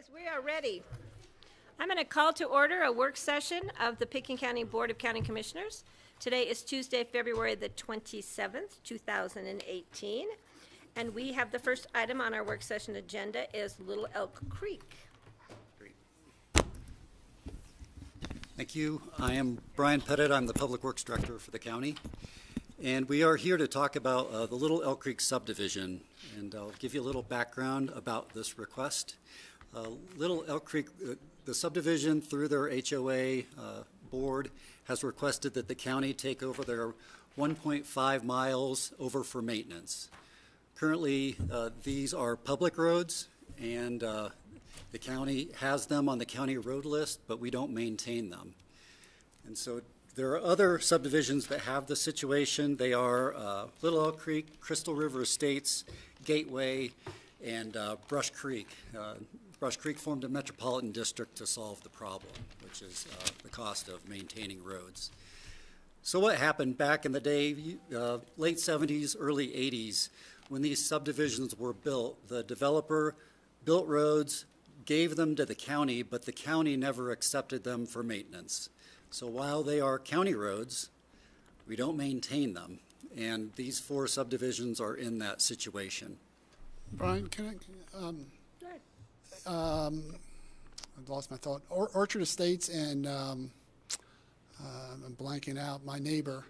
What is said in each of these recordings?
rise, we are ready. I'm going to call to order a work session of the Pickens County Board of County Commissioners. Today is Tuesday, February the 27th, 2018. And we have the first item on our work session agenda is Little Elk Creek. Great. Thank you. I am Brian Pettit. I'm the Public Works Director for the county. And we are here to talk about the Little Elk Creek subdivision. And I'll give you a little background about this request. Little Elk Creek, the subdivision through their HOA board has requested that the county take over their 1.5 miles over for maintenance. Currently, these are public roads, and the county has them on the county road list, but we don't maintain them. And so there are other subdivisions that have the situation. They are Little Elk Creek, Crystal River Estates, Gateway, and Brush Creek. Brush Creek formed a metropolitan district to solve the problem, which is the cost of maintaining roads. So what happened back in the day, late 70s, early 80s, when these subdivisions were built, the developer built roads, gave them to the county, but the county never accepted them for maintenance. So while they are county roads, we don't maintain them. And these four subdivisions are in that situation. Brian, can I, I've lost my thought. Orchard Estates and I'm blanking out, my neighbor,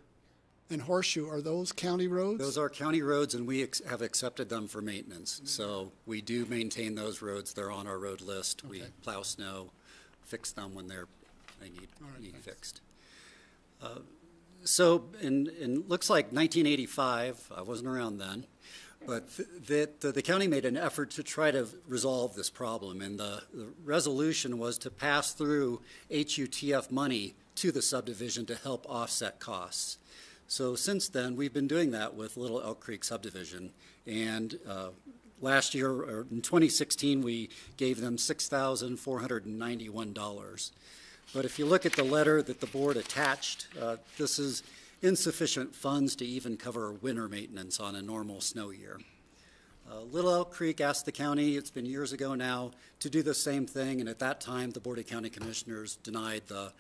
and Horseshoe, are those county roads? Those are county roads, and we have accepted them for maintenance. Mm-hmm. So we do maintain those roads. They're on our road list. Okay. We plow snow, fix them when they need fixed. So in looks like 1985, I wasn't around then, but the county made an effort to try to resolve this problem, and the resolution was to pass through HUTF money to the subdivision to help offset costs. So since then, we've been doing that with Little Elk Creek subdivision, and last year, or in 2016, we gave them $6,491. But if you look at the letter that the board attached, this is insufficient funds to even cover winter maintenance on a normal snow year. Little Elk Creek asked the county, it's been years ago now, to do the same thing, and at that time the Board of County Commissioners denied the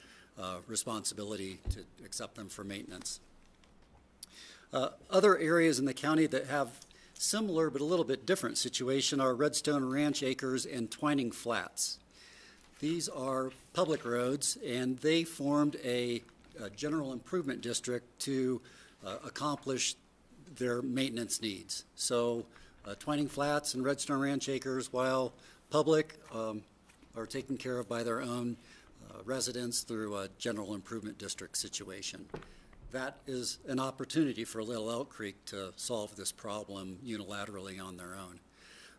responsibility to accept them for maintenance. Other areas in the county that have similar but a little bit different situation are Redstone Ranch Acres and Twining Flats. These are public roads, and they formed a general improvement district to accomplish their maintenance needs. So Twining Flats and Redstone Ranch Acres, while public, are taken care of by their own residents through a general improvement district situation. That is an opportunity for Little Elk Creek to solve this problem unilaterally on their own.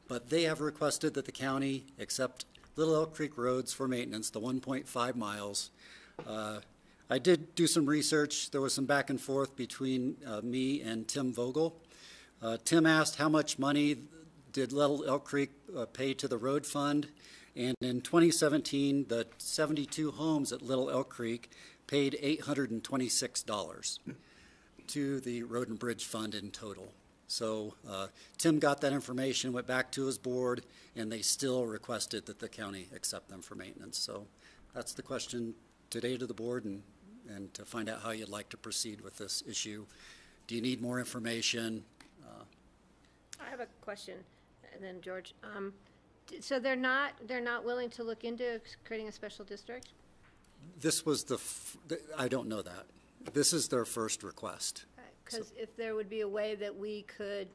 But they have requested that the county accept Little Elk Creek roads for maintenance, the 1.5 miles. I did do some research. There was some back and forth between me and Tim Vogel. Tim asked how much money did Little Elk Creek pay to the road fund, and in 2017, the 72 homes at Little Elk Creek paid $826 to the Road and Bridge Fund in total. So Tim got that information, went back to his board, and they still requested that the county accept them for maintenance. So that's the question today to the board, and to find out how you'd like to proceed with this issue. Do you need more information? I have a question, and then George. So they're not willing to look into creating a special district? This was I don't know that. This is their first request. Because if there would be a way that we could,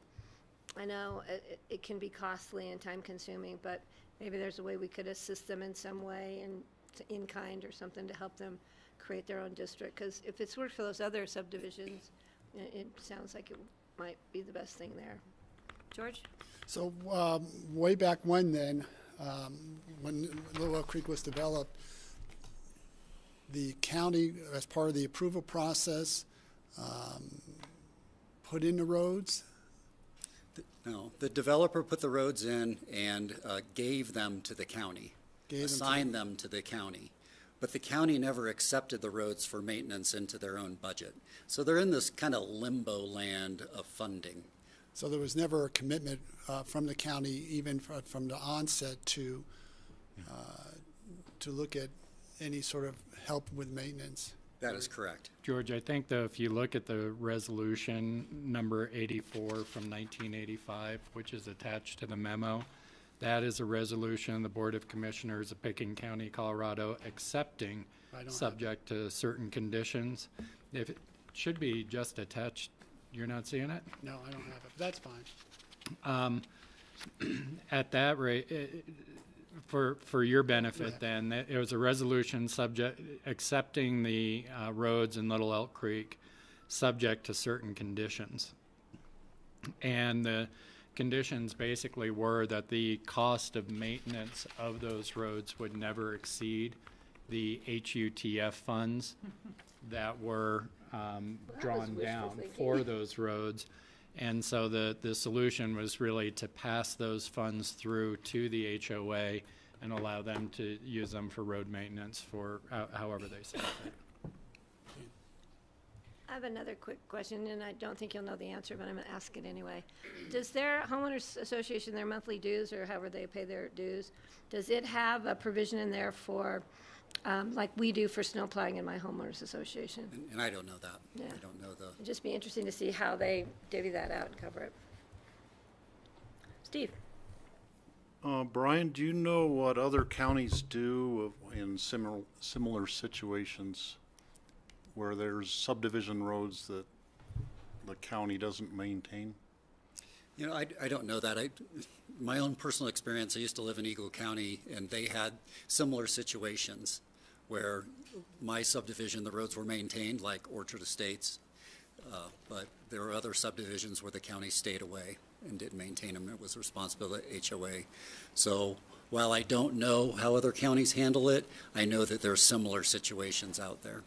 I know it can be costly and time consuming, but maybe there's a way we could assist them in some way, in kind or something, to help them create their own district. Because if it's worked for those other subdivisions, it sounds like it might be the best thing there. George? So way back when then, when Little Elk Creek was developed, the county, as part of the approval process, put in the roads? No, the developer put the roads in and gave them to the county, assigned them to the county. But the county never accepted the roads for maintenance into their own budget. So they're in this kind of limbo land of funding. So there was never a commitment from the county, even from the onset, to to look at any sort of help with maintenance. That is correct. George, I think though, if you look at the resolution number 84 from 1985, which is attached to the memo, that is a resolution of the Board of Commissioners of Pickens County, Colorado, accepting, subject to certain conditions. If it should be just attached, you're not seeing it? No, I don't have it. That's fine. At that rate, for your benefit, then, it was a resolution subject accepting the roads in Little Elk Creek, subject to certain conditions, and the conditions basically were that the cost of maintenance of those roads would never exceed the HUTF funds that were drawn down for those roads. And so the solution was really to pass those funds through to the HOA and allow them to use them for road maintenance for however they see fit. I have another quick question, and I don't think you'll know the answer, but I'm going to ask it anyway. Does their homeowners association, their monthly dues, or however they pay their dues, does it have a provision in there for, like we do for snow plowing in my homeowners association? And I don't know that. Yeah. I don't know the. It'd just be interesting to see how they divvy that out and cover it. Steve? Brian, do you know what other counties do in similar situations where there's subdivision roads that the county doesn't maintain? You know, I don't know that. My own personal experience, I used to live in Eagle County, and they had similar situations where my subdivision, the roads were maintained, like Orchard Estates, but there were other subdivisions where the county stayed away and didn't maintain them. It was the responsibility of HOA. So while I don't know how other counties handle it, I know that there are similar situations out there.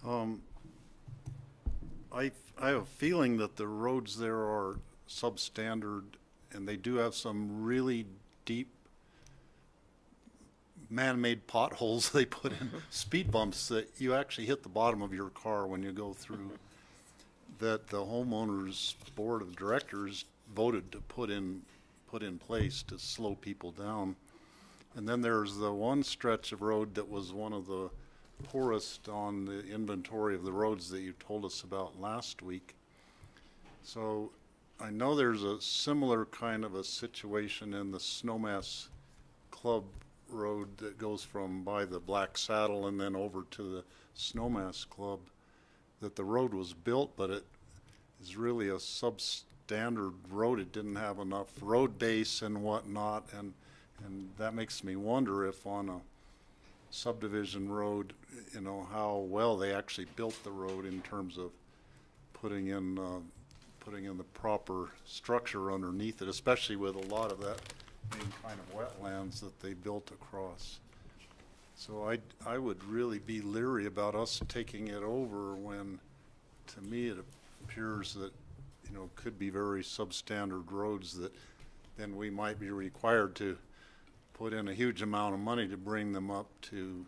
I have a feeling that the roads there are substandard, and they do have some really deep man-made potholes they put in, speed bumps that you actually hit the bottom of your car when you go through, that the homeowners board of directors voted to put in place to slow people down. And then there's the one stretch of road that was one of the poorest on the inventory of the roads that you told us about last week. So I know there's a similar kind of a situation in the Snowmass Club road that goes from by the Black Saddle and then over to the Snowmass Club, that the road was built, but it is really a substandard road. It didn't have enough road base and whatnot, and that makes me wonder if on a subdivision road, you know, how well they actually built the road in terms of putting in the proper structure underneath it, especially with a lot of that being kind of wetlands that they built across. So I would really be leery about us taking it over when, to me, it appears that, you know, could be very substandard roads that then we might be required to put in a huge amount of money to bring them up to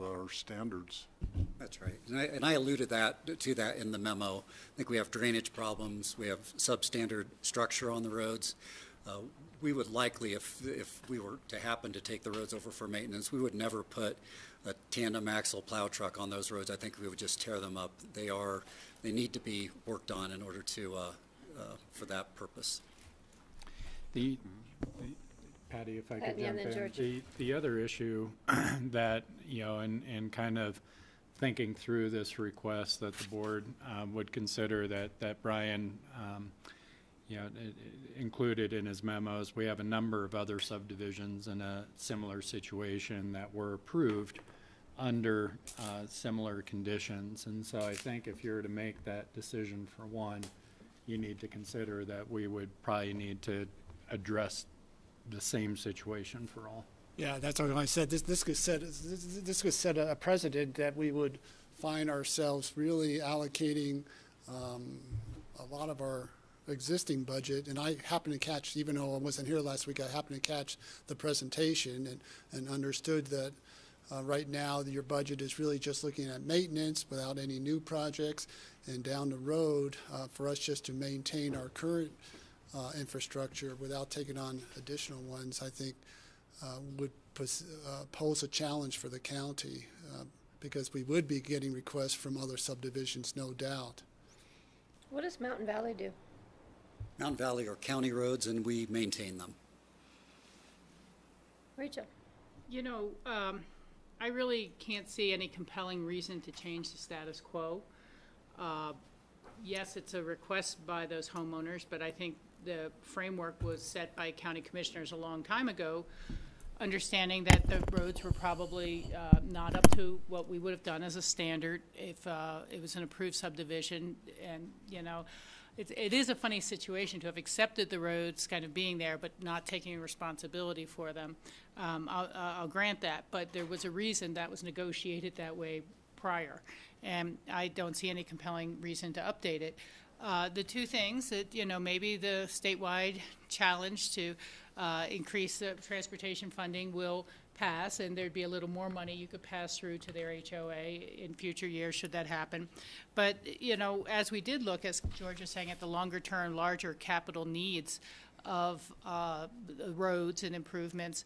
our standards. That's right. And I alluded to that in the memo. I think we have drainage problems. We have substandard structure on the roads. We would likely, if we were to happen to take the roads over for maintenance, we would never put a tandem axle plow truck on those roads. I think we would just tear them up. They need to be worked on in order to for that purpose. Patty, if I could Yeah, jump then in. George. The other issue that, you know, in kind of thinking through this request that the board would consider that Brian, you know, included in his memos, we have a number of other subdivisions in a similar situation that were approved under similar conditions. And so I think if you're to make that decision for one, you need to consider that we would probably need to address the same situation for all. Yeah, that's what I said. This could set a precedent that we would find ourselves really allocating a lot of our existing budget. And I happened to catch, even though I wasn't here last week, I happened to catch the presentation and understood that right now your budget is really just looking at maintenance without any new projects, and down the road for us just to maintain our current infrastructure without taking on additional ones, I think would pose a challenge for the county because we would be getting requests from other subdivisions, no doubt. What does Mountain Valley do? Mountain Valley are county roads, and we maintain them. Rachel? You know, I really can't see any compelling reason to change the status quo. Yes, it's a request by those homeowners, but I think the framework was set by county commissioners a long time ago, understanding that the roads were probably not up to what we would have done as a standard if it was an approved subdivision. And, you know, it is a funny situation to have accepted the roads kind of being there but not taking responsibility for them. I'll grant that, but there was a reason that was negotiated that way prior, and I don't see any compelling reason to update it. The two things that, you know, maybe the statewide challenge to increase the transportation funding will pass, and there'd be a little more money you could pass through to their HOA in future years should that happen. But, you know, as we did look, as George was saying, at the longer term, larger capital needs of the roads and improvements,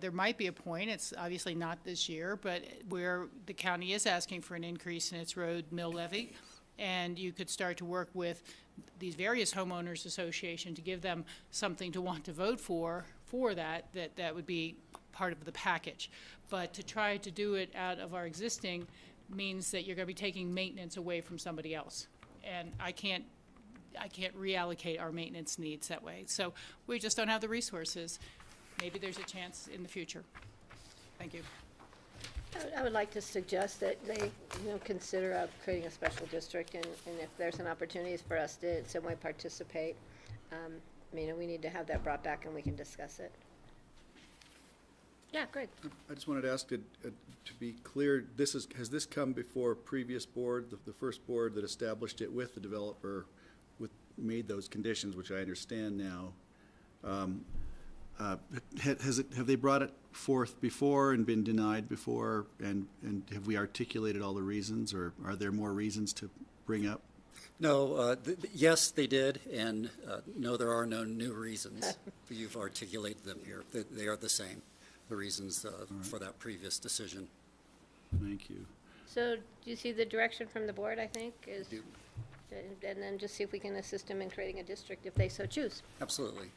there might be a point, it's obviously not this year, but where the county is asking for an increase in its road mill levy, and you could start to work with these various homeowners association to give them something to want to vote for that would be part of the package. But to try to do it out of our existing means that you're going to be taking maintenance away from somebody else, and I can't reallocate our maintenance needs that way. So we just don't have the resources. Maybe there's a chance in the future. Thank you. I would like to suggest that they, you know, consider creating a special district, and if there's an opportunity for us to in some way participate, you know, we need to have that brought back and we can discuss it. Yeah, Greg. I just wanted to ask to be clear, has this come before a previous board, the first board that established it with the developer, made those conditions, which I understand now. Have they brought it forth before and been denied before, and have we articulated all the reasons, or are there more reasons to bring up? No, yes, they did, and no, there are no new reasons. You've articulated them here. They are the same, the reasons for that previous decision. Thank you. So do you see the direction from the board, I think, is, and then just see if we can assist them in creating a district if they so choose. Absolutely.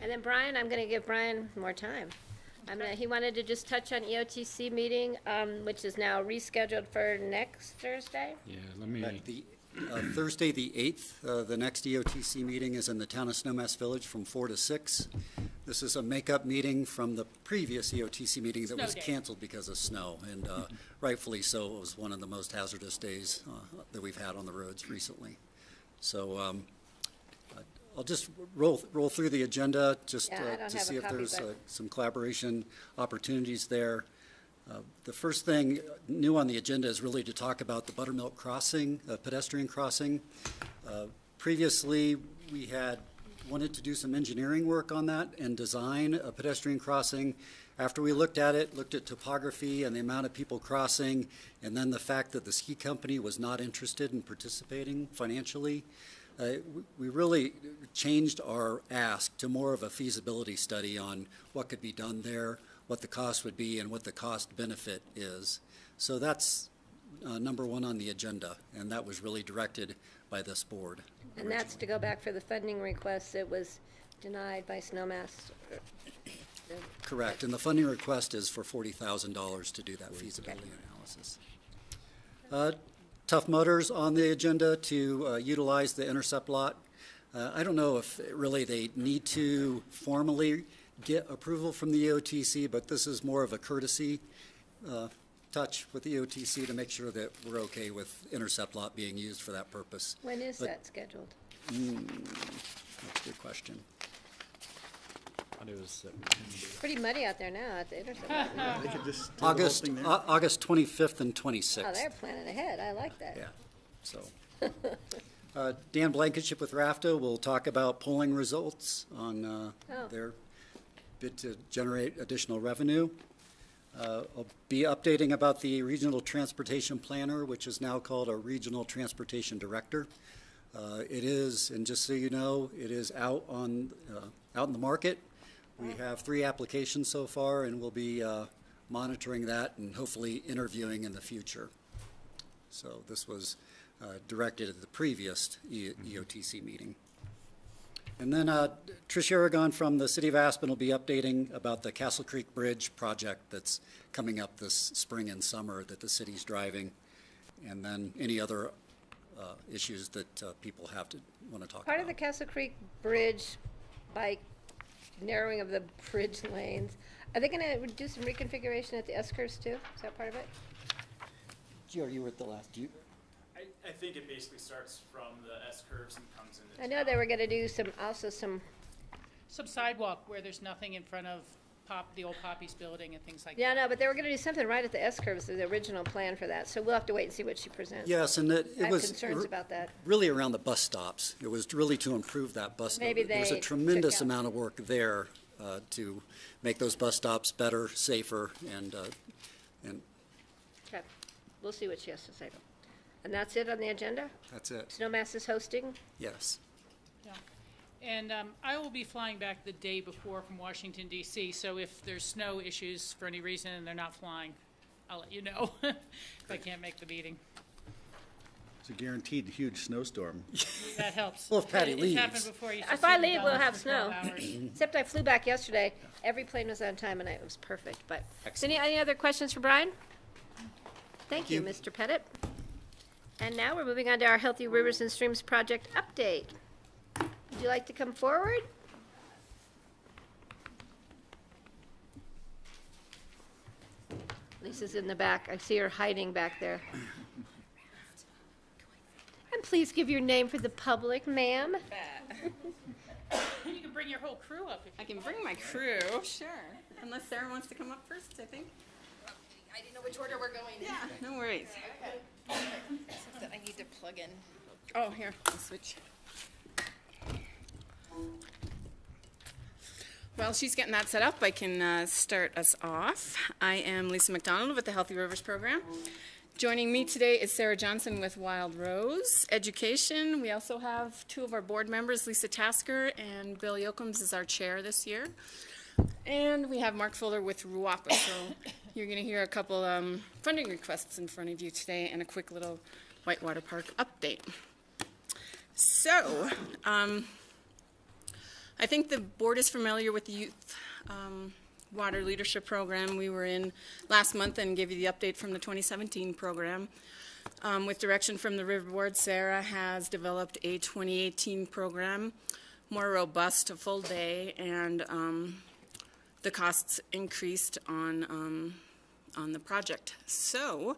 And then Brian, I'm going to give Brian more time. He wanted to just touch on EOTC meeting, which is now rescheduled for next Thursday. Yeah, let me. Thursday the 8th, the next EOTC meeting is in the town of Snowmass Village from 4 to 6. This is a makeup meeting from the previous EOTC meeting that was canceled because of snow, and rightfully so. It was one of the most hazardous days that we've had on the roads recently. So I'll just roll through the agenda just to see if there's some collaboration opportunities there. The first thing new on the agenda is really to talk about the Buttermilk Crossing, pedestrian crossing. Previously, we had wanted to do some engineering work on that and design a pedestrian crossing. After we looked at topography and the amount of people crossing, and then the fact that the ski company was not interested in participating financially, we really changed our ask to more of a feasibility study on what could be done there, what the cost would be, and what the cost benefit is. So that's number one on the agenda, and that was really directed by this board. And that's to go back for the funding request that was denied by Snowmass. Correct, and the funding request is for $40,000 to do that feasibility analysis. Tuff Motors on the agenda to utilize the intercept lot. I don't know if really they need to formally get approval from the EOTC, but this is more of a courtesy touch with the EOTC to make sure that we're okay with intercept lot being used for that purpose. When is that scheduled? That's a good question. It was Pretty muddy out there now at the intercept lot. They could just do the whole thing there. August 25th and 26th. Oh, they're planning ahead. I like that. Yeah, so. Dan Blankenship with RAFTA will talk about polling results on their bid to generate additional revenue. I'll be updating about the Regional Transportation Planner, which is now called a Regional Transportation Director. It is, and just so you know, it is out in the market. We have 3 applications so far, and we'll be monitoring that and hopefully interviewing in the future. So this was directed at the previous EOTC meeting. And then Trish Aragon from the City of Aspen will be updating about the Castle Creek Bridge project that's coming up this spring and summer that the city's driving, and then any other issues that people want to talk about. Part of the Castle Creek Bridge, by narrowing of the bridge lanes, are they going to do some reconfiguration at the S-curves too? Is that part of it? Gio, you were at the last. I think it basically starts from the S-curves and comes into I know they were going to do some sidewalk where there's nothing in front of the old Poppy's building and things like Yeah, that. no, but they were going to do something right at the S-curves, the original plan for that. So we'll have to wait and see what she presents. Yes, and I it have was concerns about that. really around the bus stops. It was really to improve that bus stop. Maybe There was a they tremendous took out- amount of work there to make those bus stops better, safer, and Okay, we'll see what she has to say. And that's it on the agenda? that's it. Snowmass is hosting? Yes. Yeah. And I will be flying back the day before from Washington, D.C., so if there's snow issues for any reason and they're not flying, I'll let you know if I can't make the meeting. It's a guaranteed huge snowstorm. That helps. Well, if Patty It's leaves. happened before. You If should I see leave, we'll McDonald's have for 12 snow. hours. Except I flew back yesterday. Every plane was on time and it was perfect. But any other questions for Brian? Thank you, Mr. Pettit. And now we're moving on to our Healthy Rivers and Streams project update. Would you like to come forward? Lisa's in the back. I see her hiding back there. And please give your name for the public, ma'am. You can bring your whole crew up if I can bring my crew, sure. Unless Sarah wants to come up first, I think. I didn't know which order we're going in. Yeah, no worries. Except that I need to plug in. Oh, here, I'll switch. While she's getting that set up, I can start us off. I am Lisa McDonald with the Healthy Rivers Program. Joining me today is Sarah Johnson with Wild Rose Education. We also have 2 of our board members, Lisa Tasker and Bill Yocums is our chair this year. And we have Mark Fuller with RUAPA. So you're going to hear a couple funding requests in front of you today and a quick little Whitewater Park update. So I think the board is familiar with the Youth Water Leadership Program we were in last month and gave you the update from the 2017 program. With direction from the River Board, Sarah has developed a 2018 program, more robust, a full day, and the costs increased on the project. So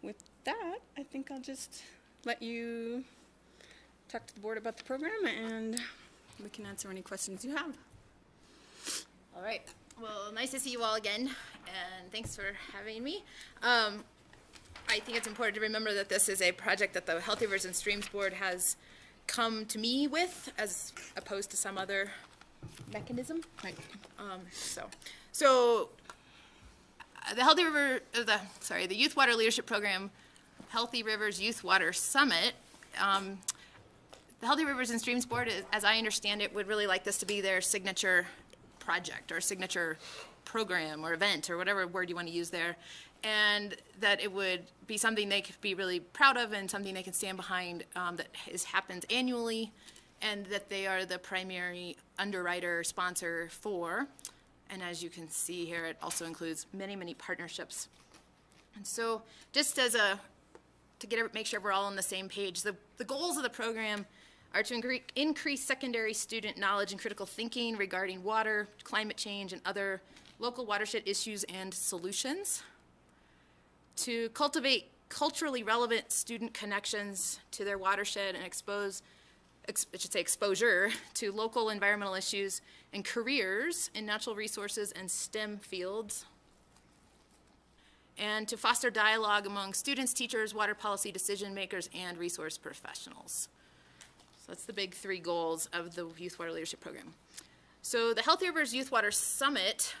with that, I think I'll just let you talk to the board about the program and we can answer any questions you have. All right. Well, nice to see you all again, and thanks for having me. I think it's important to remember that this is a project that the Healthy Rivers and Streams Board has come to me with, as opposed to some other mechanism. Right. So the Youth Water Leadership Program, Healthy Rivers Youth Water Summit. The Healthy Rivers and Streams Board, as I understand it, would really like this to be their signature project or signature program or event or whatever word you want to use there, and that it would be something they could be really proud of and something they can stand behind, that happens annually, and that they are the primary underwriter sponsor for. And as you can see here, it also includes many, many partnerships. And so just as make sure we're all on the same page, the goals of the program are to increase secondary student knowledge and critical thinking regarding water, climate change, and other local watershed issues and solutions, to cultivate culturally relevant student connections to their watershed and exposure to local environmental issues and careers in natural resources and STEM fields, and to foster dialogue among students, teachers, water policy decision makers, and resource professionals. So that's the big 3 goals of the Youth Water Leadership Program. So the Healthy Rivers Youth Water Summit,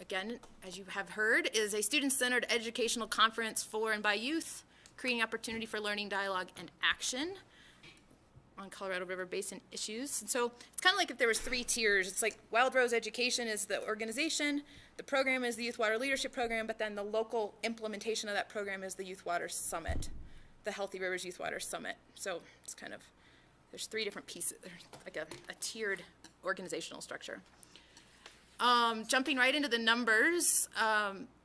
again, as you have heard, is a student-centered educational conference for and by youth creating opportunity for learning, dialogue, and action on Colorado River Basin issues. And so it's kind of like if there was 3 tiers. It's like Wild Rose Education is the organization, the program is the Youth Water Leadership Program, but then the local implementation of that program is the Youth Water Summit, the Healthy Rivers Youth Water Summit. So it's kind of, there's 3 different pieces, there's like a tiered organizational structure. Jumping right into the numbers,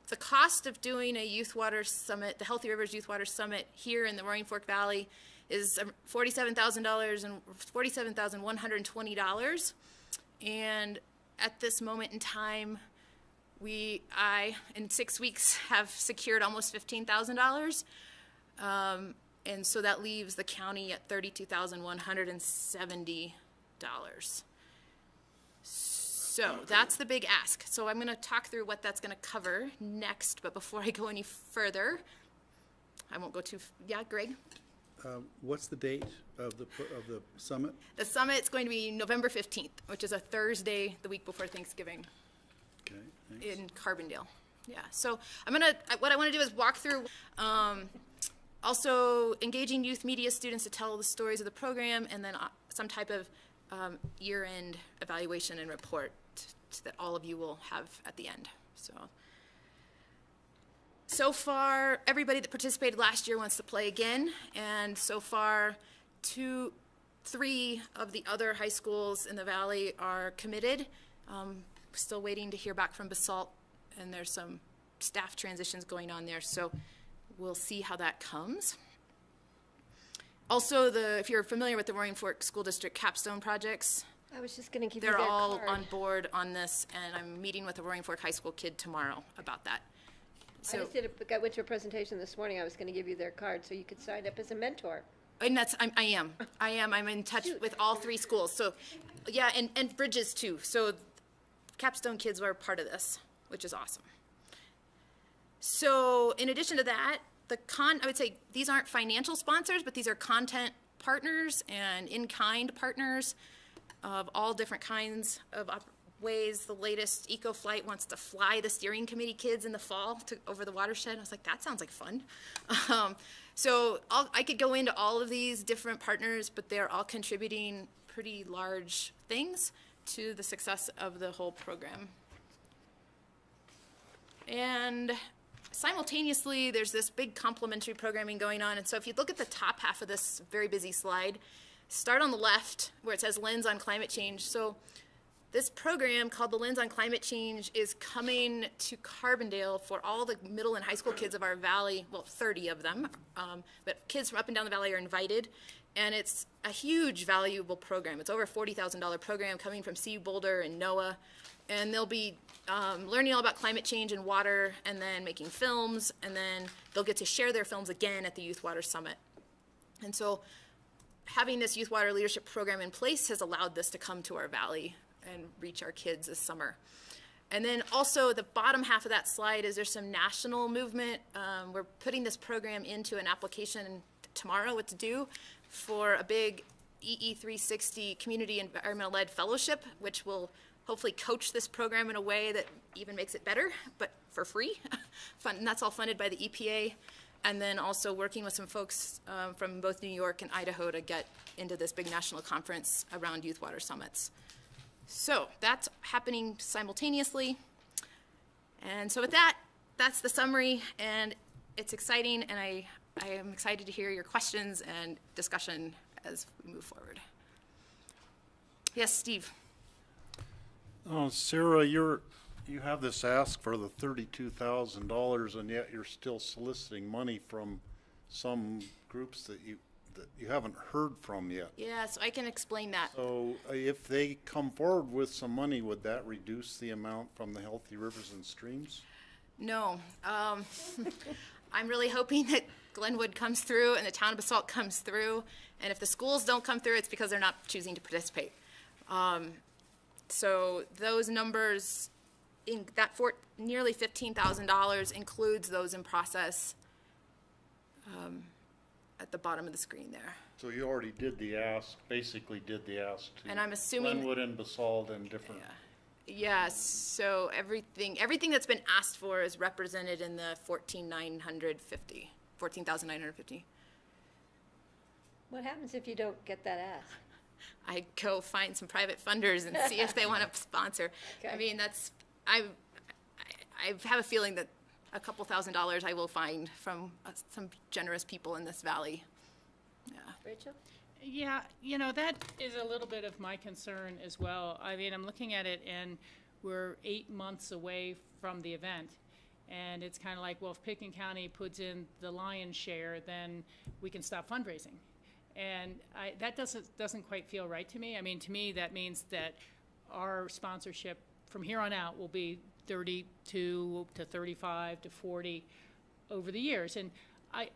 the cost of doing a Youth Water Summit, the Healthy Rivers Youth Water Summit here in the Roaring Fork Valley is $47,000 and $47,120. And at this moment in time, I, in 6 weeks, have secured almost $15,000. And so that leaves the county at $32,170. So that's the big ask. So I'm going to talk through what that's going to cover next. But before I go any further, I won't go too, yeah, Greg? What's the date of the summit? The summit's going to be November 15th, which is a Thursday, the week before Thanksgiving. Okay, thanks. In Carbondale. Yeah, so what I want to do is walk through also engaging youth media students to tell the stories of the program, and then some type of year-end evaluation and report that all of you will have at the end. So far, everybody that participated last year wants to play again, and so far, 3 of the other high schools in the valley are committed. Still waiting to hear back from BOCC, and there's some staff transitions going on there, so we'll see how that comes. Also, if you're familiar with the Roaring Fork School District capstone projects, I was just going to give you they're their all card. on board on this, and I'm meeting with a Roaring Fork High School kid tomorrow about that. I just I went to a presentation this morning. I was going to give you their card so you could sign up as a mentor. And I am. I'm in touch with all 3 schools. So, yeah, and Bridges too. So, capstone kids are part of this, which is awesome. So, in addition to that, I would say these aren't financial sponsors, but these are content partners and in-kind partners of all different kinds of ways. The latest Eco Flight wants to fly the steering committee kids in the fall over the watershed. I was like, that sounds like fun. So I could go into all of these different partners, but they're all contributing pretty large things to the success of the whole program. And simultaneously, there's this big complementary programming going on. And so if you look at the top half of this very busy slide, start on the left where it says Lens on Climate Change. So this program called the Lens on Climate Change is coming to Carbondale for all the middle and high school kids of our valley, well, 30 of them, but kids from up and down the valley are invited, and it's a huge, valuable program. It's over a $40,000 program coming from CU Boulder and NOAA, and they'll be learning all about climate change and water, and then making films, and then they'll get to share their films again at the Youth Water Summit. And so having this Youth Water Leadership Program in place has allowed this to come to our valley and reach our kids this summer. And then also the bottom half of that slide is there's some national movement. We're putting this program into an application tomorrow, what to do, for a big EE360 Community Environmental Ed Fellowship, which will hopefully coach this program in a way that even makes it better, but for free. And that's all funded by the EPA. And then also working with some folks from both New York and Idaho to get into this big national conference around youth water summits. So that's happening simultaneously. And so with that, that's the summary, and it's exciting, and I am excited to hear your questions and discussion as we move forward. Yes, Steve. Oh, Sarah, you have this ask for the $32,000, and yet you're still soliciting money from some groups that you haven't heard from yet. Yeah, so I can explain that. So if they come forward with some money, would that reduce the amount from the Healthy Rivers and Streams? No. I'm really hoping that Glenwood comes through and the town of BOCC comes through, and if the schools don't come through, it's because they're not choosing to participate. So those numbers, in that nearly $15,000 includes those in process at the bottom of the screen there. So you already did the ask, basically did the ask to And I'm assuming Glenwood and Basalt and different. Yeah, so everything that's been asked for is represented in the $14,950. 14,950. What happens if you don't get that ask? I go find some private funders and see if they want to sponsor. I Okay. mean, I have a feeling that a couple $1,000s I will find from some generous people in this valley. Yeah. Rachel? Yeah, you know, that is a little bit of my concern as well. I mean, I'm looking at it and we're 8 months away from the event. And it's kind of like, well, if Pickens County puts in the lion's share, then we can stop fundraising. And that doesn't quite feel right to me. I mean, to me, that means that our sponsorship from here on out will be 32 to 35 to 40 over the years. And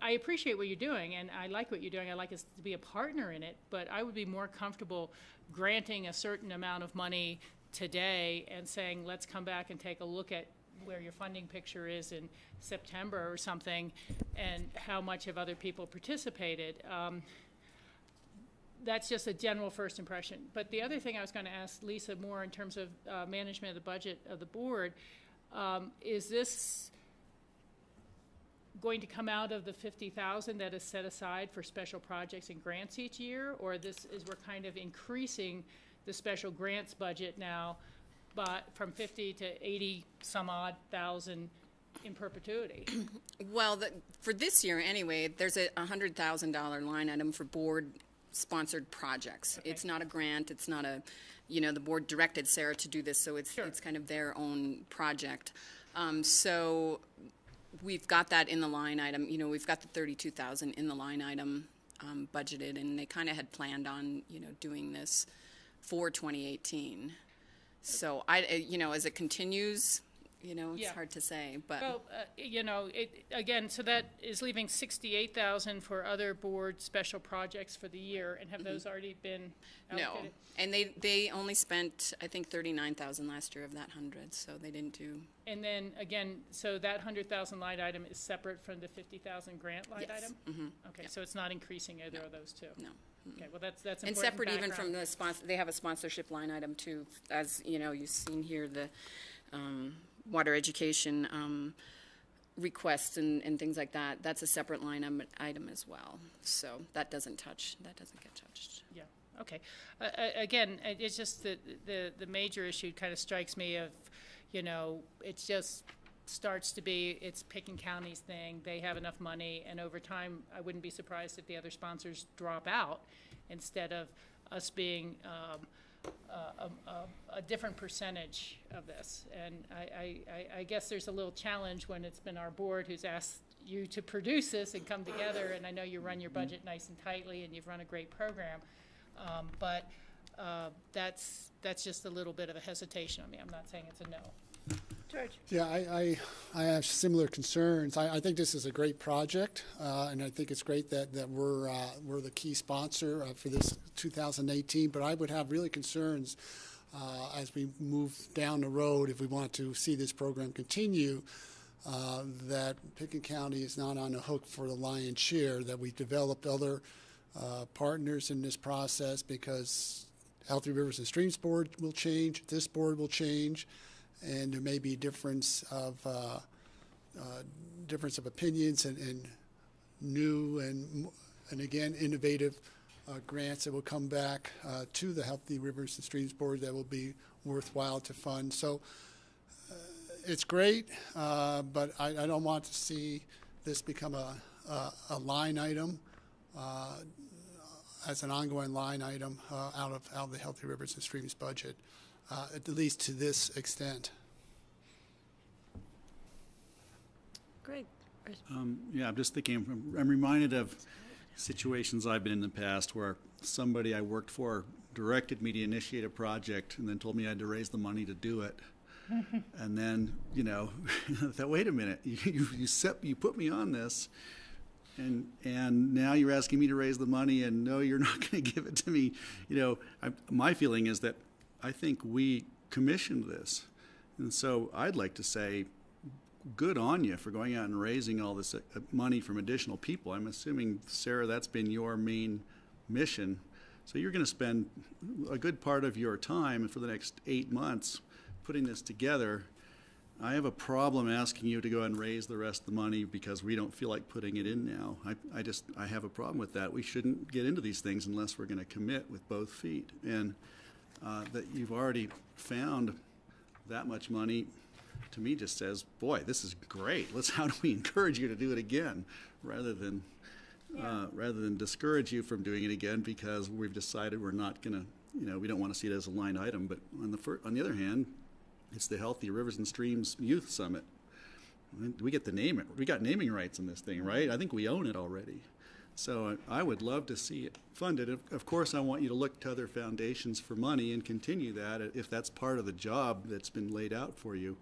I appreciate what you're doing, and I like what you're doing. I like us to be a partner in it, but I would be more comfortable granting a certain amount of money today and saying, let's come back and take a look at where your funding picture is in September or something, and how much have other people participated. That's just a general first impression. But the other thing I was going to ask Lisa more in terms of management of the budget of the board, is this going to come out of the $50,000 that is set aside for special projects and grants each year, or we're kind of increasing the special grants budget now, but from 50 to 80 some odd thousand in perpetuity? Well, for this year anyway, there's a $100,000 line item for board-sponsored projects. Okay. It's not a grant. It's not a, the board directed Sarah to do this, so it's kind of their own project. So we've got that in the line item. We've got the $32,000 in the line item budgeted, and they kind of had planned on, doing this for 2018. So as it continues, it's Yeah. hard to say, but. Well, again, so that is leaving 68,000 for other board special projects for the year, and have those already been No, allocated? and they only spent, I think, 39,000 last year of that 100, so they didn't do. And then, again, so that 100,000 line item is separate from the 50,000 grant line Yes. item? Okay, so it's not increasing either of those two? No. Okay, well, that's important And separate even from background. the sponsor, they have a sponsorship line item too, as, you've seen here, the water education requests and things like that. That's a separate line item as well. So that doesn't get touched. Yeah, okay. Again, it's just that the major issue kind of strikes me of, it just starts to be, it's Pickens County's thing, they have enough money, and over time, I wouldn't be surprised if the other sponsors drop out instead of us being a different percentage of this. And I guess there's a little challenge when it's been our board who's asked you to produce this and come together, and I know you run your budget nice and tightly, and you've run a great program, but that's just a little bit of a hesitation on me. I'm not saying it's a no. George? Yeah, I have similar concerns. I think this is a great project, and I think it's great that we're the key sponsor for this 2018. But I would have really concerns as we move down the road, if we want to see this program continue, that Pickens County is not on the hook for the lion's share, that we developed other partners in this process, because Healthy Rivers and Streams Board will change, this board will change, and there may be difference of opinions and new and again innovative grants that will come back to the Healthy Rivers and Streams Board that will be worthwhile to fund. So it's great, but I don't want to see this become a line item as an ongoing line item out of the Healthy Rivers and Streams budget. At least to this extent. Greg? Yeah, I'm just thinking, I'm reminded of situations I've been in the past where somebody I worked for directed me to initiate a project and then told me I had to raise the money to do it. And then, I thought, wait a minute, you put me on this, and now you're asking me to raise the money, and no, you're not going to give it to me. My feeling is that I think we commissioned this. And so I'd like to say, good on you for going out and raising all this money from additional people. I'm assuming, Sarah, that's been your main mission. So you're going to spend a good part of your time for the next 8 months putting this together. I have a problem asking you to go and raise the rest of the money because we don't feel like putting it in now. I have a problem with that. We shouldn't get into these things unless we're going to commit with both feet. And that you've already found that much money, to me, just says, boy, this is great. How do we encourage you to do it again, rather than discourage you from doing it again because we've decided we're not going to, we don't want to see it as a line item. But on the other hand, it's the Healthy Rivers and Streams Youth Summit. We get to name it. We got naming rights in this thing, right? I think we own it already. So I would love to see it funded. Of course, I want you to look to other foundations for money and continue that if that's part of the job that's been laid out for you.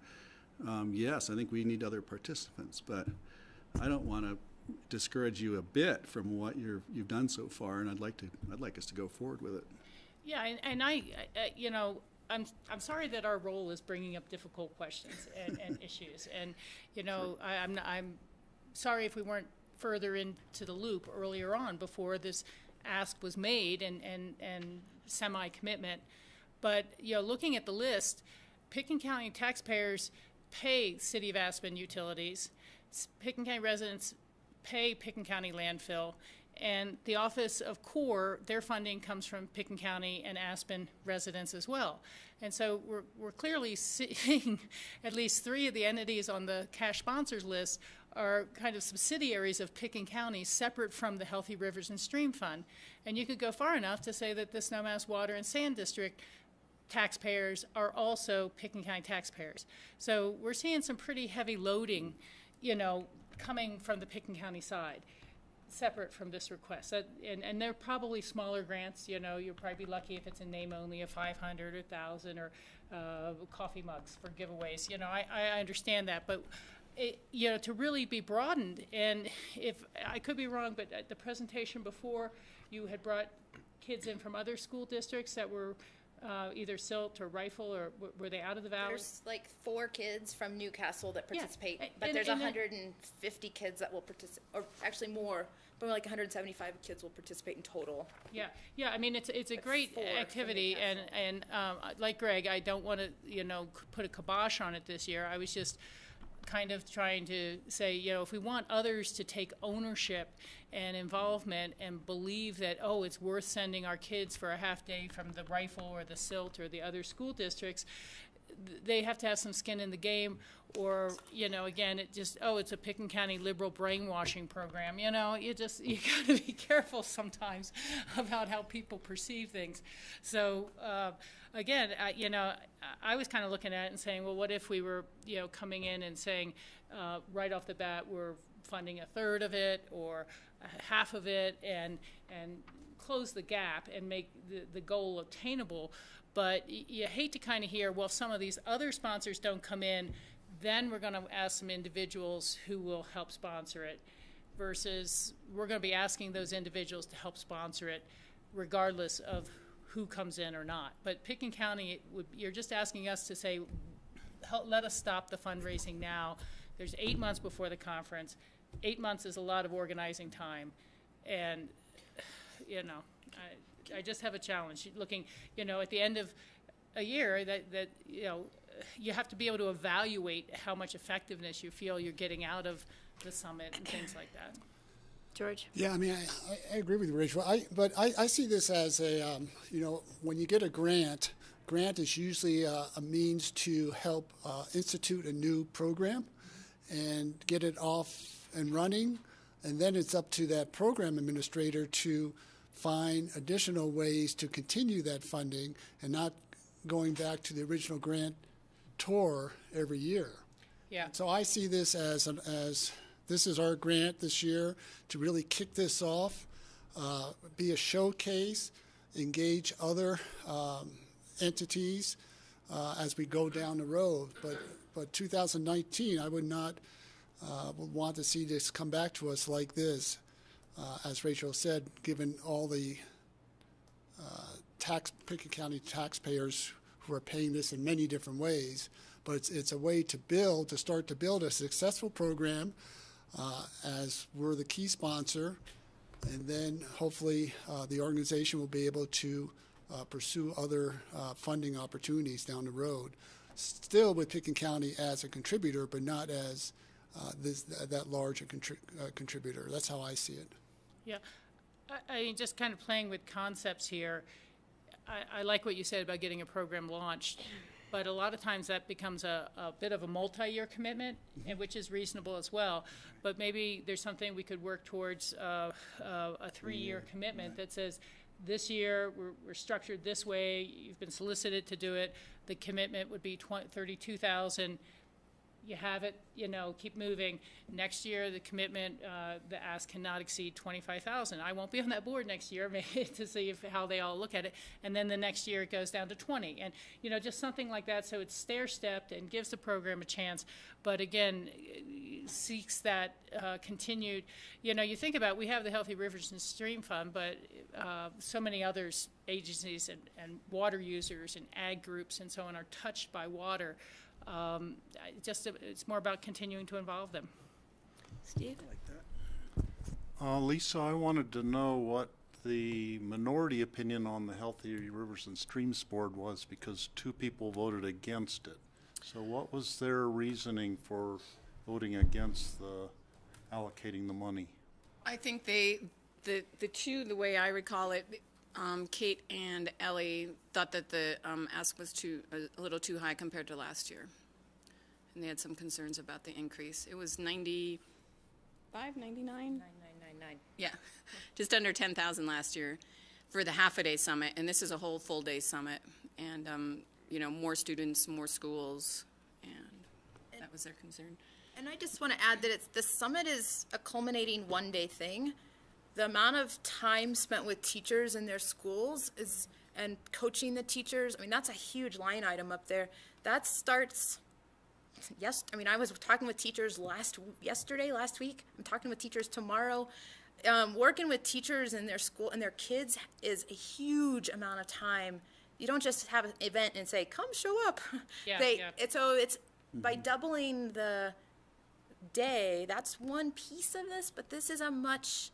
Yes, I think we need other participants, but I don't want to discourage you a bit from what you've done so far, and I'd like us to go forward with it. Yeah, and I'm sorry that our role is bringing up difficult questions and issues, and I'm sorry if we weren't further into the loop earlier on before this ask was made and semi-commitment. But looking at the list, Pickens County taxpayers pay City of Aspen utilities, Pickens County residents pay Pickens County landfill, and the Office of Corps, their funding comes from Pickens County and Aspen residents as well. And so we're clearly seeing at least 3 of the entities on the cash sponsors list are kind of subsidiaries of Pickens County, separate from the Healthy Rivers and Stream Fund. And you could go far enough to say that the Snowmass Water and Sand District taxpayers are also Pickens County taxpayers. So we're seeing some pretty heavy loading, coming from the Pickens County side, separate from this request. And they're probably smaller grants. You'll probably be lucky if it's in name only of 500 or 1,000 or coffee mugs for giveaways. I understand that, but to really be broadened, and if I could be wrong, but at the presentation before, you had brought kids in from other school districts that were either Silt or Rifle, or were they out of the valley? There's like 4 kids from Newcastle that participate, but and there's 150 kids that will participate, or actually more, but like 175 kids will participate in total. Yeah. I mean, it's a great 4 activity, and like Greg, I don't want to put a kibosh on it this year. I was just kind of trying to say, if we want others to take ownership and involvement and believe that, it's worth sending our kids for a half day from the Rifle or the Silt or the other school districts, they have to have some skin in the game, or, again, it's a Pickens County liberal brainwashing program. You got to be careful sometimes about how people perceive things. So, again, I was kind of looking at it and saying, well, what if we were, coming in and saying right off the bat we're funding 1/3 of it or half of it, and close the gap and make the goal obtainable. But you hate to kind of hear, well, some of these other sponsors don't come in, then we're going to ask some individuals who will help sponsor it, versus we're going to be asking those individuals to help sponsor it regardless of who comes in or not. But Pickens County, you're just asking us to say, let us stop the fundraising now. There's 8 months before the conference. 8 months is a lot of organizing time. And, I just have a challenge looking, at the end of a year that you have to be able to evaluate how much effectiveness you feel you're getting out of the summit and things like that. George? Yeah, I mean, I agree with you, Rachel. But I see this as a, when you get a grant is usually a means to help institute a new program and get it off and running. And then it's up to that program administrator to find additional ways to continue that funding and not going back to the original grant tour every year. Yeah. So I see this as this is our grant this year to really kick this off, be a showcase, engage other entities as we go down the road. But 2019, I would not want to see this come back to us like this. As Rachel said, given all the Pickens County taxpayers who are paying this in many different ways, but it's a way to start to build a successful program as we're the key sponsor, and then hopefully the organization will be able to pursue other funding opportunities down the road. still with Pickens County as a contributor, but not as that large a contributor. That's how I see it. Yeah, I just kind of playing with concepts here. I like what you said about getting a program launched, but a lot of times that becomes a bit of a multi-year commitment, and which is reasonable as well. But maybe there's something we could work towards a 3-year commitment that says, this year we're structured this way. You've been solicited to do it. The commitment would be $32,000. You have it, keep moving. Next year, the commitment, the ask cannot exceed $25,000. I won't be on that board next year to see how they all look at it. And then the next year, it goes down to 20. And, just something like that, so it's stair-stepped and gives the program a chance. But again, seeks that continued, you think about, we have the Healthy Rivers and Stream Fund, but so many others, agencies and water users and ag groups and so on are touched by water. It's more about continuing to involve them. Steve? Lisa, I wanted to know what the minority opinion on the Healthy Rivers and Streams Board was, because 2 people voted against it. So what was their reasoning for voting against allocating the money? I think the two, the way I recall it, Kate and Ellie thought that the ask was a little too high compared to last year. And they had some concerns about the increase. It was 95, 99? 9999. Yeah, just under 10,000 last year for the half-a-day summit, and this is a whole full-day summit. And, more students, more schools, and that was their concern. And I just want to add that the summit is a culminating 1-day thing. The amount of time spent with teachers in their schools and coaching the teachers, that's a huge line item up there. That starts, I was talking with teachers last week. I'm talking with teachers tomorrow. Working with teachers in their school and their kids is a huge amount of time. You don't just have an event and say, come show up. Yeah, It's by doubling the day, that's one piece of this, but this is a much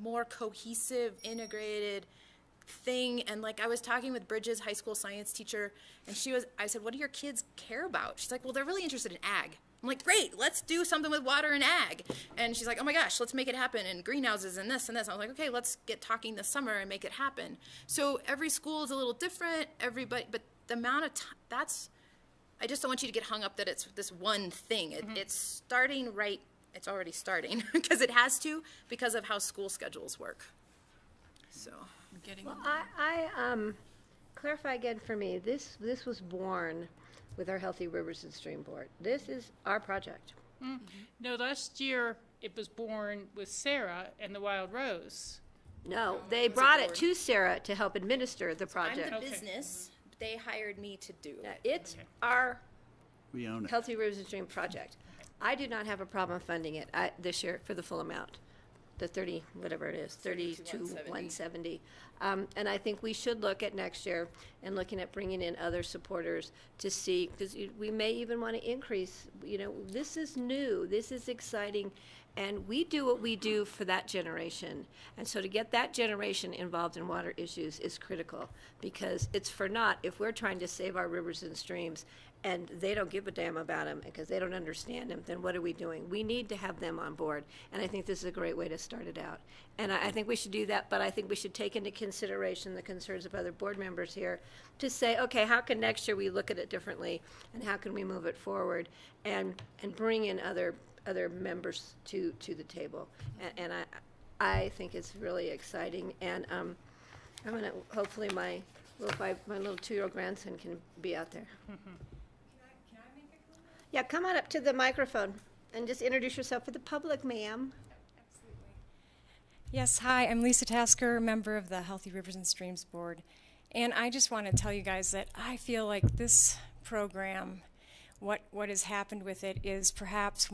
more cohesive, integrated thing. And I was talking with Bridges' high school science teacher, and I said, what do your kids care about? She's like, well, they're really interested in ag. I'm like, great, let's do something with water and ag. And she's like, oh my gosh, let's make it happen, and greenhouses and this and this. I was like, okay, let's get talking this summer and make it happen. So every school is a little different, but the amount of time, I just don't want you to get hung up that it's this one thing. It's starting right, it's already starting, because it has to, because of how school schedules work. So, I clarify again for me, this was born with our Healthy Rivers and Stream Board. This is our project. No, last year it was born with Sarah and the Wild Rose. No, they brought it to Sarah to help administer the project. I'm the business. They hired me to do. It's our We own it. Healthy Rivers and Stream project. I do not have a problem funding it this year for the full amount, the 30, whatever it is, 32,170. And I think we should look at next year and looking at bringing in other supporters to see, because we may even want to increase, this is new, this is exciting, and we do what we do for that generation. And so to get that generation involved in water issues is critical, because it's for naught if we're trying to save our rivers and streams and they don't give a damn about them because they don't understand them, then what are we doing? We need to have them on board, and I think this is a great way to start it out. And I think we should do that, but I think we should take into consideration the concerns of other board members here to say, okay, how can next year we look at it differently, and how can we move it forward, and bring in other members to the table. And I think it's really exciting, and I'm gonna, hopefully my little 2-year-old grandson can be out there. Yeah, come on up to the microphone and just introduce yourself for the public, ma'am. Yes, hi, I'm Lisa Tasker, member of the Healthy Rivers and Streams Board. And I just want to tell you guys that I feel like this program, what has happened with it is perhaps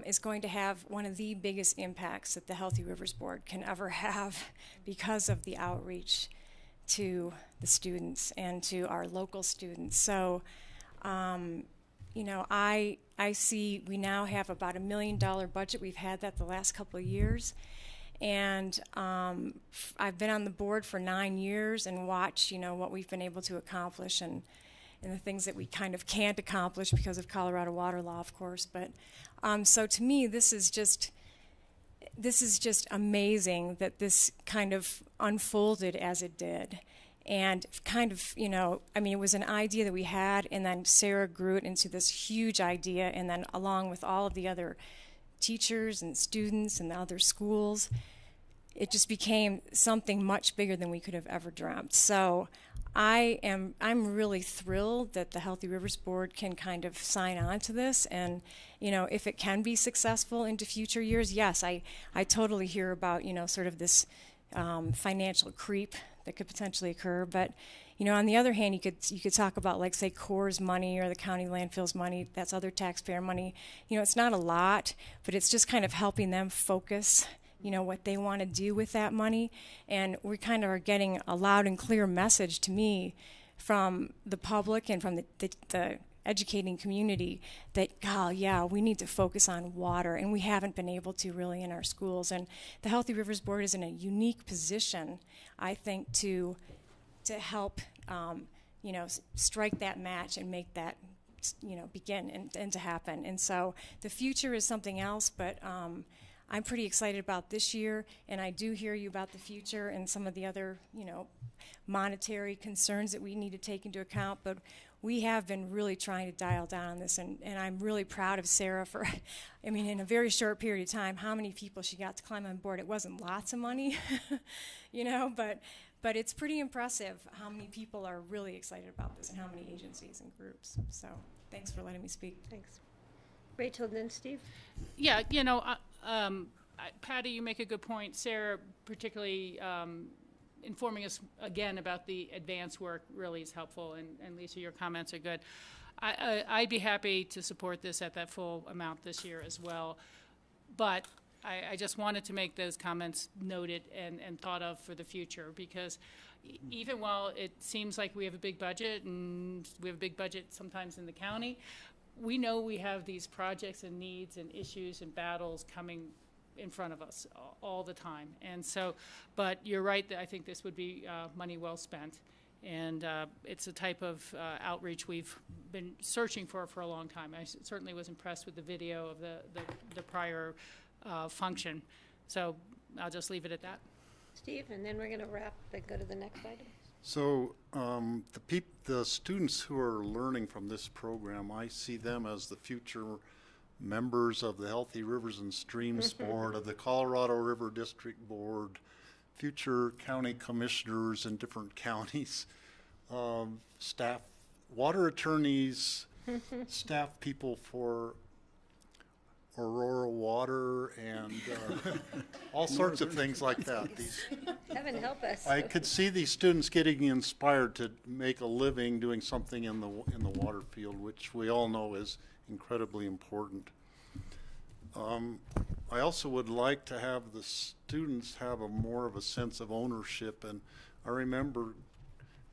is going to have one of the biggest impacts that the Healthy Rivers Board can ever have because of the outreach to the students and to our local students. So, I see we now have about $1 million budget. We've had that the last couple of years. And I've been on the board for 9 years and watched, what we've been able to accomplish. And and the things that we kind of can't accomplish because of Colorado water law, of course. But so to me, this is just amazing that this kind of unfolded as it did. And kind of, you know, I mean, it was an idea that we had, and then Sarah grew it into this huge idea, and then along with all of the other teachers and students and the other schools, it just became something much bigger than we could have ever dreamt. So I'm really thrilled that the Healthy Rivers Board can kind of sign on to this, and, you know, if it can be successful into future years, yes, I totally hear about, you know, sort of this financial creep that could potentially occur. But, you know, on the other hand, you could talk about, like, say, Corps' money or the county landfill's money. That's other taxpayer money. You know, it's not a lot, but it's just kind of helping them focus, you know, what they want to do with that money. And we kind of are getting a loud and clear message, to me, from the public and from the educating community that, oh, yeah, we need to focus on water, and we haven't been able to really in our schools. And the Healthy Rivers Board is in a unique position, I think, to help, you know, strike that match and make that, you know, begin and to happen. And so the future is something else, but I'm pretty excited about this year, and I do hear you about the future and some of the other, you know, monetary concerns that we need to take into account. But we have been really trying to dial down on this, and I'm really proud of Sarah for, I mean, in a very short period of time, how many people she got to climb on board. It wasn't lots of money, you know, but it's pretty impressive how many people are really excited about this and how many agencies and groups. So thanks for letting me speak. Thanks. Rachel, and then Steve? Yeah, you know, Patty, you make a good point. Sarah, particularly informing us again about the advance work, really is helpful. And Lisa, your comments are good. I'd be happy to support this at that full amount this year as well. But I just wanted to make those comments noted and thought of for the future, because even while it seems like we have a big budget, and we have a big budget sometimes in the county, we know we have these projects and needs and issues and battles coming in front of us all the time. And so, but you're right, that I think this would be money well spent. And it's a type of outreach we've been searching for a long time. I certainly was impressed with the video of the prior function. So I'll just leave it at that. Steve, and then we're going to wrap and go to the next item. So the students who are learning from this program, I see them as the future members of the Healthy Rivers and Streams Board, of the Colorado River District Board, future county commissioners in different counties, staff, water attorneys, staff people for Aurora Water, and all sorts of things like that. Heaven help us. I could see these students getting inspired to make a living doing something in the water field, which we all know is incredibly important. I also would like to have the students have more of a sense of ownership, and I remember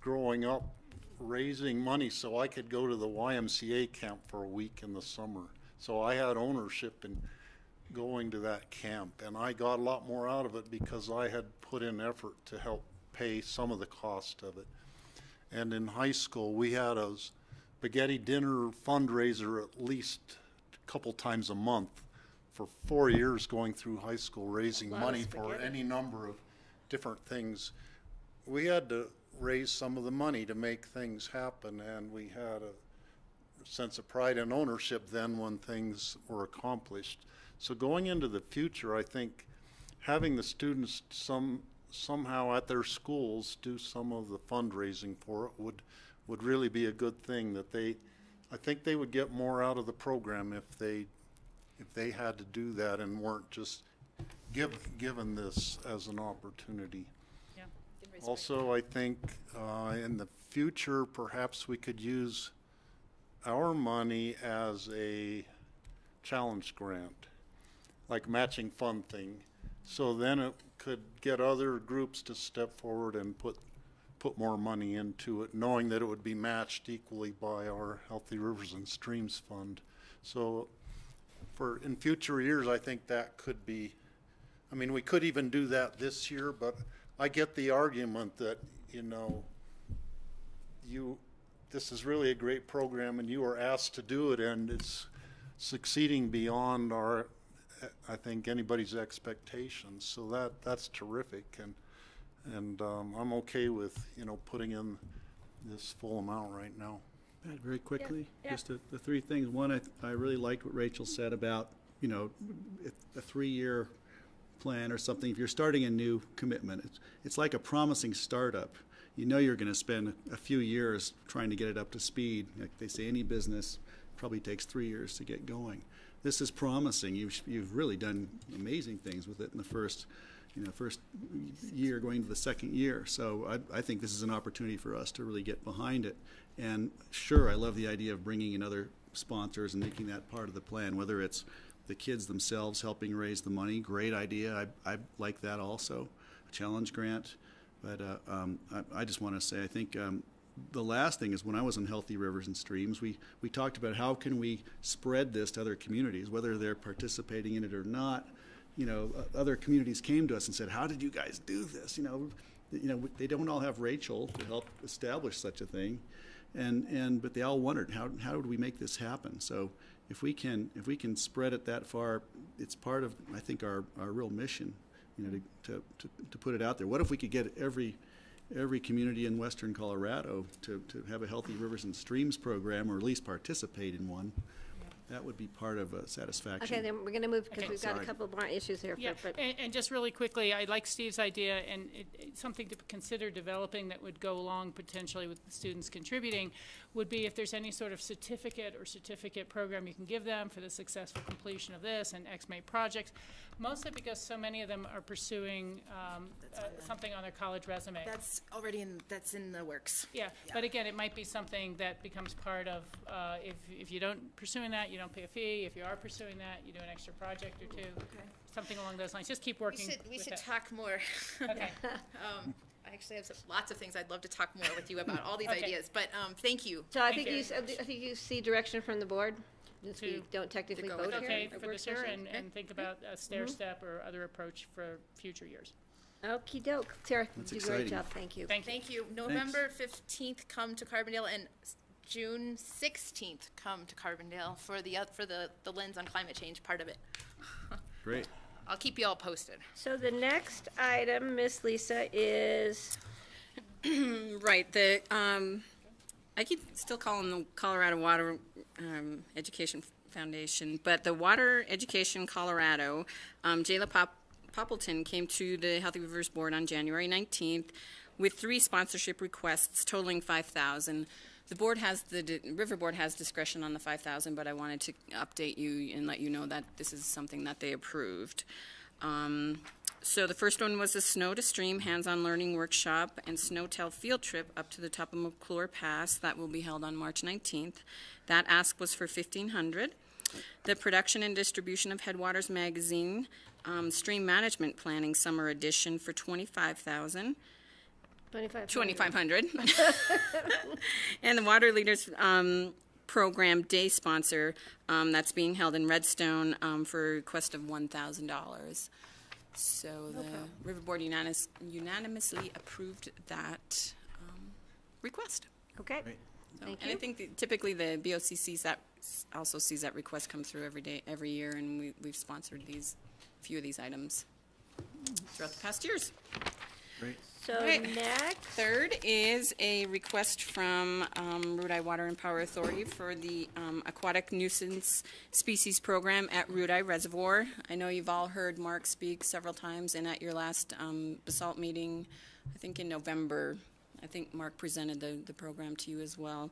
growing up raising money so I could go to the YMCA camp for a week in the summer. So I had ownership in going to that camp, and I got a lot more out of it because I had put in effort to help pay some of the cost of it. And in high school, we had a spaghetti dinner fundraiser at least a couple times a month for 4 years, going through high school, raising money for any number of different things. We had to raise some of the money to make things happen, and we had a sense of pride and ownership then when things were accomplished. So going into the future, I think having the students somehow at their schools do some of the fundraising for it would really be a good thing. That I think they would get more out of the program if they had to do that and weren't just given this as an opportunity. Yeah. Also, I think in the future, perhaps we could use our money as a challenge grant, like matching fund thing. So then it could get other groups to step forward and put more money into it, knowing that it would be matched equally by our Healthy Rivers and Streams Fund. So in future years, I think that could be, I mean, we could even do that this year, but I get the argument that, you know, this is really a great program, and you were asked to do it, and it's succeeding beyond our, I think, anybody's expectations. So that's terrific, and I'm okay with, you know, putting in this full amount right now. Pat, very quickly, Yeah. just the three things. One, I really liked what Rachel said about, you know, a 3-year plan or something. If you're starting a new commitment, it's like a promising startup. You know you're going to spend a few years trying to get it up to speed. Like they say, any business probably takes 3 years to get going. This is promising. You've really done amazing things with it in the first year going to the second year. So I think this is an opportunity for us to really get behind it. And sure, I love the idea of bringing in other sponsors and making that part of the plan, whether it's the kids themselves helping raise the money. Great idea. I like that also. A challenge grant. But I just want to say, I think the last thing is when I was on Healthy Rivers and Streams, we talked about how can we spread this to other communities, whether they're participating in it or not. You know, other communities came to us and said, how did you guys do this? You know, they don't all have Rachel to help establish such a thing. But they all wondered, how would we make this happen? So if we can spread it that far, it's part of, I think, our real mission, you know, to put it out there. What if we could get every community in western Colorado to have a Healthy Rivers and Streams program, or at least participate in one? That would be part of satisfaction. Okay, then we're going to move, because Okay. we've got a Sorry. couple more issues here. Yeah, and just really quickly, I like Steve's idea, and it's something to consider developing that would go along potentially with the students contributing, would be if there's any sort of certificate program you can give them for the successful completion of this and X-May projects, mostly because so many of them are pursuing something on their college resume. That's already that's in the works. Yeah, but again, it might be something that becomes part of, if you don't pursuing that, you don't pay a fee. If you are pursuing that, you do an extra project or two. Okay. Something along those lines. Just keep working We with should that. talk more. Okay. I actually have lots of things I'd love to talk more with you about, all these Okay. ideas, but thank you. So I Thank think you see direction from the board, since we To- don't technically go vote with here. Okay, at for work this year, session. and think about a stair step or other approach for future years. Okey doke. Sarah, you That's did a great exciting. job. Thank you. Thank you. Thank you. November 15th, come to Carbondale, and June 16th, come to Carbondale for the lens on climate change part of it. Great. I'll keep you all posted. So the next item, Miss Lisa, is Right, I keep still calling the Colorado Water Education Foundation, but the Water Education Colorado, Jayla Poppleton came to the Healthy Rivers Board on January 19th with 3 sponsorship requests totaling $5,000. The board has River Board has discretion on the $5,000, but I wanted to update you and let you know that this is something that they approved. So the first one was a Snow to Stream hands-on learning workshop and Snowtail field trip up to the top of McClure Pass that will be held on March 19th. That ask was for $1,500. The production and distribution of Headwaters Magazine Stream Management Planning Summer Edition for $25,000. 2,500. And the Water Leaders Program Day sponsor that's being held in Redstone for a request of $1,000. So the River Board unanimously approved that request. okay. So, Thank and you. I think typically the BOCC also sees that request come through every year, and we've sponsored a few of these items throughout the past years. Great. So Right. next, Third is a request from Rudeye Water and Power Authority for the Aquatic Nuisance Species Program at Rudeye Reservoir. I know you've all heard Mark speak several times, and at your last basalt meeting, I think in November, I think Mark presented the program to you as well.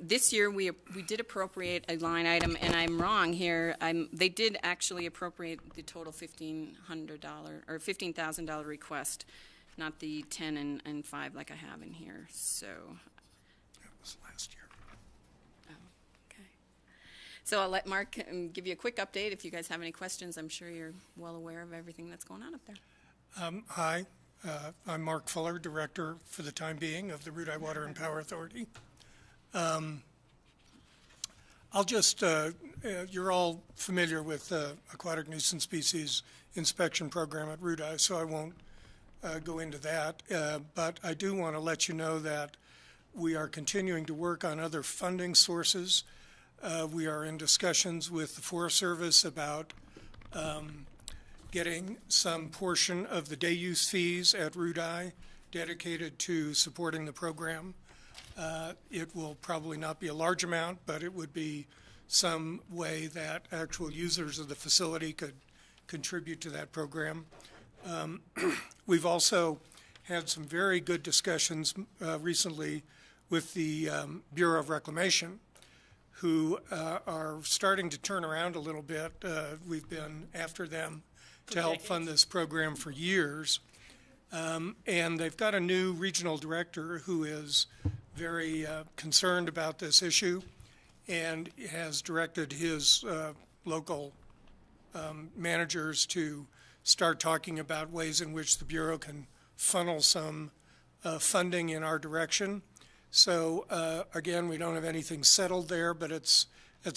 This year we did appropriate a line item, and I'm wrong here. They did actually appropriate the total $1,500 or $15,000 request, not the 10 and 5 like I have in here. So. That was last year. Okay. So I'll let Mark give you a quick update. If you guys have any questions, I'm sure you're well aware of everything that's going on up there. Hi, I'm Mark Fuller, Director for the time being of the Rudeye Water and Power Authority. I'll just, you're all familiar with the Aquatic Nuisance Species Inspection Program at Rudeye, so I won't go into that. But I do want to let you know that We are continuing to work on other funding sources. We are in discussions with the Forest Service about getting some portion of the day use fees at Route I dedicated to supporting the program. It will probably not be a large amount, but it would be some way that actual users of the facility could contribute to that program. We've also had some very good discussions recently with the Bureau of Reclamation, who are starting to turn around a little bit. We've been after them to help fund this program for years. And they've got a new regional director who is very concerned about this issue and has directed his local managers to start talking about ways in which the Bureau can funnel some funding in our direction. So again, we don't have anything settled there, but it's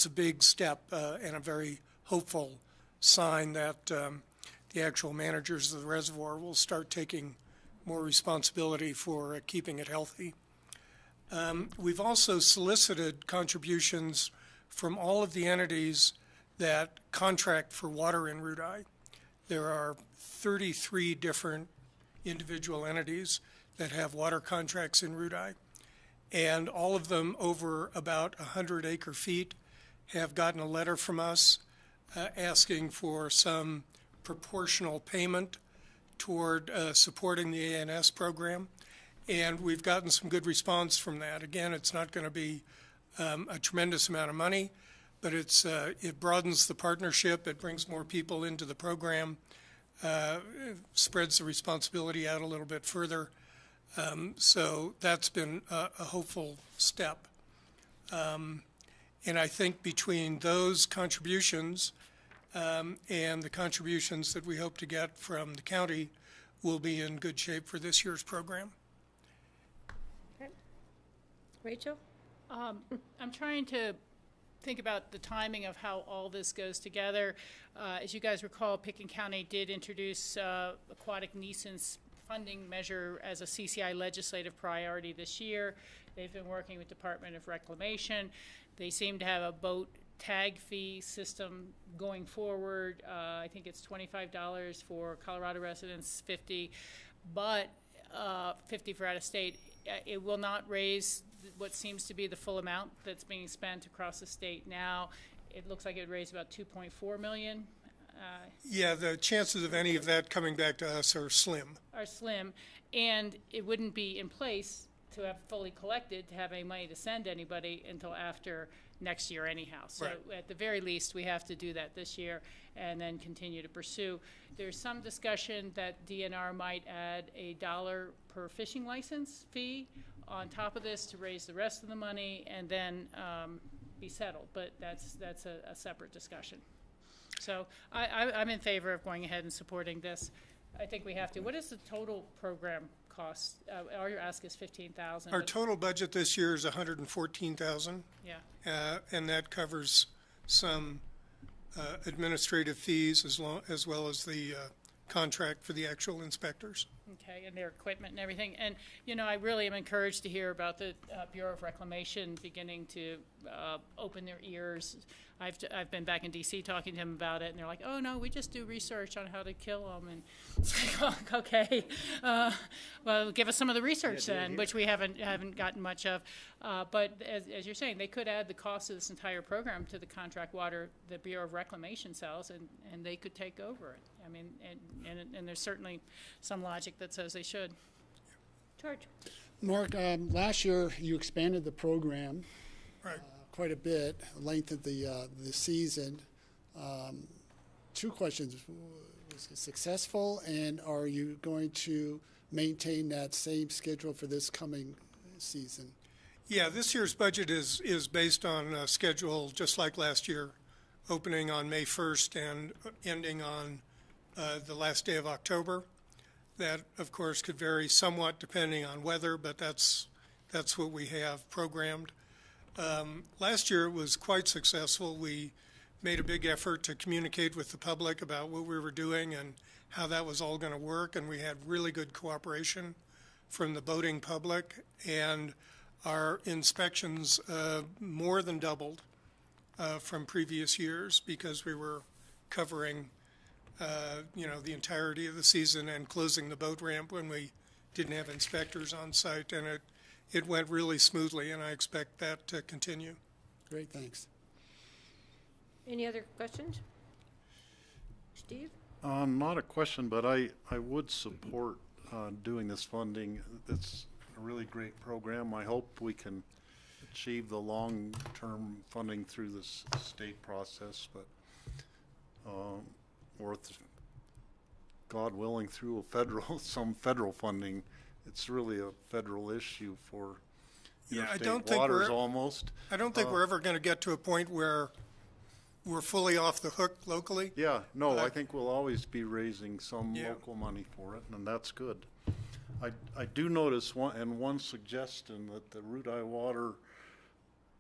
a big step and a very hopeful sign that the actual managers of the reservoir will start taking more responsibility for keeping it healthy. We've also solicited contributions from all of the entities that contract for water in Route I. There are 33 different individual entities that have water contracts in Route I, and all of them over about 100 acre feet have gotten a letter from us asking for some proportional payment toward supporting the ANS program, and we've gotten some good response from that. Again, it's not going to be a tremendous amount of money, but it broadens the partnership, it brings more people into the program, spreads the responsibility out a little bit further. So that's been a hopeful step. And I think between those contributions and the contributions that we hope to get from the county, we'll be in good shape for this year's program. Okay. Rachel? I'm trying to think about the timing of how all this goes together. As you guys recall, Pickens County did introduce aquatic nuisance funding measure as a CCI legislative priority this year. They've been working with Department of Reclamation. They seem to have a boat tag fee system going forward. I think it's $25 for Colorado residents, $50, but $50 for out of state. It will not raise what seems to be the full amount that's being spent across the state now. It looks like it would raise about $2.4 million. Yeah, the chances of any of that coming back to us are slim. And it wouldn't be in place to have fully collected, to have any money to send anybody until after next year anyhow. So right. At the very least, we have to do that this year and then continue to pursue. There's some discussion that DNR might add $1 per fishing license fee on top of this to raise the rest of the money and then be settled. But that's a separate discussion. So I'm in favor of going ahead and supporting this. I think we have to. What is the total program cost? Our ask is $15,000. Our total budget this year is $114,000. Yeah. And that covers some administrative fees as well as the contract for the actual inspectors. Okay, and their equipment and everything. And, you know, I really am encouraged to hear about the Bureau of Reclamation beginning to open their ears. I've been back in D.C. talking to them about it, and they're like, oh, no, we just do research on how to kill them. And it's like, oh, okay, well, give us some of the research then, which we haven't gotten much of. But as you're saying, they could add the cost of this entire program to the contract water the Bureau of Reclamation sells, and they could take over it. I mean, and there's certainly some logic that says they should. George? Mark, last year you expanded the program Right. quite a bit, lengthened the season. Two questions. Was it successful, and are you going to maintain that same schedule for this coming season? Yeah, this year's budget is based on a schedule just like last year, opening on May 1st and ending on the last day of October. That, of course, could vary somewhat depending on weather, but that's what we have programmed. Last year it was quite successful. We made a big effort to communicate with the public about what we were doing and how that was all going to work, and we had really good cooperation from the boating public. And our inspections more than doubled from previous years because we were covering, the entirety of the season and closing the boat ramp when we didn't have inspectors on site, and it went really smoothly, and I expect that to continue. Great, thanks. Any other questions? Steve? Not a question, but I would support doing this funding. It's a really great program. I hope we can achieve the long-term funding through this state process, but or God willing, through some federal funding. It's really a federal issue for interstate waters almost. I don't think we're ever going to get to a point where we're fully off the hook locally. Yeah, no, I think we'll always be raising some local money for it, and that's good. I do notice one suggestion that the Root Eye Water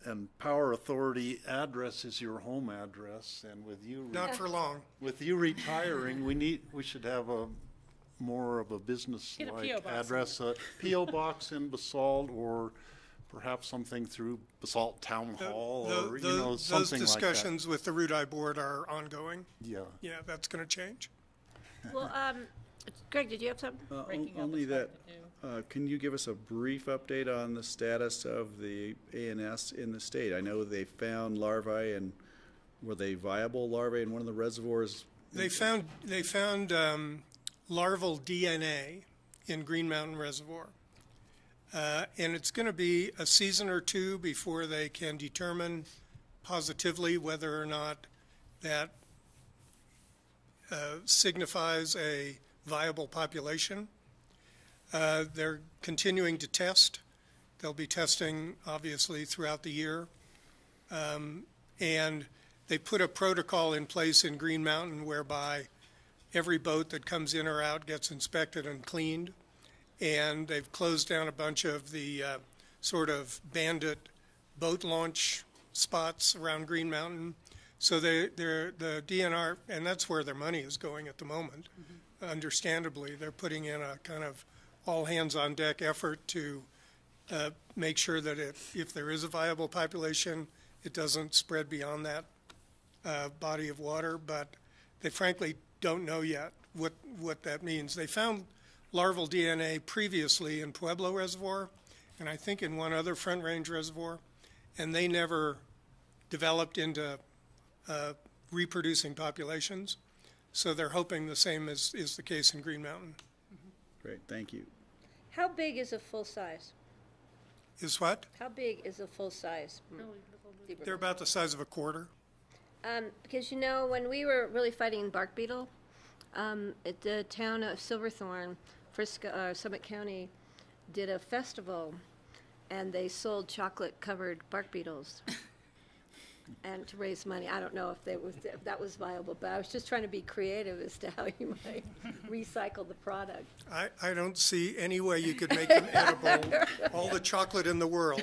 and Power Authority address is your home address, and with you not for long. With you retiring, we should have more of a business-like address, a P.O. box in Basalt, or perhaps something through Basalt Town Hall, or something like that. Those discussions with the Root Eye Board are ongoing. Yeah. Yeah, that's going to change. Well, Greg, did you have something? Only that, can you give us a brief update on the status of the ANS in the state? I know they found larvae, and were they viable larvae in one of the reservoirs? They found larval DNA in Green Mountain Reservoir. And it's going to be a season or two before they can determine positively whether or not that signifies a viable population. They're continuing to test. They'll be testing, obviously, throughout the year. And they put a protocol in place in Green Mountain whereby every boat that comes in or out gets inspected and cleaned. And they've closed down a bunch of the sort of bandit boat launch spots around Green Mountain. So the DNR, and that's where their money is going at the moment. Mm-hmm. Understandably, they're putting in a kind of all-hands-on-deck effort to make sure that if there is a viable population, it doesn't spread beyond that body of water. But they frankly don't know yet what that means. They found larval DNA previously in Pueblo Reservoir, and I think in one other Front Range reservoir, and they never developed into reproducing populations. So they're hoping the same is the case in Green Mountain. Great, thank you. How big is a full size? Is what? How big is a full size? They're about the size of a quarter. Because, when we were really fighting bark beetle, at the town of Silverthorne, Summit County did a festival, and they sold chocolate-covered bark beetles and to raise money. I don't know if that was viable, but I was just trying to be creative as to how you might recycle the product. I don't see any way you could make them edible. All the chocolate in the world.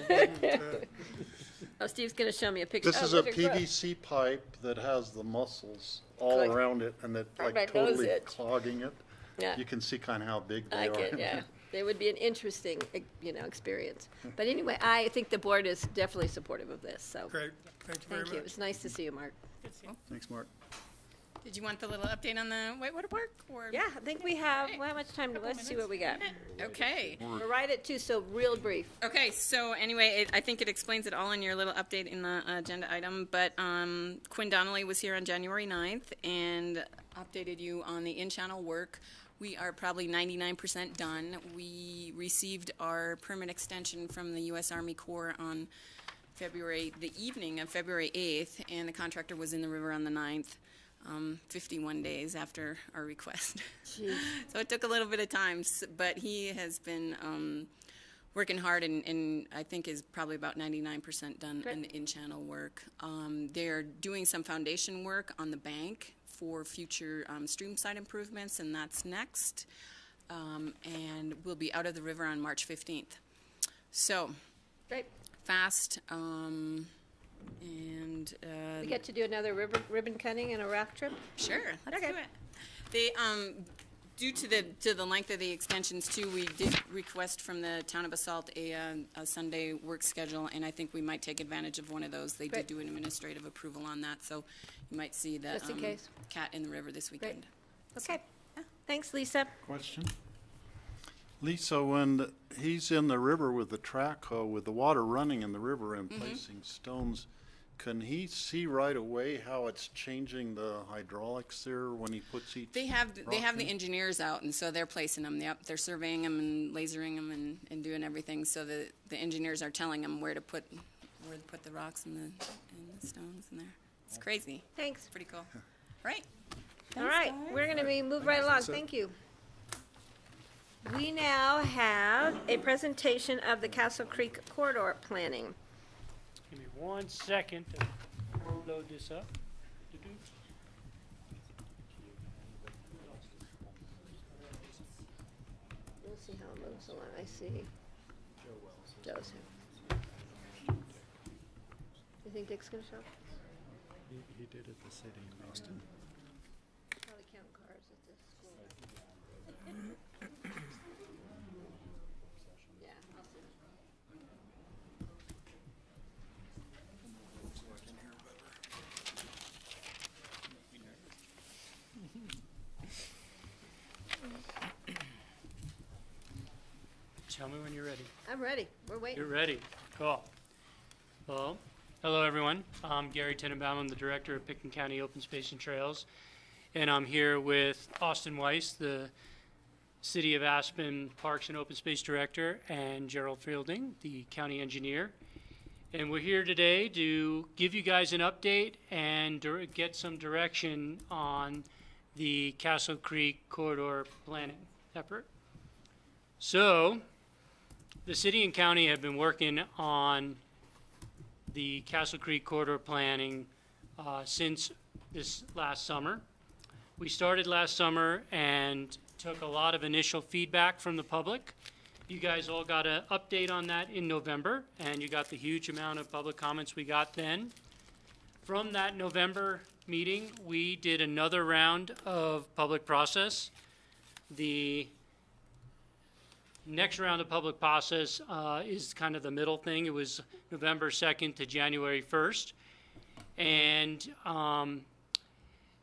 Steve's going to show me a picture. This is a PVC pipe that has the muscles all around it, and it's totally clogging it. Yeah. You can see kind of how big they are. Yeah. They would be an interesting, experience. But anyway, I think the board is definitely supportive of this. So great. Thank you very much. It was nice to see you, Mark. Thanks, Mark. Did you want the little update on the Whitewater Park? Or? Yeah, I think we have. Well, how much time? Let's see what we got. Okay. We're right at 2, so real brief. Okay, so anyway, I think it explains it all in your little update in the agenda item. But Quinn Donnelly was here on January 9th and updated you on the in-channel work. We are probably 99% done. We received our permit extension from the U.S. Army Corps on the evening of February 8th, and the contractor was in the river on the 9th. 51 days after our request. So it took a little bit of time, but he has been working hard and I think is probably about 99% done in the in-channel work. They're doing some foundation work on the bank for future stream side improvements, and that's next. And we'll be out of the river on March 15th. So, fast. And we get to do another ribbon cutting and a raft trip. Sure, let's do it. They Due to the length of the extensions too, we did request from the town of Basalt a Sunday work schedule, and I think we might take advantage of one of those. They Great. did do an administrative approval on that, so you might see the Just in case. cat in the river this weekend. Okay. Thanks, Lisa. Question? Lisa, when he's in the river with the track hoe, with the water running in the river and placing stones, can he see right away how it's changing the hydraulics there when he puts each They have rock the in? engineers out, and so they're placing them. Yep, they're surveying them and lasering them and doing everything. So the engineers are telling them where to put the rocks and the stones in there. It's crazy. Thanks. It's pretty cool. Right. All right, we're going to move right along. Thank you. We now have a presentation of the Castle Creek corridor planning. Give me 1 second to load this up. We'll see how it moves along. I see Joe's here. You think Dick's going to show up? He did at the city in Austin. Probably count cars at the school. Yeah, I'll see. Tell me when you're ready. I'm ready. We're waiting. You're ready. Cool. Well, hello everyone. I'm Gary Tenenbaum. I'm the director of Pickens County Open Space and Trails, and I'm here with Austin Weiss, the City of Aspen Parks and Open Space Director, and Gerald Fielding, the county engineer. And we're here today to give you guys an update and get some direction on the Castle Creek corridor planning effort. So, the city and county have been working on the Castle Creek corridor planning since this last summer. We started last summer and took a lot of initial feedback from the public. You guys all got an update on that in November, and you got the huge amount of public comments we got then. From that November meeting, we did another round of public process. The next round of public process is kind of the middle thing. It was November 2nd to January 1st. And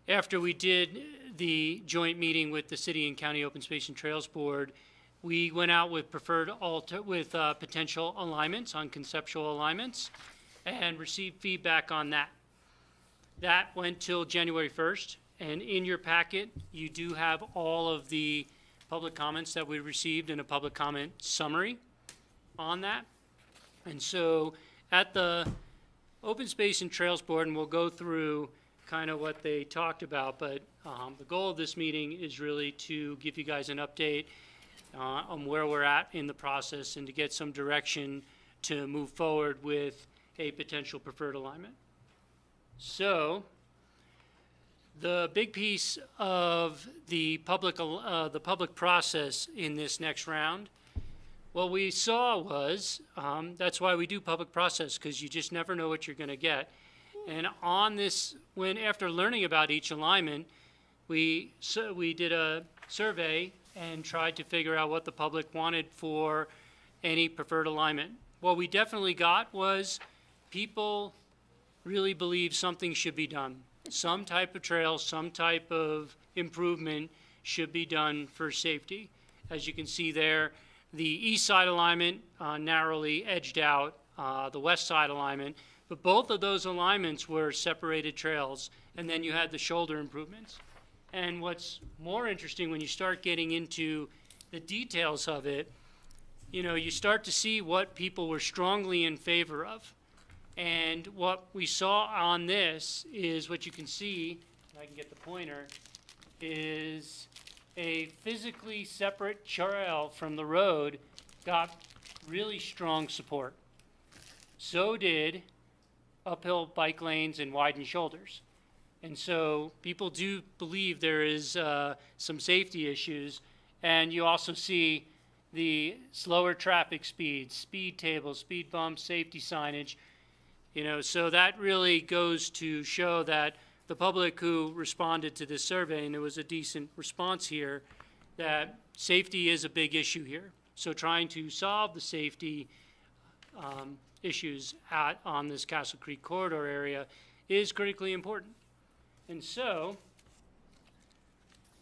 after we did the joint meeting with the City and County Open Space and Trails Board, we went out with potential alignments, on conceptual alignments, and received feedback on that. That went till January 1st, and in your packet, you do have all of the public comments that we received in a public comment summary on that. And so at the Open Space and Trails Board, and we'll go through kind of what they talked about, but the goal of this meeting is really to give you guys an update on where we're at in the process and to get some direction to move forward with a potential preferred alignment. So the big piece of the public process in this next round, what we saw was, that's why we do public process, because you just never know what you're going to get. And on this, after learning about each alignment, we did a survey and tried to figure out what the public wanted for any preferred alignment. What we definitely got was people really believe something should be done. Some type of trail, some type of improvement should be done for safety. As you can see there, the east side alignment narrowly edged out the west side alignment, but both of those alignments were separated trails, and then you had the shoulder improvements. And what's more interesting when you start getting into the details of it, you start to see what people were strongly in favor of. And what we saw on this is what you can see, if I can get the pointer, is a physically separate trail from the road got really strong support. So did uphill bike lanes and widened shoulders. And so people do believe there is some safety issues, and you also see the slower traffic speeds, speed tables, speed bumps, safety signage. So that really goes to show that the public who responded to this survey, and it was a decent response here, that safety is a big issue here. So trying to solve the safety issues on this Castle Creek corridor area is critically important. And so,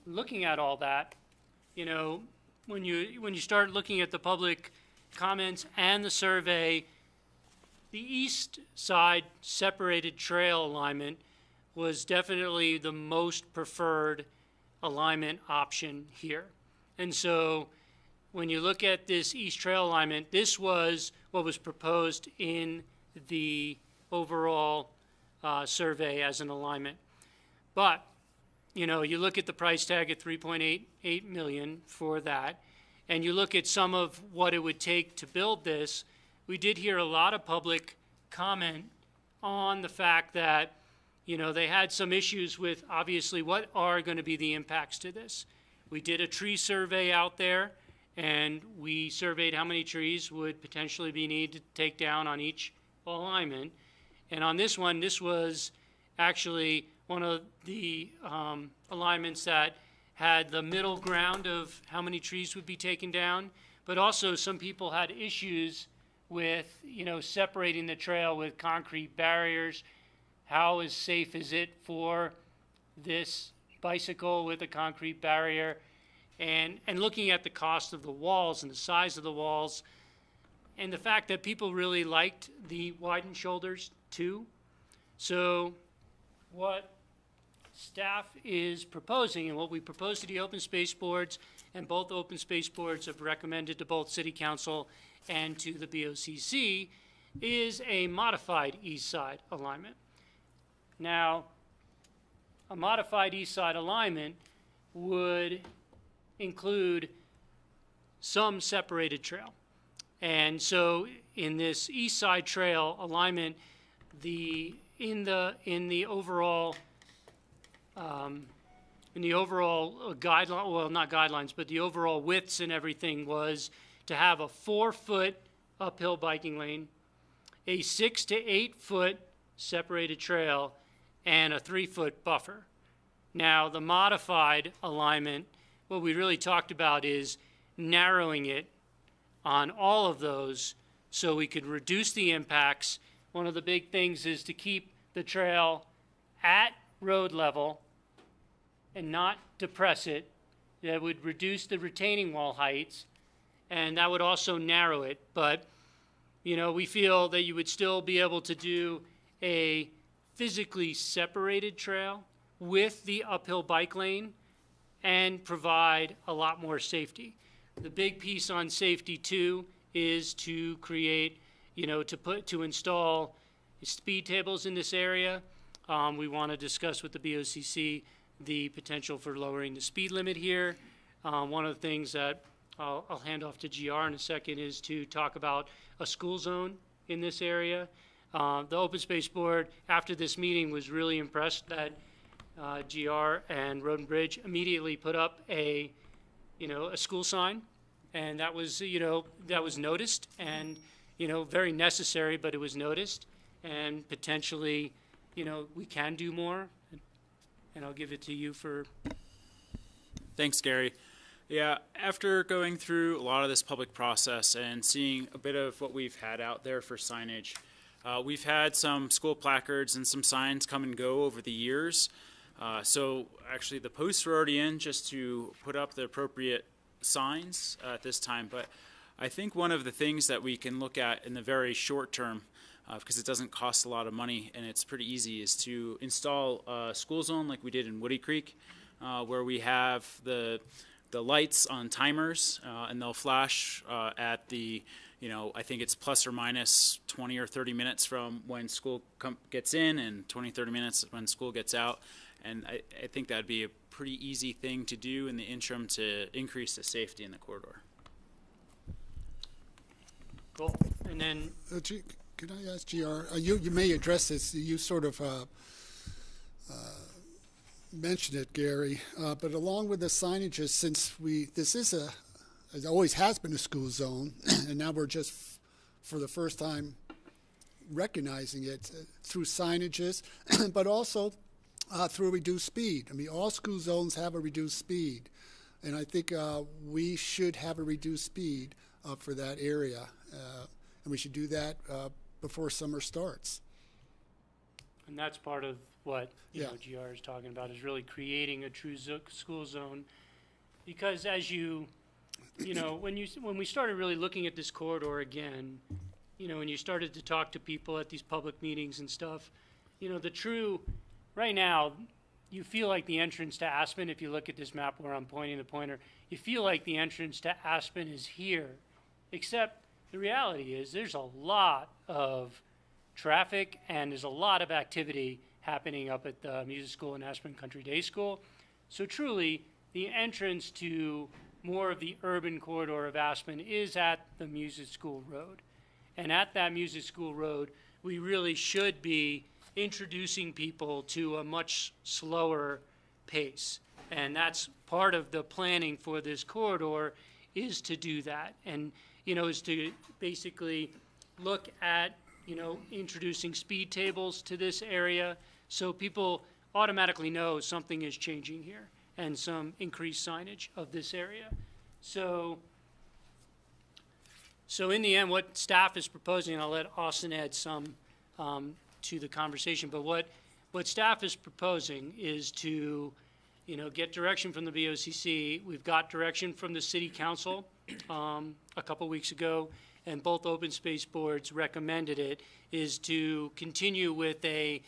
looking at all that, you know, when you start looking at the public comments and the survey, the east side separated trail alignment was definitely the most preferred alignment option here. And so when you look at this east trail alignment, this was what was proposed in the overall survey as an alignment. But, you know, you look at the price tag at $3.88 million for that, and you look at some of what it would take to build this. We did hear a lot of public comment on the fact that, you know, they had some issues with, obviously, what are going to be the impacts to this. We did a tree survey out there, and we surveyed how many trees would potentially be needed to take down on each alignment. And on this one, this was actually one of the alignments that had the middle ground of how many trees would be taken down, but also some people had issues with, you know, separating the trail with concrete barriers. How safe is it for this bicycle with a concrete barrier? And looking at the cost of the walls and the size of the walls, and the fact that people really liked the widened shoulders too. So what staff is proposing, and what we propose to the open space boards, and both open space boards have recommended to both City Council and to the BOCC, is a modified east side alignment. Now, a modified east side alignment would include some separated trail. And so in this east side trail alignment, in the overall guideline, well, not guidelines, but the overall widths and everything was to have a 4-foot uphill biking lane, a 6 to 8 foot separated trail, and a 3-foot buffer. Now, the modified alignment, what we really talked about is narrowing it on all of those so we could reduce the impacts. One of the big things is to keep the trail at road level and not depress it. That would reduce the retaining wall heights, and that would also narrow it. But, you know, we feel that you would still be able to do a physically separated trail with the uphill bike lane and provide a lot more safety. The big piece on safety too is to create, you know, to install speed tables in this area. We want to discuss with the BOCC the potential for lowering the speed limit here. One of the things that I'll hand off to GR in a second is to talk about a school zone in this area. The Open Space Board, after this meeting, was really impressed that GR and Road and Bridge immediately put up a school sign, and that was, that was noticed and, very necessary, but it was noticed, and potentially, we can do more, and I'll give it to you for. Thanks, Gary. Yeah, after going through a lot of this public process and seeing a bit of what we've had out there for signage, we've had some school placards and some signs come and go over the years. So actually the posts were already in just to put up the appropriate signs at this time. But I think one of the things that we can look at in the very short term, because it doesn't cost a lot of money and it's pretty easy, is to install a school zone like we did in Woody Creek, where we have the lights on timers, and they'll flash at the, I think it's plus or minus 20 or 30 minutes from when school gets in and 20, 30 minutes when school gets out. And I think that'd be a pretty easy thing to do in the interim to increase the safety in the corridor. Cool. And then... Can I ask GR? You may address this. You sort of mentioned it, Gary. But along with the signages, since this is it always has been a school zone, and now we're just for the first time recognizing it through signages, but also through reduced speed. I mean, all school zones have a reduced speed. And I think we should have a reduced speed for that area. And we should do that before summer starts. And that's part of what Yeah. GR is talking about, is really creating a true school zone. Because as you know, when we started really looking at this corridor again, when you started to talk to people at these public meetings and stuff, right now, you feel like the entrance to Aspen, if you look at this map where I'm pointing the pointer, you feel like the entrance to Aspen is here. Except the reality is there's a lot of traffic and there's a lot of activity happening up at the music school and Aspen Country Day School. So truly, the entrance to more of the urban corridor of Aspen is at the music school road. And at that music school road, we really should be introducing people to a much slower pace. And that's part of the planning for this corridor, is to do that. And, is to basically look at, introducing speed tables to this area so people automatically know something is changing here, and some increased signage of this area. So in the end, what staff is proposing, and I'll let Austin add some to the conversation, but what staff is proposing is to, get direction from the BOCC. We've got direction from the City Council a couple weeks ago, and both open space boards recommended it, is to continue with a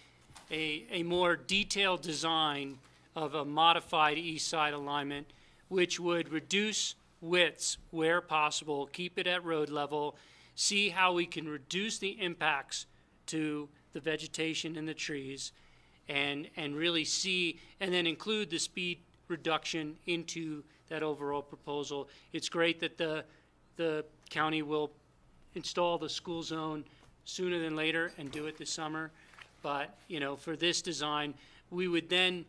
more detailed design of a modified east side alignment, which would reduce widths where possible, keep it at road level, see how we can reduce the impacts to the vegetation and the trees, and really see, and then include the speed reduction into that overall proposal. It's great that the county will install the school zone sooner than later and do it this summer. But, for this design, we would then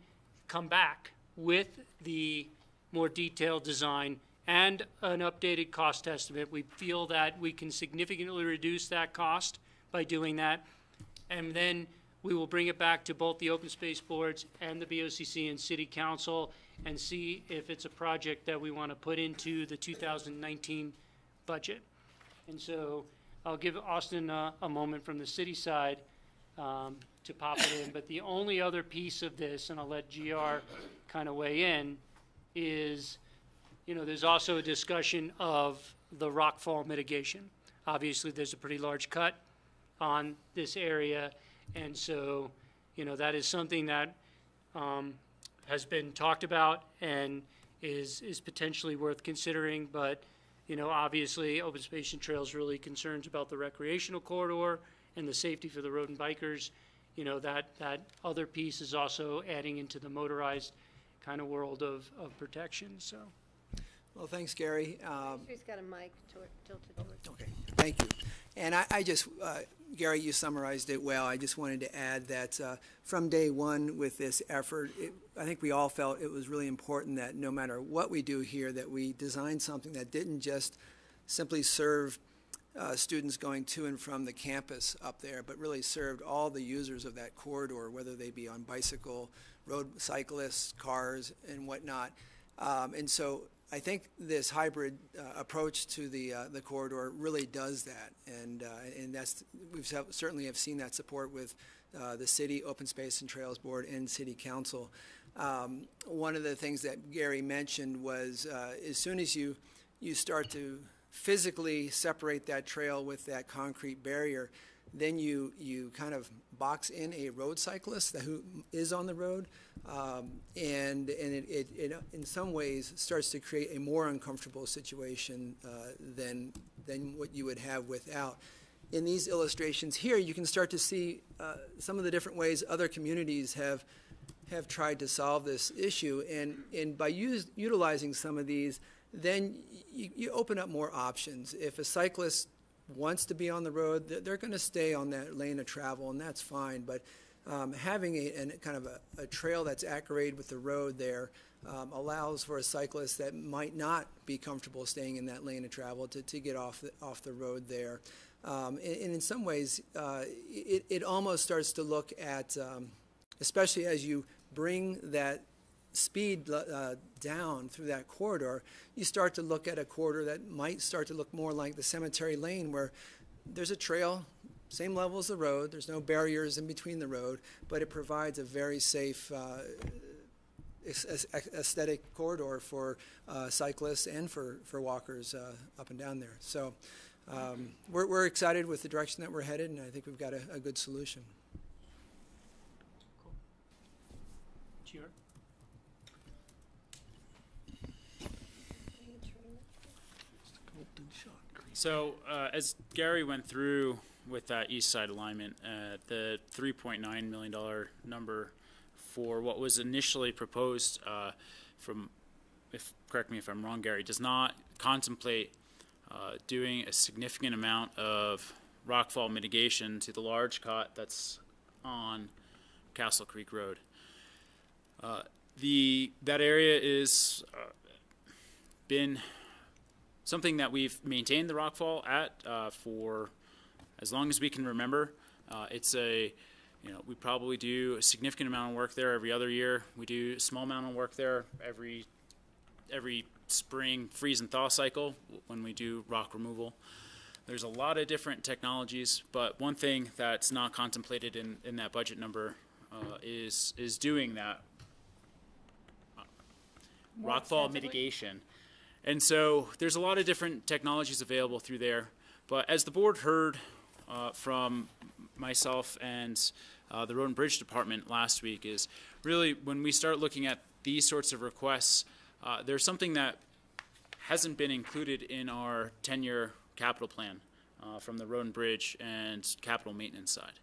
come back with the more detailed design and an updated cost estimate. We feel that we can significantly reduce that cost by doing that. And then we will bring it back to both the open space boards and the BOCC and City Council and see if it's a project that we want to put into the 2019 budget. And so I'll give Austin a moment from the city side to pop it in. But the only other piece of this, and I'll let GR kind of weigh in, is, there's also a discussion of the rockfall mitigation. Obviously, there's a pretty large cut on this area, and so, that is something that has been talked about and is potentially worth considering. But, obviously, Open Space and Trails really concerns about the recreational corridor and the safety for the road and bikers. That other piece is also adding into the motorized kind of world of protection. So, well, thanks, Gary. She's got a mic tilted over. Okay, thank you. And I just, Gary, you summarized it well. I just wanted to add that from day one with this effort, I think we all felt it was really important that no matter what we do here, that we design something that didn't just simply serve students going to and from the campus up there, but really served all the users of that corridor, whether they be on bicycle, road cyclists, cars, and whatnot. And so I think this hybrid approach to the corridor really does that, and that's certainly have seen that support with the City Open Space and Trails Board and City Council. One of the things that Gary mentioned was as soon as you start to physically separate that trail with that concrete barrier, then you kind of box in a road cyclist who is on the road, and it in some ways starts to create a more uncomfortable situation than what you would have without. In these illustrations here, you can start to see some of the different ways other communities have tried to solve this issue, and by utilizing some of these, then you open up more options. If a cyclist wants to be on the road, they're going to stay on that lane of travel, and that's fine. But having a kind of a trail that's accurate with the road there allows for a cyclist that might not be comfortable staying in that lane of travel to get off the road there. And in some ways, it almost starts to look at, especially as you bring that speed down through that corridor, you start to look at a corridor that might start to look more like the Cemetery Lane, where there's a trail, same level as the road, there's no barriers in between the road, but it provides a very safe aesthetic corridor for cyclists and for walkers up and down there. So we're excited with the direction that we're headed, and I think we've got a good solution. Cheer. So as Gary went through with that east side alignment, the $3.9 million number for what was initially proposed correct me if I'm wrong, Gary, does not contemplate doing a significant amount of rockfall mitigation to the large cut that's on Castle Creek Road. That area is been something that we've maintained the rockfall at for as long as we can remember. We probably do a significant amount of work there every other year. We do a small amount of work there every spring freeze and thaw cycle when we do rock removal. There's a lot of different technologies, but one thing that's not contemplated in that budget number is doing that rockfall mitigation. And so there's a lot of different technologies available through there. But as the board heard from myself and the Road and Bridge Department last week, is really when we start looking at these sorts of requests, there's something that hasn't been included in our 10-year capital plan from the Road and Bridge and capital maintenance side.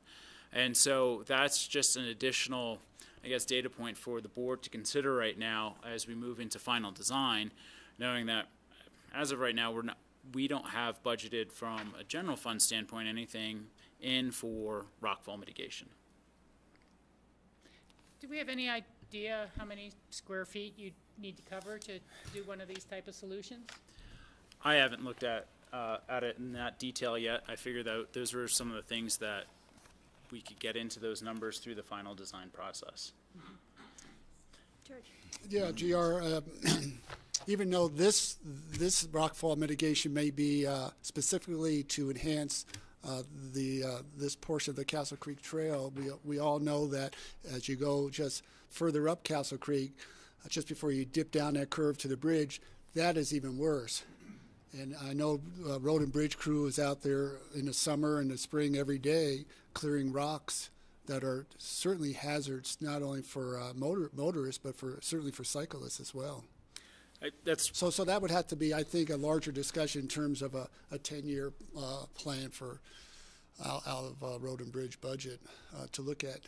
And so that's just an additional, I guess, data point for the board to consider right now as we move into final design, knowing that as of right now, we don't have budgeted from a general fund standpoint anything in for rockfall mitigation. Do we have any idea how many square feet you need to cover to do one of these type of solutions? I haven't looked at it in that detail yet. I figured that those were some of the things that we could get into those numbers through the final design process. George. Yeah, GR, even though this rockfall mitigation may be specifically to enhance this portion of the Castle Creek Trail, we all know that as you go just further up Castle Creek, just before you dip down that curve to the bridge, that is even worse. And I know Road and Bridge crew is out there in the summer and the spring every day clearing rocks that are certainly hazards, not only for motorists, but certainly for cyclists as well. So that would have to be, I think, a larger discussion in terms of a 10-year plan for out of Road and Bridge budget to look at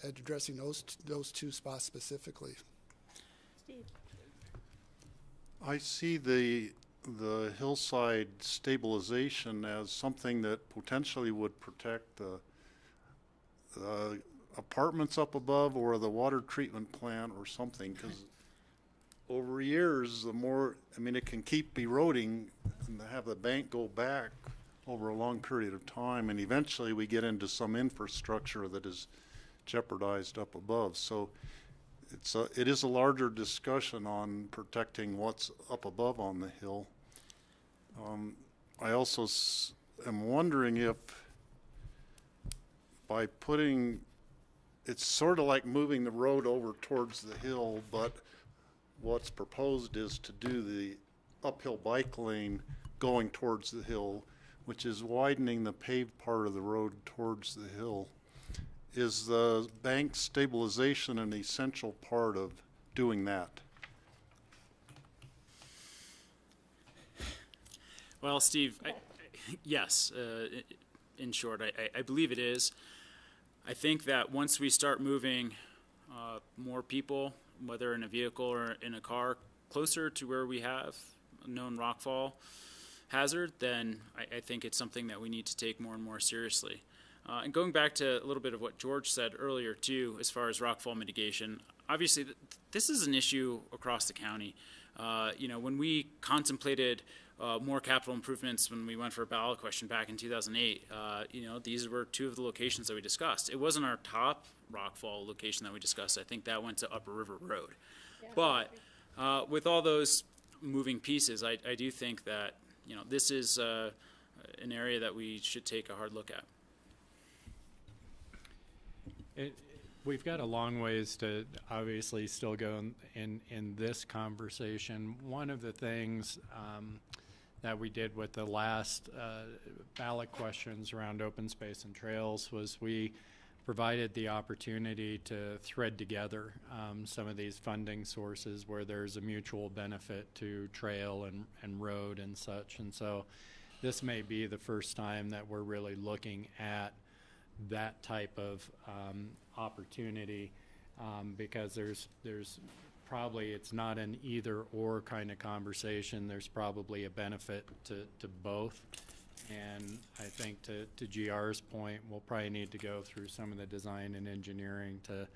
addressing those two spots specifically. Steve. I see the hillside stabilization as something that potentially would protect the apartments up above or the water treatment plant or something, because over years, it can keep eroding and have the bank go back over a long period of time, and eventually we get into some infrastructure that is jeopardized up above. So it is a larger discussion on protecting what's up above on the hill. I also am wondering if by it's sort of like moving the road over towards the hill, but what's proposed is to do the uphill bike lane going towards the hill, which is widening the paved part of the road towards the hill. Is the bank stabilization an essential part of doing that? Well, Steve, yes, in short, I believe it is. I think that once we start moving more people, whether in a vehicle or in a car, closer to where we have a known rockfall hazard, then I think it's something that we need to take more and more seriously. And going back to a little bit of what George said earlier, too, as far as rockfall mitigation, obviously this is an issue across the county. When we contemplated more capital improvements when we went for a ballot question back in 2008, these were two of the locations that we discussed. It wasn't our top rockfall location that we discussed. I think that went to Upper River Road. Yeah. But with all those moving pieces, I do think that this is an area that we should take a hard look at. We've got a long ways to obviously still go in this conversation. One of the things that we did with the last ballot questions around open space and trails was we provided the opportunity to thread together some of these funding sources where there's a mutual benefit to trail and road and such. And so this may be the first time that we're really looking at that type of opportunity because there's probably, it's not an either or kind of conversation. There's probably a benefit to both. And I think to GR's point, we'll probably need to go through some of the design and engineering to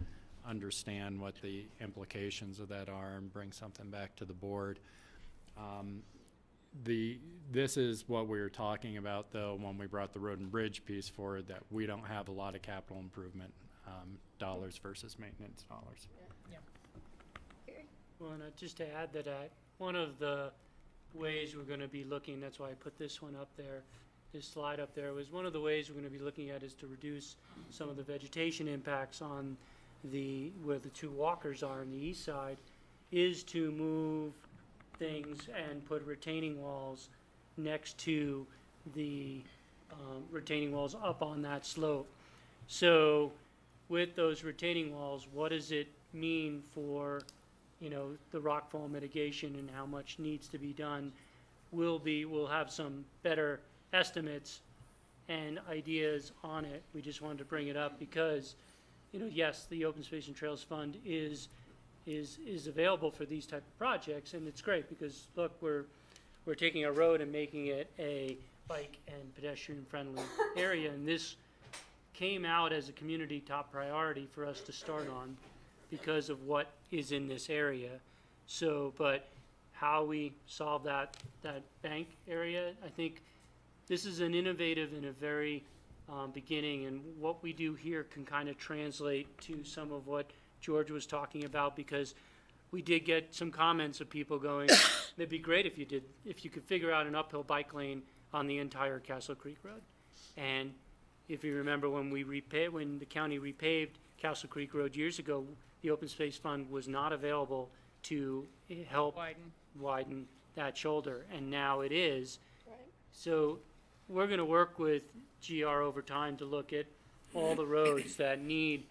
understand what the implications of that are and bring something back to the board. This is what we were talking about, though, when we brought the road and bridge piece forward, that we don't have a lot of capital improvement dollars versus maintenance dollars. Yeah. Well, and just to add that one of the ways we're going to be looking, that's why I put this one up there, this slide up there, was one of the ways we're going to be looking at is to reduce some of the vegetation impacts on where the two walkers are on the east side, is to move things and put retaining walls next to the retaining walls up on that slope. So with those retaining walls, what does it mean for the rockfall mitigation and how much needs to be done? We'll have some better estimates and ideas on it. We just wanted to bring it up because yes, the Open Space and Trails Fund is available for these type of projects, and it's great because look, we're taking a road and making it a bike and pedestrian friendly area, and this came out as a community top priority for us to start on because of what is in this area. So, but how we solve that bank area, I think this is an innovative and a very beginning, and what we do here can kind of translate to some of what George was talking about, because we did get some comments of people going, it'd be great if you could figure out an uphill bike lane on the entire Castle Creek Road. And if you remember when the county repaved Castle Creek Road years ago, the Open Space Fund was not available to help widen that shoulder, and now it is. Right. So we're going to work with GR over time to look at all the roads that need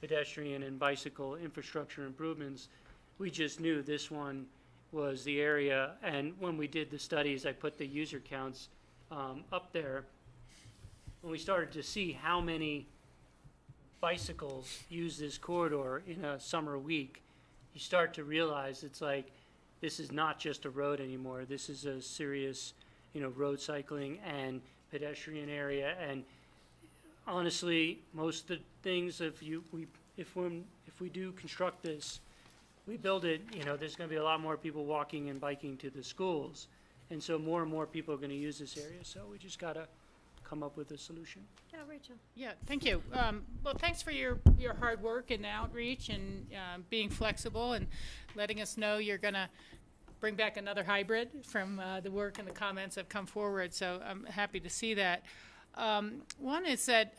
pedestrian and bicycle infrastructure improvements. We just knew this one was the area, and when we did the studies, I put the user counts up there. When we started to see how many bicycles use this corridor in a summer week, you start to realize it's like this is not just a road anymore. This is a serious, road cycling and pedestrian area. And honestly, most of the things, if we do construct this, we build it, there's going to be a lot more people walking and biking to the schools, and so more and more people are going to use this area. So we just got to come up with a solution. Yeah, Rachel. Yeah, thank you. Well, thanks for your hard work and outreach and being flexible and letting us know you're going to bring back another hybrid from the work and the comments that have come forward. So I'm happy to see that. One is that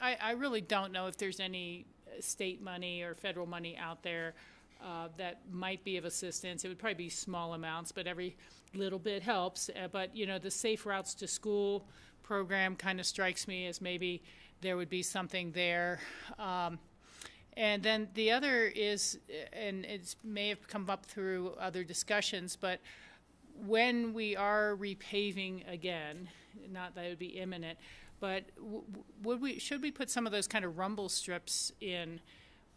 I really don't know if there's any state money or federal money out there that might be of assistance. It would probably be small amounts, but every little bit helps. But the Safe Routes to School program kind of strikes me as maybe there would be something there. And then the other is, and it may have come up through other discussions, but when we are repaving again, not that it would be imminent, but should we put some of those kind of rumble strips in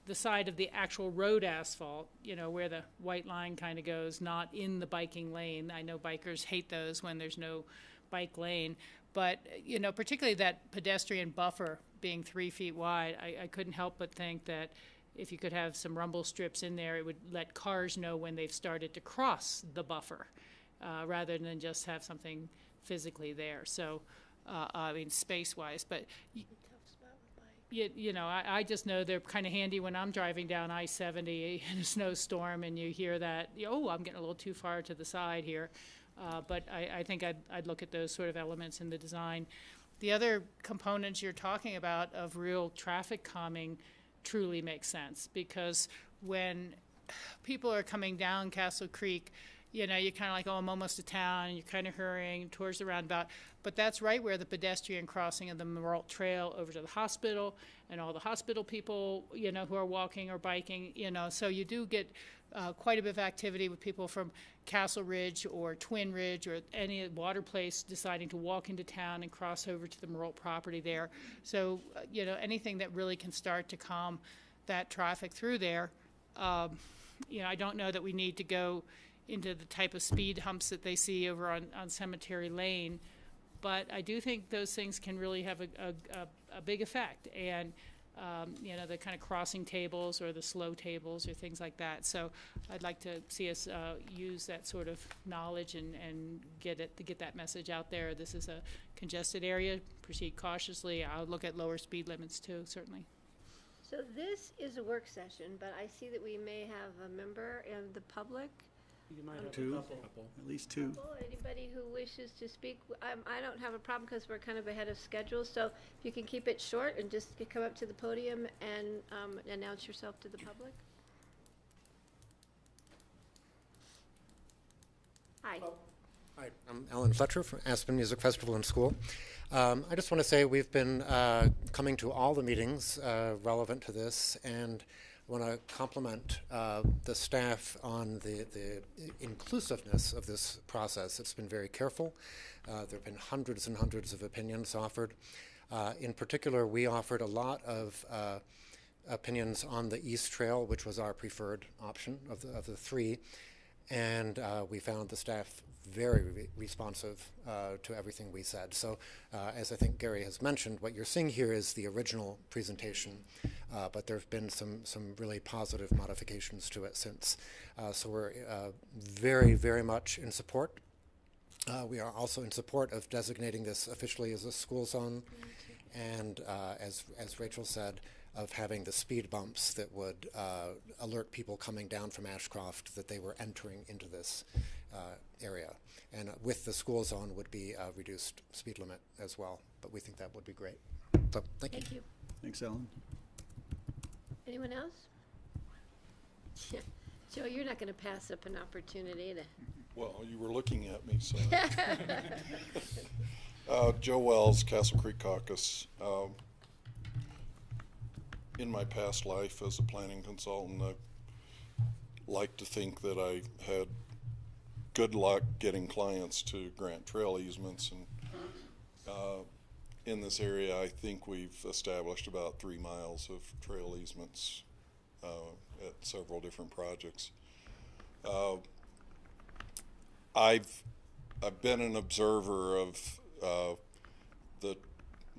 the side of the actual road asphalt, where the white line kind of goes, not in the biking lane? I know bikers hate those when there's no bike lane, but particularly that pedestrian buffer being 3 feet wide, I couldn't help but think that if you could have some rumble strips in there, it would let cars know when they've started to cross the buffer, rather than just have something physically there. So, I mean, space-wise, but you know, I just know they're kind of handy when I'm driving down I-70 in a snowstorm and you hear that, oh, I'm getting a little too far to the side here. But I think I'd look at those sort of elements in the design. The other components you're talking about of real traffic calming truly make sense, because when people are coming down Castle Creek, you know, you're kind of like, oh, I'm almost to town, and you're kind of hurrying towards the roundabout. But that's right where the pedestrian crossing of the Meralt Trail over to the hospital, and all the hospital people, you know, who are walking or biking, you know. So you do get quite a bit of activity with people from Castle Ridge or Twin Ridge or any water place deciding to walk into town and cross over to the Meralt property there. So, you know, anything that really can start to calm that traffic through there. You know, I don't know that we need to go into the type of speed humps that they see over on Cemetery Lane, but I do think those things can really have a big effect. And you know, the kind of crossing tables or the slow tables or things like that. So I'd like to see us use that sort of knowledge and get that message out there. This is a congested area. Proceed cautiously. I'll look at lower speed limits too, certainly. So this is a work session, but I see that we may have a member of the public. You might have two, at least two. Anybody who wishes to speak, I don't have a problem because we're kind of ahead of schedule. So if you can keep it short and just come up to the podium and announce yourself to the public. Hi. Hi, I'm Alan Fletcher from Aspen Music Festival and School. I just want to say we've been coming to all the meetings relevant to this, and I want to compliment the staff on the inclusiveness of this process. It's been very careful. There have been hundreds and hundreds of opinions offered. In particular, we offered a lot of opinions on the East Trail, which was our preferred option of the three, and we found the staff very responsive to everything we said. So as I think Gary has mentioned, what you're seeing here is the original presentation, but there have been some really positive modifications to it since. So we're very, very much in support. We are also in support of designating this officially as a school zone, and as Rachel said, of having the speed bumps that would alert people coming down from Ashcroft that they were entering into this area. And with the school zone would be a reduced speed limit as well, but we think that would be great. So thank you. Thanks, Alan. Anyone else? Joe, you're not going to pass up an opportunity to... Well, you were looking at me, so... Joe Wells, Castle Creek Caucus. In my past life as a planning consultant, I like to think that I had good luck getting clients to grant trail easements, and in this area I think we've established about 3 miles of trail easements at several different projects. I've been an observer of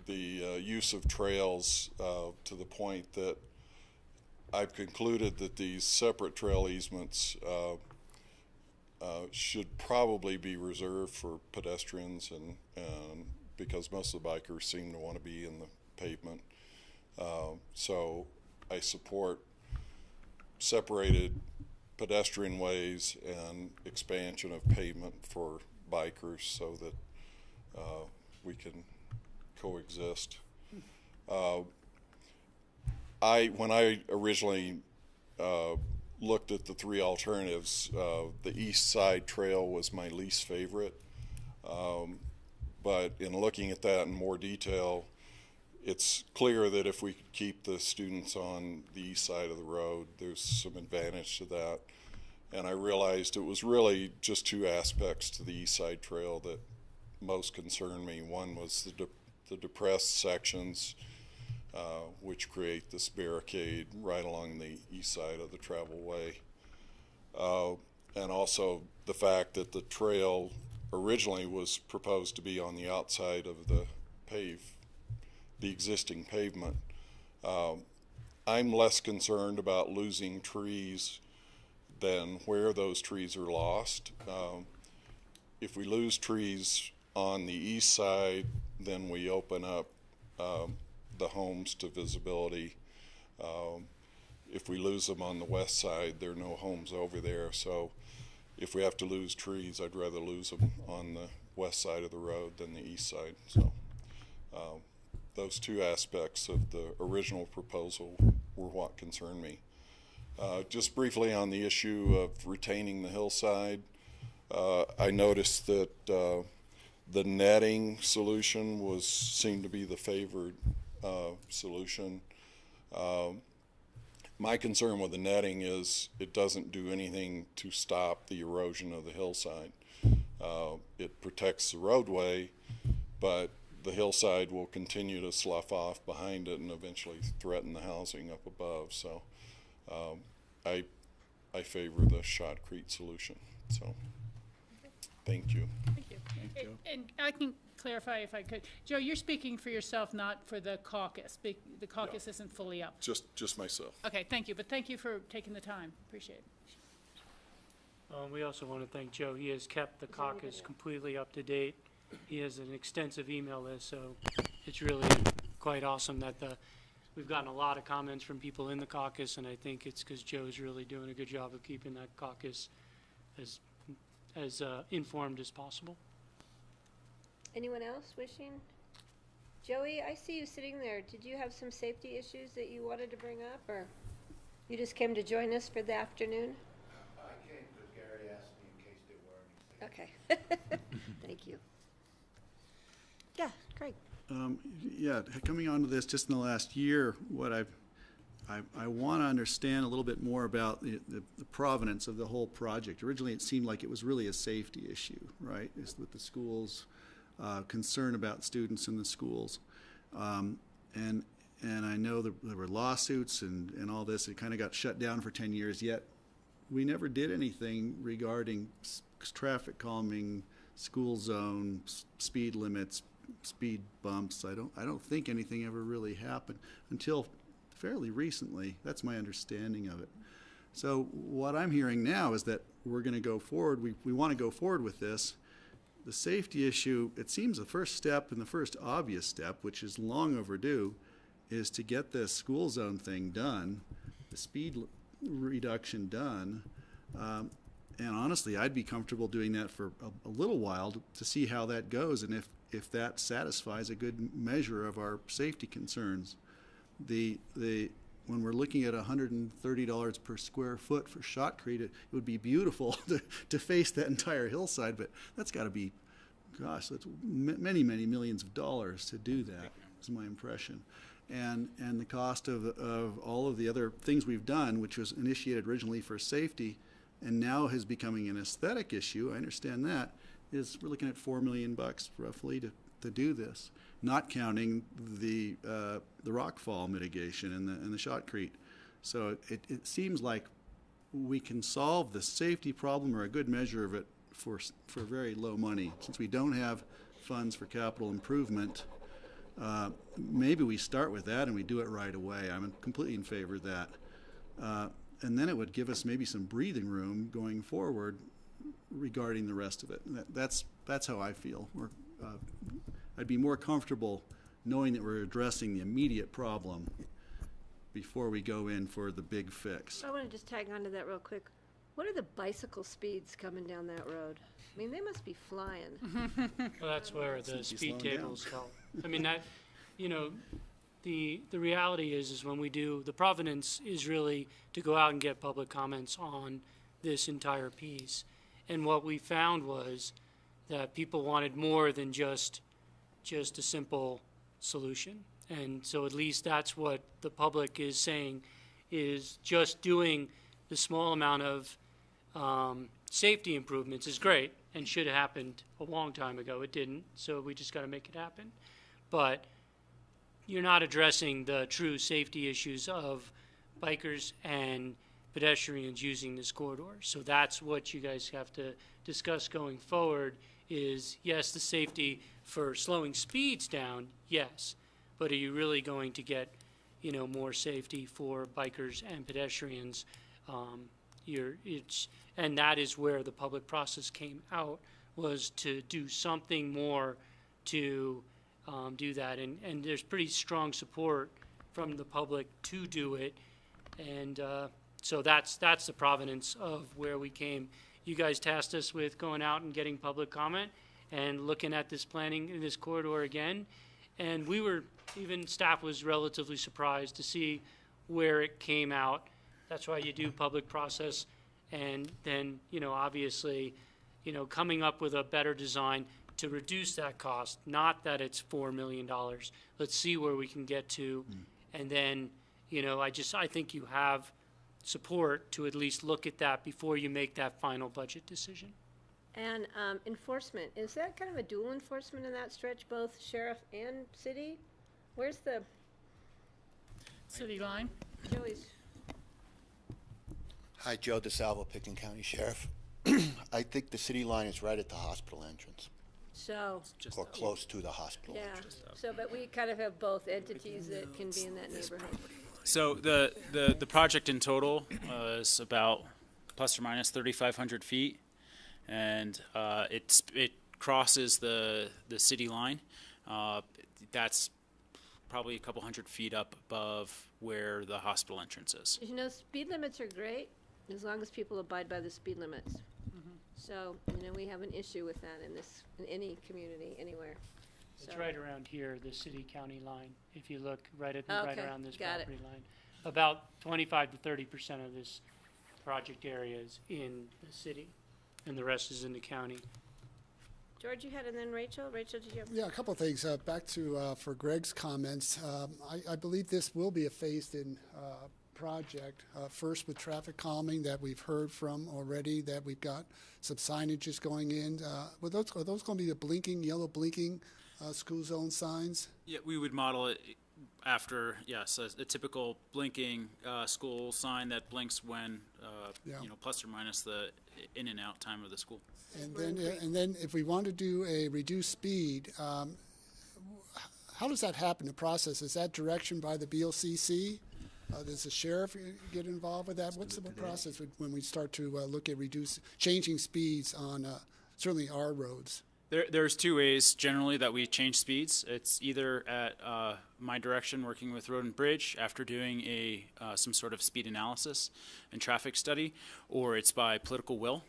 the use of trails to the point that I've concluded that these separate trail easements should probably be reserved for pedestrians, and because most of the bikers seem to want to be in the pavement. So I support separated pedestrian ways and expansion of pavement for bikers so that we can coexist. When I originally looked at the 3 alternatives, the East Side Trail was my least favorite. But in looking at that in more detail, it's clear that if we could keep the students on the east side of the road, there's some advantage to that. And I realized it was really just 2 aspects to the East Side Trail that most concerned me. One was the depressed sections, which create this barricade right along the east side of the travel way. And also the fact that the trail originally was proposed to be on the outside of the existing pavement. I'm less concerned about losing trees than where those trees are lost. If we lose trees on the east side, then we open up the homes to visibility. If we lose them on the west side, there are no homes over there. So if we have to lose trees, I'd rather lose them on the west side of the road than the east side. So those two aspects of the original proposal were what concerned me. Just briefly on the issue of retaining the hillside, I noticed that the netting solution seemed to be the favored solution. My concern with the netting is it doesn't do anything to stop the erosion of the hillside. It protects the roadway, but the hillside will continue to slough off behind it and eventually threaten the housing up above. So I favor the shotcrete solution. So thank you. Thank you. And I can clarify if I could. Joe, you're speaking for yourself, not for the caucus. The caucus isn't fully up. Just myself. Okay, thank you. But thank you for taking the time. Appreciate it. We also want to thank Joe. He has kept the caucus completely up to date. He has an extensive email list, so it's really quite awesome that we've gotten a lot of comments from people in the caucus, and I think it's because Joe's really doing a good job of keeping that caucus as informed as possible. Anyone else wishing? Joey, I see you sitting there. Did you have some safety issues that you wanted to bring up, or you just came to join us for the afternoon? I came because Gary asked me in case there were anything. Okay. Thank you. Yeah, Craig. Yeah, coming onto this just in the last year, what I want to understand a little bit more about the provenance of the whole project. Originally, it seemed like it was really a safety issue, right? It's with the schools, concern about students in the schools, and I know there were lawsuits and all this. It kind of got shut down for 10 years. Yet we never did anything regarding traffic calming, school zone, speed limits, speed bumps. I don't think anything ever really happened until fairly recently. That's my understanding of it. So what I'm hearing now is that we're going to go forward. We want to go forward with this. The safety issue, it seems the first step and the first obvious step, which is long overdue, is to get the school zone thing done, the speed reduction done. And honestly, I'd be comfortable doing that for a little while to see how that goes and if that satisfies a good measure of our safety concerns. When we're looking at $130 per square foot for shotcrete, it would be beautiful to face that entire hillside, but that's got to be, gosh, that's many, many millions of dollars to do that, is my impression. And the cost of all of the other things we've done, which was initiated originally for safety and now is becoming an aesthetic issue, I understand that, is we're looking at $4 million roughly to do this, not counting the rockfall mitigation and the shotcrete. So it seems like we can solve the safety problem or a good measure of it for very low money. Since we don't have funds for capital improvement, maybe we start with that and we do it right away. I'm completely in favor of that. And then it would give us maybe some breathing room going forward regarding the rest of it. That's how I feel. I'd be more comfortable knowing that we're addressing the immediate problem before we go in for the big fix. I want to just tag on to that real quick. What are the bicycle speeds coming down that road? I mean, they must be flying. Well, that's where the speed tables help. I mean, the reality is when we do, the provenance is really to go out and get public comments on this entire piece. And what we found was that people wanted more than just a simple solution. And so at least that's what the public is saying, is just doing the small amount of safety improvements is great and should have happened a long time ago. It didn't, so we just got to make it happen. But you're not addressing the true safety issues of bikers and pedestrians using this corridor. So that's what you guys have to discuss going forward is, yes, the safety for slowing speeds down, yes, but are you really going to get, more safety for bikers and pedestrians. And that is where the public process came out, was to do something more to do that. And there's pretty strong support from the public to do it. And so that's the provenance of where we came. You guys tasked us with going out and getting public comment and looking at this planning in this corridor again. And even staff was relatively surprised to see where it came out. That's why you do public process, and then, obviously, coming up with a better design to reduce that cost, not that it's $4 million. Let's see where we can get to. And then, I think you have support to at least look at that before you make that final budget decision. And enforcement, is that kind of a dual enforcement in that stretch, both sheriff and city? Where's the city line? Joey's. Hi, Joe DeSalvo, Pickton County Sheriff. I think the city line is right at the hospital entrance, So, or close to the hospital yeah, entrance. but we kind of have both entities that can be in that neighborhood. So the project in total is about plus or minus 3,500 feet, and it crosses the city line. That's probably a couple hundred feet up above where the hospital entrance is. Speed limits are great as long as people abide by the speed limits. So, we have an issue with that in any community, anywhere. It's right around here, the city-county line. If you look right around this got property line, about 25 to 30% of this project area is in the city, and the rest is in the county. George, you had, and then Rachel. Rachel, did you have? Yeah, a couple of things. Back to for Greg's comments. I believe this will be a phased-in project. First with traffic calming that we've heard from already, that we've got some signages going in. Are those going to be the yellow blinking school zone signs? Yeah, we would model it after, yes, a typical blinking school sign that blinks when, plus or minus the in and out time of the school. And then if we want to do a reduced speed, how does that happen, the process? Is that direction by the BOCC? Does the sheriff get involved with that? What's the process when we start to look at changing speeds on certainly our roads? There's two ways generally that we change speeds. It's either at my direction, working with Road and Bridge after doing some sort of speed analysis and traffic study, or it's by political will.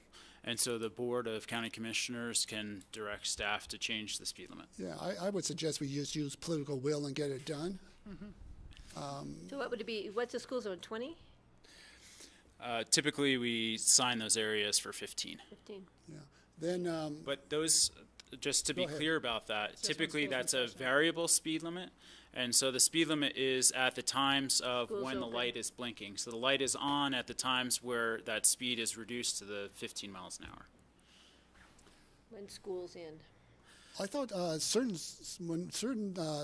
And so the Board of County Commissioners can direct staff to change the speed limit. Yeah, I would suggest we just use political will and get it done. So what would it be? What's the school zone, 20? Typically, we sign those areas for 15. 15. Yeah. Then, but those, just to be clear about that, typically that's a variable speed limit. And so the speed limit is at the times of when the light is blinking. So the light is on at the times where that speed is reduced to the 15 miles an hour. When school's in. I thought certain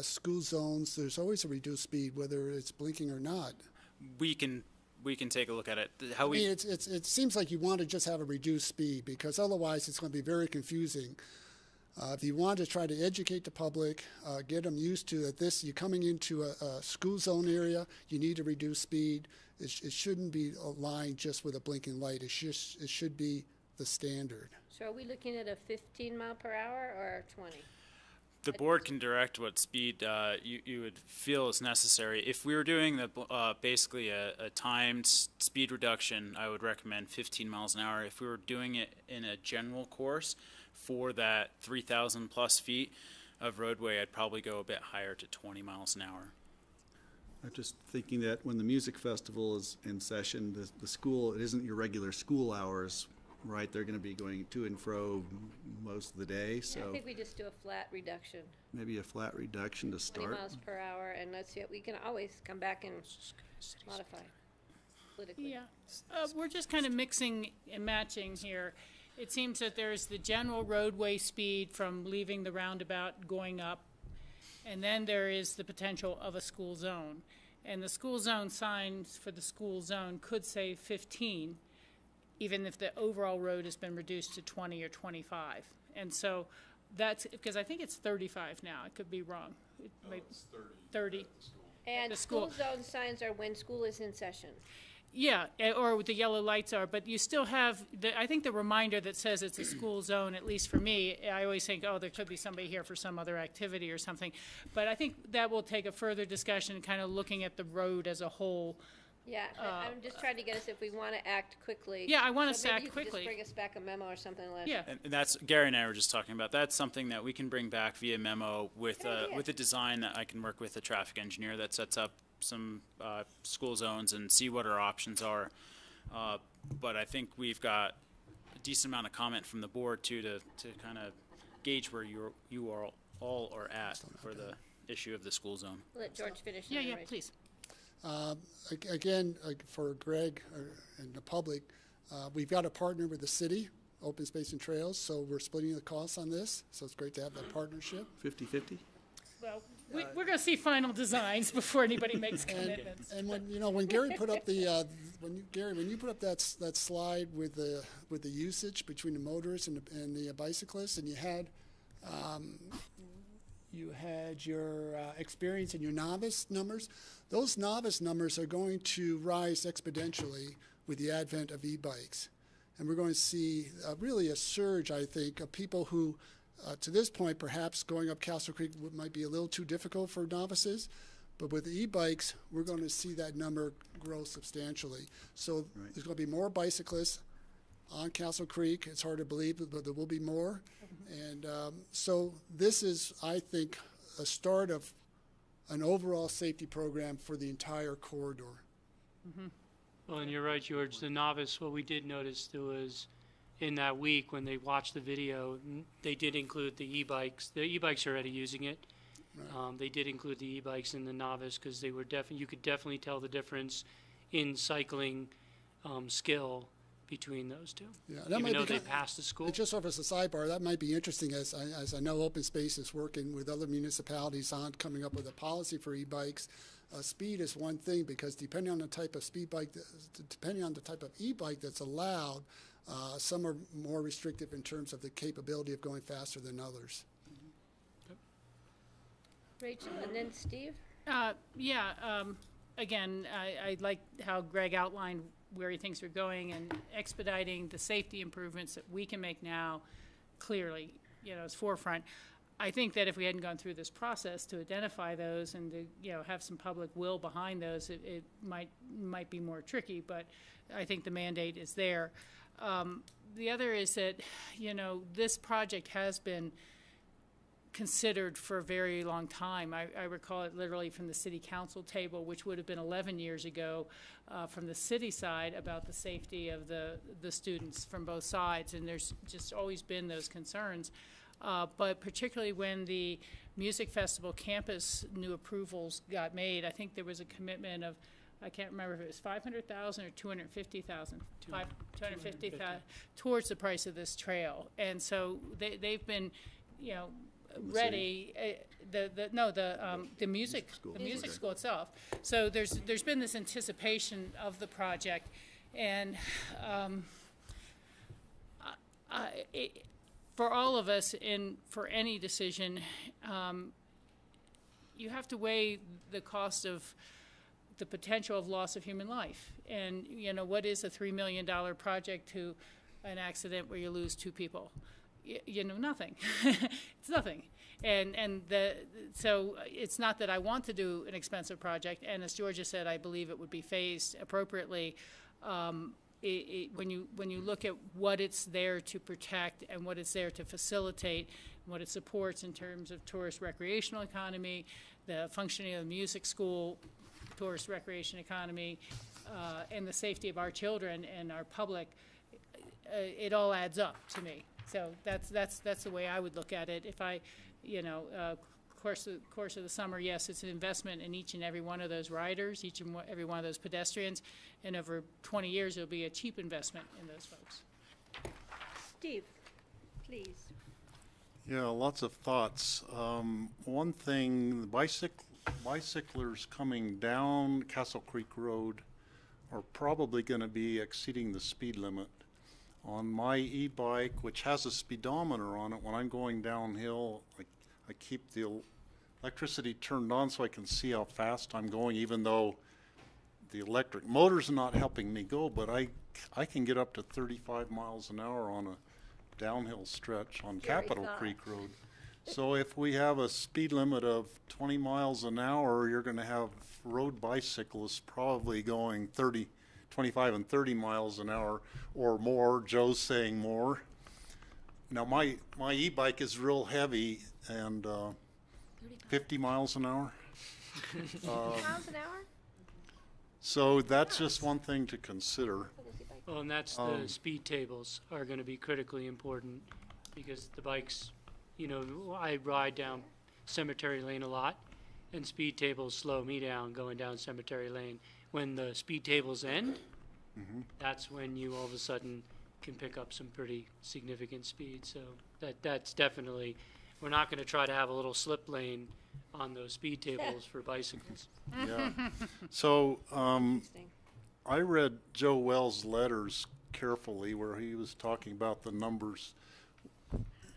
school zones, there's always a reduced speed, whether it's blinking or not. We can take a look at it. It seems like you want to just have a reduced speed, because otherwise it's going to be very confusing. If you want to try to educate the public, get them used to that you're coming into a school zone area, you need to reduce speed. It shouldn't be aligned just with a blinking light. It should be the standard. So are we looking at a 15 mile per hour or 20? The board can direct what speed you would feel is necessary. If we were doing basically a timed speed reduction, I would recommend 15 miles an hour. If we were doing it in a general course for that 3,000 plus feet of roadway, I'd probably go a bit higher to 20 miles an hour. I'm just thinking that when the music festival is in session, the school, it isn't your regular school hours, right? They're going to be going to and fro most of the day. So I think we just do a flat reduction. Maybe a flat reduction to start. 20 miles per hour, and let's see. We can always come back and modify politically. Yeah, we're just kind of mixing and matching here. It seems that there's the general roadway speed from leaving the roundabout going up, and then there is the potential of a school zone. And the school zone signs for the school zone could say 15, even if the overall road has been reduced to 20 or 25. And so that's because I think it's 35 now. I could be wrong. It's 30. And the school zone signs are when school is in session. Yeah, or the yellow lights are, but you still have, I think the reminder that says it's a school zone, at least for me, I always think, oh, there could be somebody here for some other activity or something. But I think that will take a further discussion, kind of looking at the road as a whole. Yeah, I'm just trying to get us if we want to act quickly. Yeah, I want us to maybe act you could quickly. Just bring us back a memo or something like that. Yeah. And that's, Gary and I were just talking about, that's something that we can bring back via memo with a design that I can work with a traffic engineer that sets up some school zones and see what our options are. But I think we've got a decent amount of comment from the board too to kind of gauge where you are all are at for the issue of the school zone. Let George finish. Yeah, please. Again, for Greg and the public, we've got a partner with the city, Open Space and Trails, so we're splitting the costs on this. So it's great to have that partnership. 50-50? Well, we're going to see final designs before anybody makes commitments. And when Gary put up the when you put up that slide with the usage between the motorists and the bicyclists, and you had your experience and your novice numbers, those novice numbers are going to rise exponentially with the advent of e-bikes, and we're going to see really a surge, I think, of people who. To this point, perhaps going up Castle Creek might be a little too difficult for novices, but with the e-bikes, we're going to see that number grow substantially. So there's going to be more bicyclists on Castle Creek. It's hard to believe, but there will be more. And so this is, I think, a start of an overall safety program for the entire corridor. Mm-hmm. Well, and you're right, George. The novice, what we did notice there was, in that week when they watched the video, they did include the e-bikes. The e-bikes are already using it. Right. They did include the e-bikes in the novice because they were you could definitely tell the difference in cycling skill between those two. Yeah, that even though they passed the school. Just off as a sidebar, that might be interesting as I know Open Space is working with other municipalities on coming up with a policy for e-bikes. Speed is one thing because depending on the type of depending on the type of e-bike that's allowed, some are more restrictive in terms of the capability of going faster than others. Rachel, and then Steve? Again, I like how Greg outlined where he thinks we're going and expediting the safety improvements that we can make now clearly, as forefront. I think that if we hadn't gone through this process to identify those and to have some public will behind those, it might be more tricky, but I think the mandate is there. The other is that, this project has been considered for a very long time. I recall it literally from the city council table, which would have been 11 years ago, from the city side about the safety of the students from both sides, and there's just always been those concerns. But particularly when the Music Festival campus new approvals got made, I think there was a commitment of, I can't remember if it was $500,000 or $250,000. $250,000 towards the price of this trail, and so they've been, ready. The music school itself. So there's been this anticipation of the project, and for all of us, for any decision, you have to weigh the cost of the potential of loss of human life. And, what is a $3 million project to an accident where you lose 2 people? Nothing. It's nothing. So it's not that I want to do an expensive project, and as Georgia said, I believe it would be phased appropriately. When you look at what it's there to protect and what it's there to facilitate, what it supports in terms of tourist recreational economy, the functioning of the music school, tourist recreation economy, and the safety of our children and our public, it all adds up to me. So that's the way I would look at it. If I, course of the summer, yes, it's an investment in each and every one of those riders, each and every one of those pedestrians, and over 20 years it'll be a cheap investment in those folks. Steve, please. Yeah, lots of thoughts. One thing, the bicyclers coming down Castle Creek Road are probably going to be exceeding the speed limit. On my e-bike, which has a speedometer on it, when I'm going downhill, I keep the electricity turned on so I can see how fast I'm going, even though the electric motor's not helping me go, but I can get up to 35 miles an hour on a downhill stretch on Capitol Creek Road. So if we have a speed limit of 20 miles an hour, you're going to have road bicyclists probably going 25 and 30 miles an hour or more. Joe's saying more. Now my e-bike is real heavy and 50 miles an hour. 50 miles an hour? So that's just one thing to consider. Well, and that's the speed tables are going to be critically important because the bikes, you know, I ride down Cemetery Lane a lot, and speed tables slow me down going down Cemetery Lane. When the speed tables end, that's when you all of a sudden can pick up some pretty significant speed. So that's definitely, we're not going to try to have a little slip lane on those speed tables for bicycles. Yeah. So I read Joe Wells' letters carefully where he was talking about the numbers,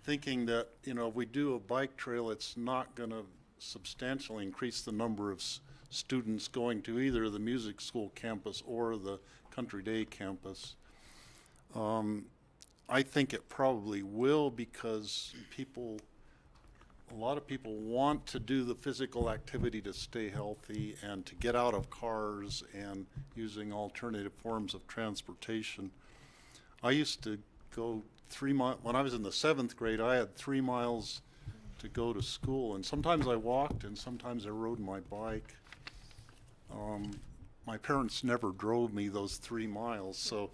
thinking that, you know, if we do a bike trail, it's not going to substantially increase the number of students going to either the music school campus or the Country Day campus. I think it probably will because a lot of people want to do the physical activity to stay healthy and to get out of cars and using alternative forms of transportation. I used to go 3 miles, when I was in the 7th grade, I had 3 miles to go to school, and sometimes I walked and sometimes I rode my bike. My parents never drove me those 3 miles, so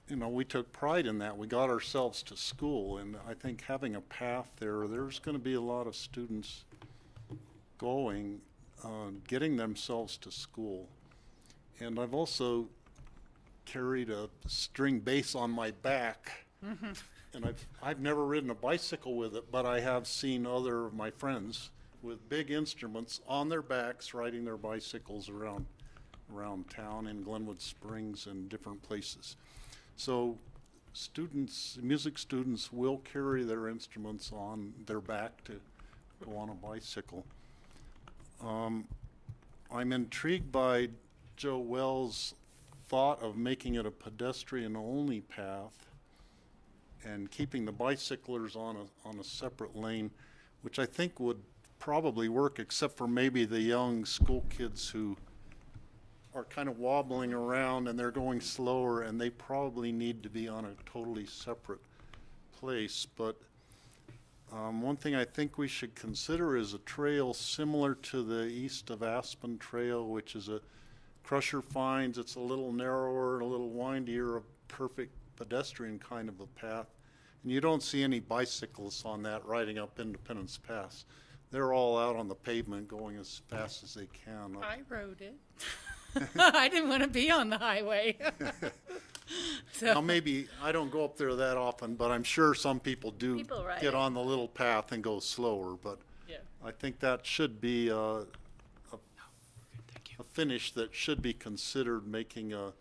you know, we took pride in that. We got ourselves to school, and I think having a path there's going to be a lot of students going, getting themselves to school. And I've also carried a string bass on my back, and I've never ridden a bicycle with it, but I have seen other of my friends with big instruments on their backs riding their bicycles around town in Glenwood Springs and different places. So students, music students will carry their instruments on their back to go on a bicycle. I'm intrigued by Joe Wells' thought of making it a pedestrian-only path and keeping the bicyclers on a separate lane, which I think would probably work, except for maybe the young school kids who are kind of wobbling around and they're going slower, and they probably need to be on a totally separate place. But one thing I think we should consider is a trail similar to the east of Aspen Trail, which is a Crusher finds. It's a little narrower and a little windier, a perfect pedestrian kind of a path. And you don't see any bicyclists on that riding up Independence Pass. They're all out on the pavement going as fast as they can. I rode it. I didn't want to be on the highway. So. Now maybe, I don't go up there that often, but I'm sure some people do get on the little path and go slower. But yeah. I think that should be a finish that should be considered, making a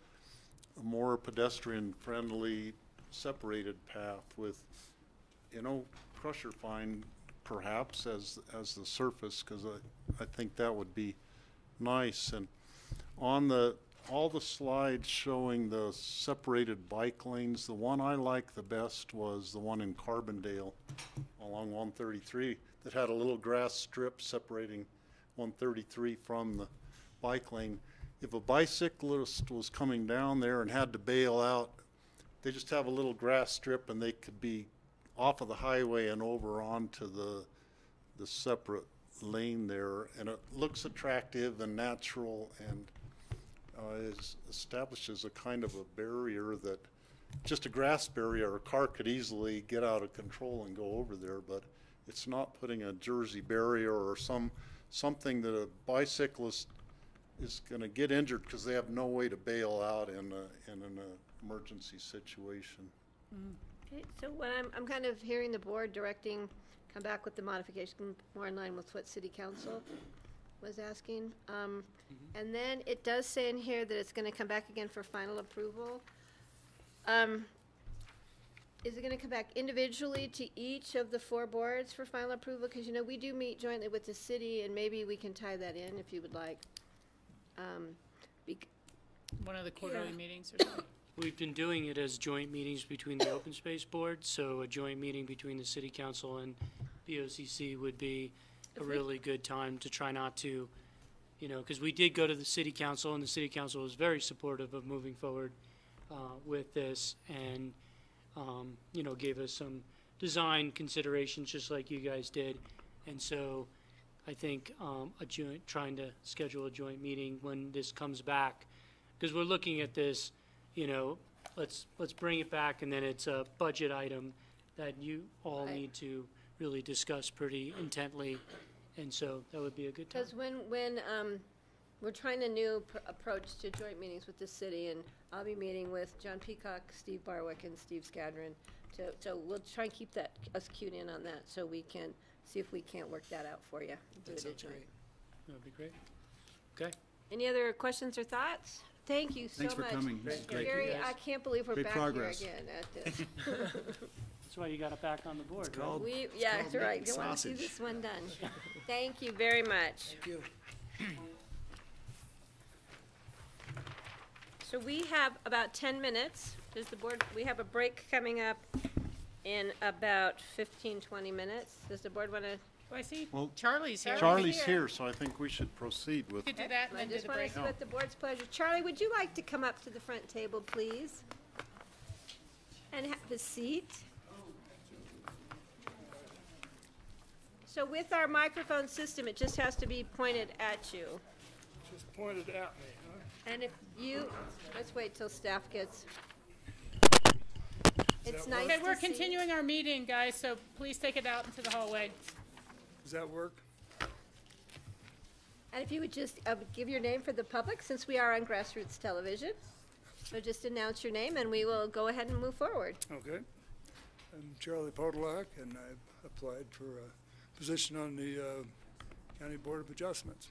more pedestrian-friendly separated path with, you know, Crusher fine perhaps as the surface, because I think that would be nice. And on all the slides showing the separated bike lanes, the one I liked the best was the one in Carbondale along 133 that had a little grass strip separating 133 from the bike lane. If a bicyclist was coming down there and had to bail out, they just have a little grass strip and they could be off of the highway and over onto the separate lane there, and it looks attractive and natural, and establishes a kind of a barrier that just a grass barrier, a car could easily get out of control and go over there, but it's not putting a Jersey barrier or something that a bicyclist is going to get injured because they have no way to bail out in an emergency situation. Okay, so when I'm kind of hearing the board directing, come back with the modification more in line with what City Council was asking. And then it does say in here that it's going to come back again for final approval. is it gonna come back individually to each of the 4 boards for final approval? Because, you know, we do meet jointly with the city, and maybe we can tie that in if you would like. One of the quarterly meetings or something. We've been doing it as joint meetings between the Open Space Board, so a joint meeting between the City Council and BOCC would be a really good time to try not to, you know, because we did go to the City Council, and the City Council was very supportive of moving forward with this, and, you know, gave us some design considerations just like you guys did. And so I think trying to schedule a joint meeting when this comes back, because we're looking at this, you know, let's bring it back, and then it's a budget item that you all need to really discuss pretty intently, and so that would be a good time. Because when we're trying a new approach to joint meetings with the city, and I'll be meeting with John Peacock, Steve Barwick, and Steve Skadron. So we'll try and keep us cued in on that, so we can see if we can't work that out for you. That sounds great. That would be great. Okay. Any other questions or thoughts? Thank you so much. Thanks for coming. This is great. Gary, I can't believe we're Great back progress. here again at this. That's why you got it back on the board, right? Yeah, that's right. You want to see this one done. Thank you very much. Thank you. So we have about 10 minutes. Does the board, we have a break coming up in about 15, 20 minutes. Does the board want to? Oh, I see Well, Charlie's here. Charlie's here, so I think we should proceed with. Could do that and I then do just the want break. to see what the board's pleasure. Charlie, would you like to come up to the front table, please? And have a seat. So with our microphone system, it just has to be pointed at you. Just pointed at me, huh? And if you, let's wait till staff gets. It's nice Okay, to we're see. continuing our meeting, guys, so please take it out into the hallway. Does that work? And if you would just give your name for the public, since we are on Grassroots Television. So just announce your name, and we will go ahead and move forward. Okay. I'm Charlie Podolak, and I've applied for a position on the County Board of Adjustments.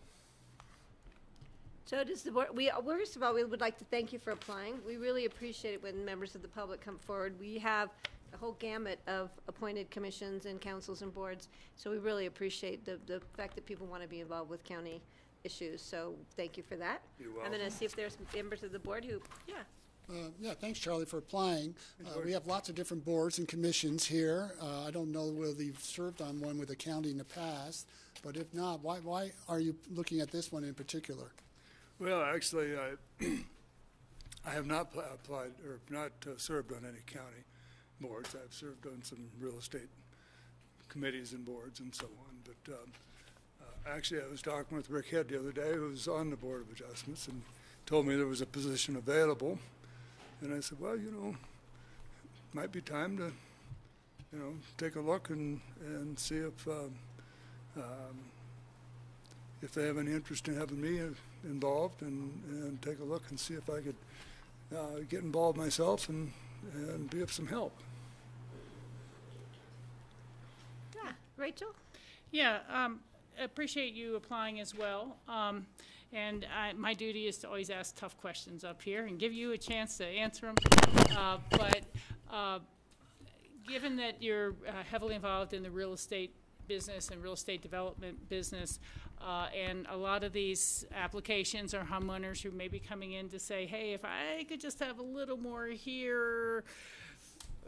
So does the board, first of all, we would like to thank you for applying. We really appreciate it when members of the public come forward. We have a whole gamut of appointed commissions and councils and boards, so we really appreciate the fact that people want to be involved with county issues, so thank you for that. You're I'm going to see if there's members of the board who, Yeah, thanks, Charlie, for applying. We have lots of different boards and commissions here. I don't know whether you've served on one with the county in the past, but if not, why are you looking at this one in particular? Well, actually, I have not applied or not served on any county boards. I've served on some real estate committees and boards and so on. But actually, I was talking with Rick Head the other day, who was on the Board of Adjustments, and told me there was a position available. And I said, well, you know, might be time to, you know, take a look and see if they have any interest in having me involved, and take a look and see if I could get involved myself and be of some help. yeah, Rachel? Yeah, appreciate you applying as well. And my duty is to always ask tough questions up here and give you a chance to answer them. But given that you're heavily involved in the real estate business and real estate development business, and a lot of these applications are homeowners who may be coming in to say, hey, if I could just have a little more here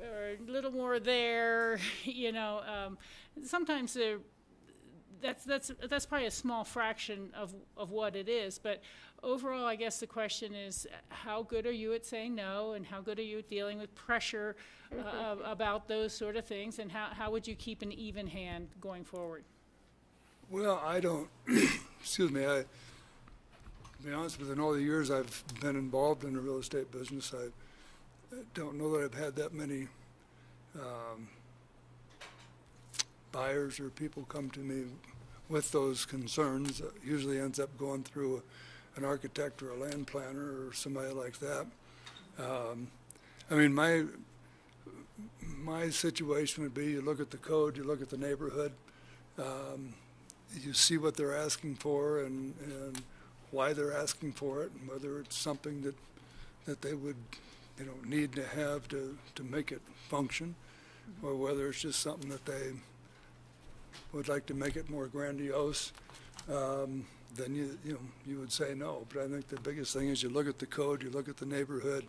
or a little more there, you know, sometimes they're that's probably a small fraction of what it is, but overall, I guess the question is, how good are you at saying no, and how good are you at dealing with pressure about those sort of things, and how would you keep an even hand going forward? Well, I don't, excuse me, to be honest with you, in all the years I've been involved in the real estate business, I don't know that I've had that many buyers or people come to me with those concerns. It usually ends up going through an architect or a land planner or somebody like that. I mean, my situation would be, you look at the code, you look at the neighborhood, you see what they're asking for and why they're asking for it, and whether it's something that they would need to have to make it function, or whether it's just something that they would like to make it more grandiose, then you would say no. But I think the biggest thing is you look at the code, you look at the neighborhood,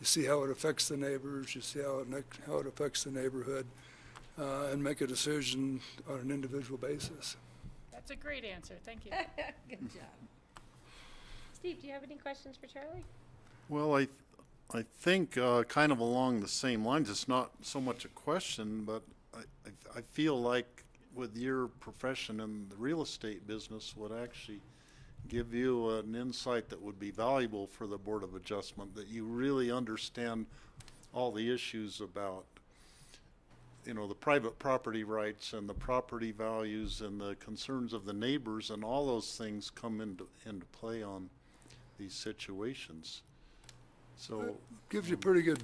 you see how it affects the neighbors, you see how it affects the neighborhood, and make a decision on an individual basis. That's a great answer. Thank you. Good job. Steve, do you have any questions for Charlie? Well, I think kind of along the same lines, it's not so much a question, but I feel like with your profession in the real estate business would actually give you an insight that would be valuable for the Board of Adjustment, that you really understand all the issues about, the private property rights and the property values and the concerns of the neighbors, and all those things come into play on these situations. So it gives you a pretty good,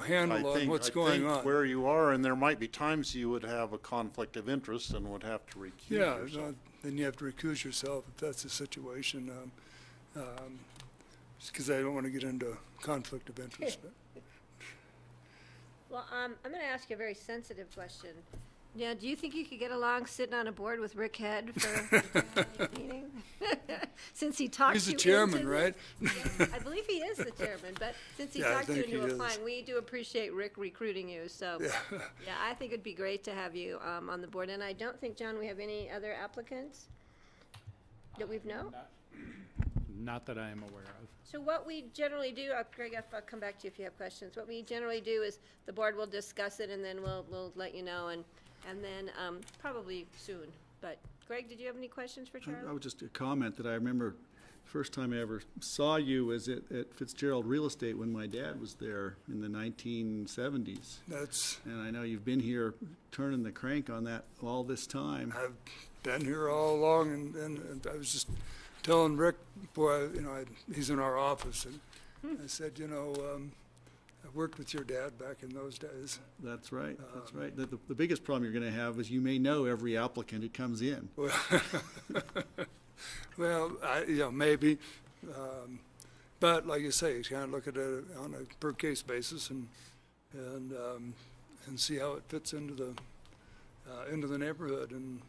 handle on what's going on. Where you are, and there might be times you would have a conflict of interest and would have to recuse yourself. Then you have to recuse yourself if that's the situation, because I don't want to get into conflict of interest. Well, I'm going to ask you a very sensitive question. Yeah, do you think you could get along sitting on a board with Rick Head for the meeting? Since he talks He's the chairman, right? Yeah, I believe he is the chairman, but since he talked you into applying, we do appreciate Rick recruiting you. So, yeah, I think it'd be great to have you on the board. And I don't think, John, we have any other applicants that we've known? Not that I am aware of. So what we generally do, Greg, I'll come back to you if you have questions. What we generally do is the board will discuss it, and then we'll let you know, and then probably soon. But Greg, did you have any questions for Charlie? I would just comment that I remember first time I ever saw you was at Fitzgerald Real Estate when my dad was there in the 1970s. And I know you've been here turning the crank on that all this time. I've been here all along, and I was just telling Rick, boy, he's in our office, and I said, I worked with your dad back in those days. That's right. That's right. The biggest problem you're going to have is you may know every applicant who comes in. Well, maybe. But like you say, you kind of look at it on a per case basis and see how it fits into the neighborhood and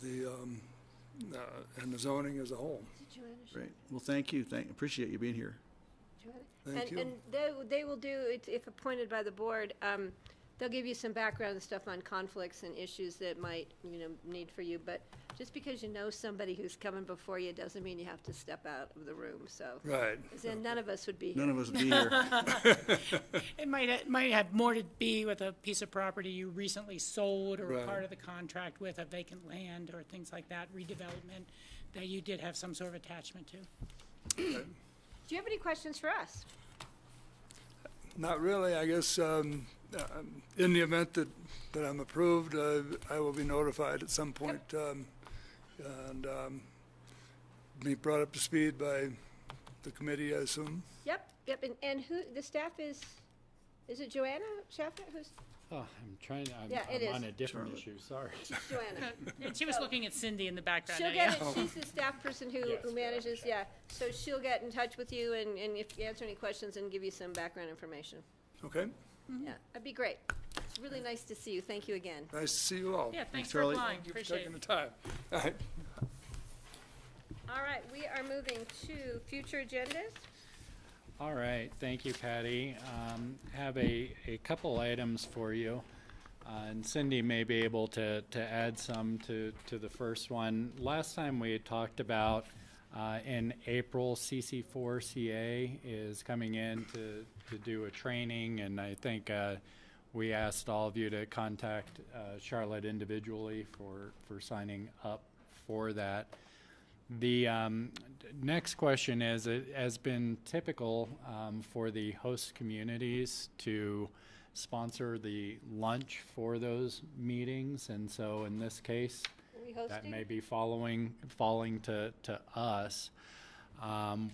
the zoning as a whole. Great. Well, thank you. Appreciate you being here. Thank you. And they will do, if appointed by the board, they'll give you some background stuff on conflicts and issues that might, need for you. But just because you know somebody who's coming before you doesn't mean you have to step out of the room. So, right. Then none of us would be here. None of us would be here. It might have more to be with a piece of property you recently sold, or a part of the contract with a vacant land, or things like that, redevelopment, that you did have some sort of attachment to. Right. Do you have any questions for us? Not really. I guess in the event that I'm approved, I will be notified at some point and be brought up to speed by the committee, I assume. Yep. And who the staff is it Joanna Schaffner? Who's? Oh, I'm trying to. I'm on a different issue. Sorry. Joanna. And she was looking at Cindy in the background. She'll get it. She's the staff person who manages. Yeah. So she'll get in touch with you and if you answer any questions and give you some background information. Okay. Yeah, that'd be great. It's really nice to see you. Thank you again. Nice to see you all. Yeah, thanks Charlie. for applying. Thank you Appreciate for taking the time. All right. All right, we are moving to future agendas. All right, thank you, Patty. Have a couple items for you. And Cindy may be able to add some to the first one. Last time we had talked about in April, CC4CA is coming in to do a training, and I think we asked all of you to contact Charlotte individually for signing up for that. The next question is, it has been typical for the host communities to sponsor the lunch for those meetings, and so in this case, that may be falling to us.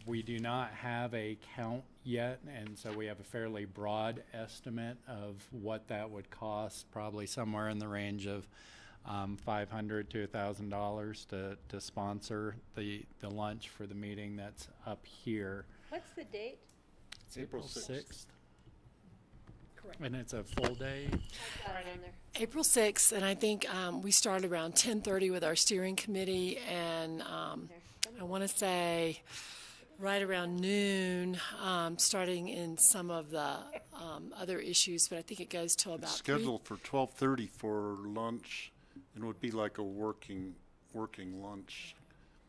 We do not have a count yet, and so we have a fairly broad estimate of what that would cost, probably somewhere in the range of $500 to $1,000 to sponsor the lunch for the meeting that's up here. What's the date? It's April 6th. Correct. And it's a full day? April 6th, and I think we start around 10:30 with our steering committee, and I want to say right around noon, starting in some of the other issues, but I think it goes till about It's scheduled for 12:30 for lunch, and would be like a working lunch.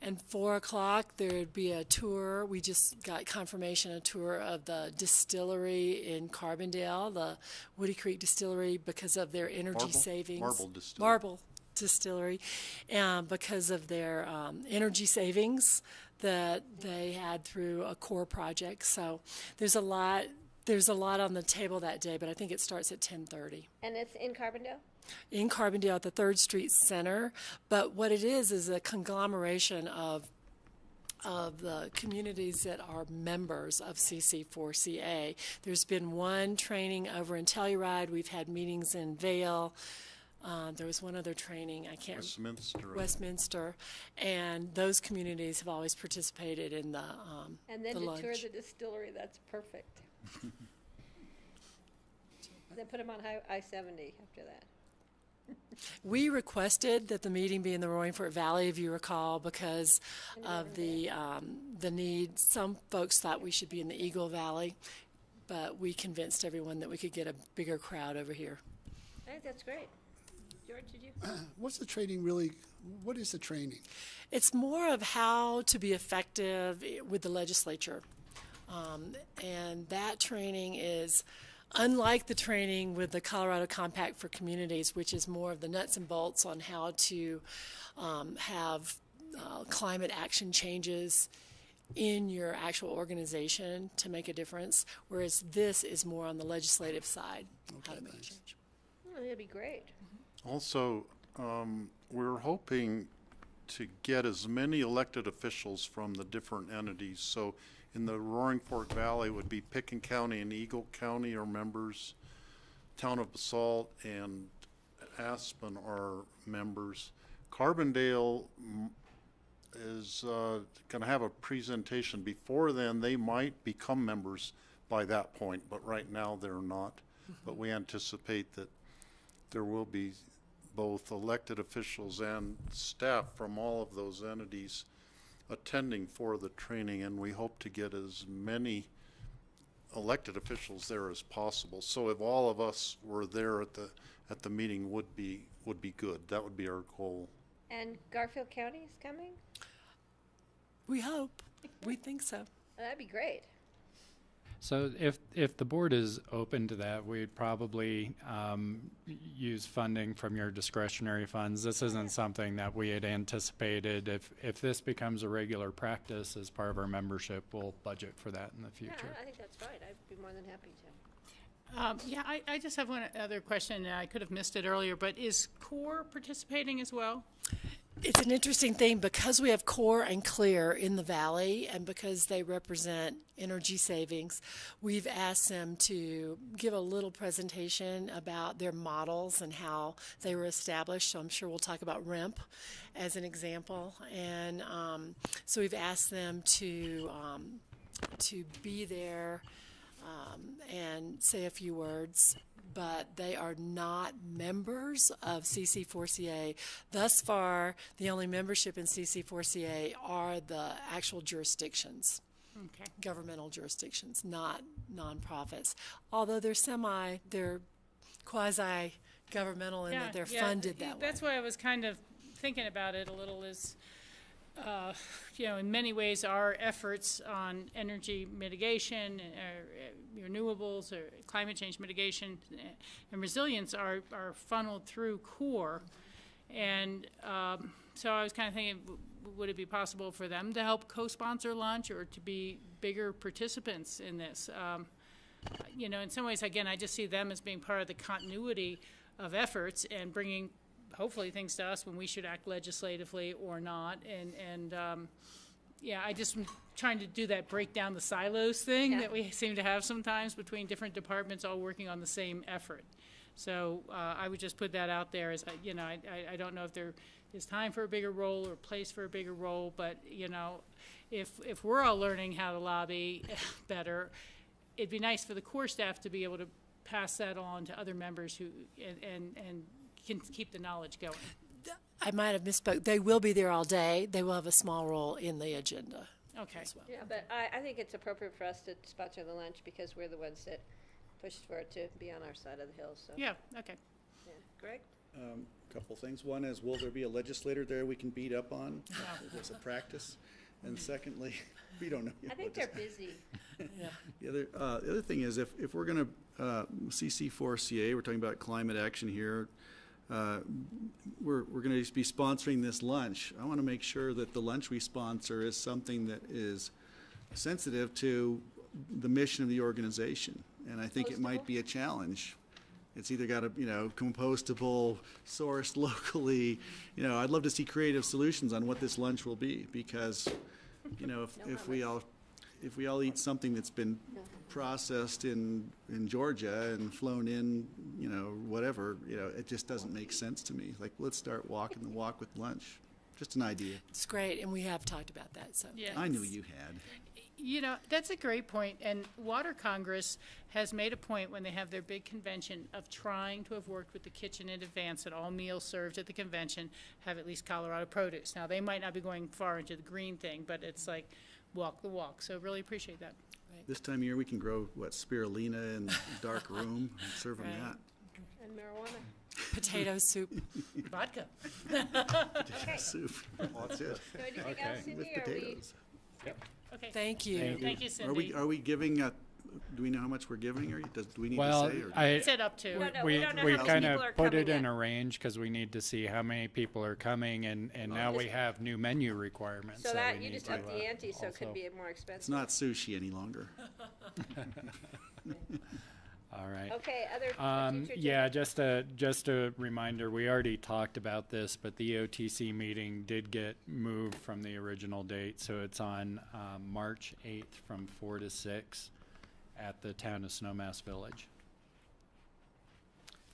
And 4 o'clock, there'd be a tour. We just got confirmation, a tour of the distillery in Carbondale, the Woody Creek Distillery, because of their energy savings. Marble Distillery, because of their energy savings that they had through a core project. So there's a lot on the table that day, but I think it starts at 10:30. And it's in Carbondale? In Carbondale at the 3rd Street Center. But what it is a conglomeration of the communities that are members of CC4CA. There's been one training over in Telluride. We've had meetings in Vail. There was one other training, I can't Westminster, and those communities have always participated in the and then the to lunch. tour the distillery, that's perfect. Then put them on I-70 after that. We requested that the meeting be in the Roaring Fork Valley, if you recall, because of the need. Some folks thought we should be in the Eagle Valley, but we convinced everyone that we could get a bigger crowd over here. I think that's great. George, did you? What's the training really? What is the training? It's more of how to be effective with the legislature. And that training is unlike the training with the Colorado Compact for Communities, which is more of the nuts and bolts on how to have climate action changes in your actual organization to make a difference, whereas this is more on the legislative side, how to make a change. Oh, that'd be great. Also, we're hoping to get as many elected officials from the different entities. So in the Roaring Fork Valley would be Pickens County and Eagle County are members. Town of Basalt and Aspen are members. Carbondale is going to have a presentation. Before then, they might become members by that point, but right now they're not. But we anticipate that there will be both elected officials and staff from all of those entities attending for the training, and we hope to get as many elected officials there as possible. So if all of us were there at the meeting would be good. That would be our goal. And Garfield County is coming? We hope. We think so. That'd be great. So if the board is open to that, we'd probably use funding from your discretionary funds. This isn't something that we had anticipated. If this becomes a regular practice as part of our membership, we'll budget for that in the future. Yeah, I think that's fine. I'd be more than happy to. Yeah, I just have one other question. I could have missed it earlier, but is CORE participating as well? It's an interesting thing because we have CORE and CLEAR in the valley, and because they represent energy savings, we've asked them to give a little presentation about their models and how they were established. So I'm sure we'll talk about REMP as an example, and so we've asked them to be there and say a few words. But they are not members of CC4CA. Thus far, the only membership in CC4CA are the actual jurisdictions, governmental jurisdictions, not nonprofits. Although they're quasi-governmental in that they're funded that way. That's why I was kind of thinking about it a little is, in many ways our efforts on energy mitigation, renewables, or climate change mitigation and resilience are funneled through CORE. And so I was kind of thinking, would it be possible for them to help co-sponsor lunch or to be bigger participants in this? In some ways, again, I just see them as being part of the continuity of efforts and bringing hopefully things to us when we should act legislatively or not. I just am trying to do that, break down the silos thing that we seem to have sometimes between different departments all working on the same effort. So I would just put that out there as, I don't know if there is time for a bigger role or place for a bigger role, but, if we're all learning how to lobby better, it'd be nice for the core staff to be able to pass that on to other members who, and can keep the knowledge going. I might have misspoke. They will be there all day. They will have a small role in the agenda. Okay. As well. Yeah, but I think it's appropriate for us to sponsor the lunch because we're the ones that pushed for it to be on our side of the hill, so. Yeah, okay. Yeah. Greg? Couple things. One is, will there be a legislator there we can beat up on? No. As a practice? And secondly, we don't know yet. I think they're busy. Yeah. The other thing is, if we're going to CC4CA, we're talking about climate action here. We're going to be sponsoring this lunch. I want to make sure that the lunch we sponsor is something that is sensitive to the mission of the organization, and I think it might be a challenge. It's either got to, compostable, sourced locally. I'd love to see creative solutions on what this lunch will be, because, if we all eat something that's been processed in Georgia and flown in, whatever, it just doesn't make sense to me. Like, let's start walking the walk with lunch. Just an idea. It's great, and we have talked about that. So yeah. I knew you had. That's a great point. And Water Congress has made a point when they have their big convention of trying to have worked with the kitchen in advance that all meals served at the convention have at least Colorado produce. Now, they might not be going far into the green thing, but it's like walk the walk. So really appreciate that. This time of year, we can grow, spirulina in a dark room and serve them that. And marijuana. Potato soup. Vodka. Okay. Soup. Well, that's it. So anything else, Cindy, With or potatoes. Okay. Thank you. Thank you, Cindy. Are we giving do we know how much we're giving, or do we need Well, to say? Or It said up to. we don't know how kind many of people are put coming it in yet. a range because we need to see how many people are coming, and now we have new menu requirements. So that we you need just to, up the ante, so it could also- be more expensive. It's not sushi any longer. All right. Okay, other future Yeah, agenda? just a reminder, we already talked about this, but the OTC meeting did get moved from the original date, so it's on March 8th from 4 to 6 at the town of Snowmass Village.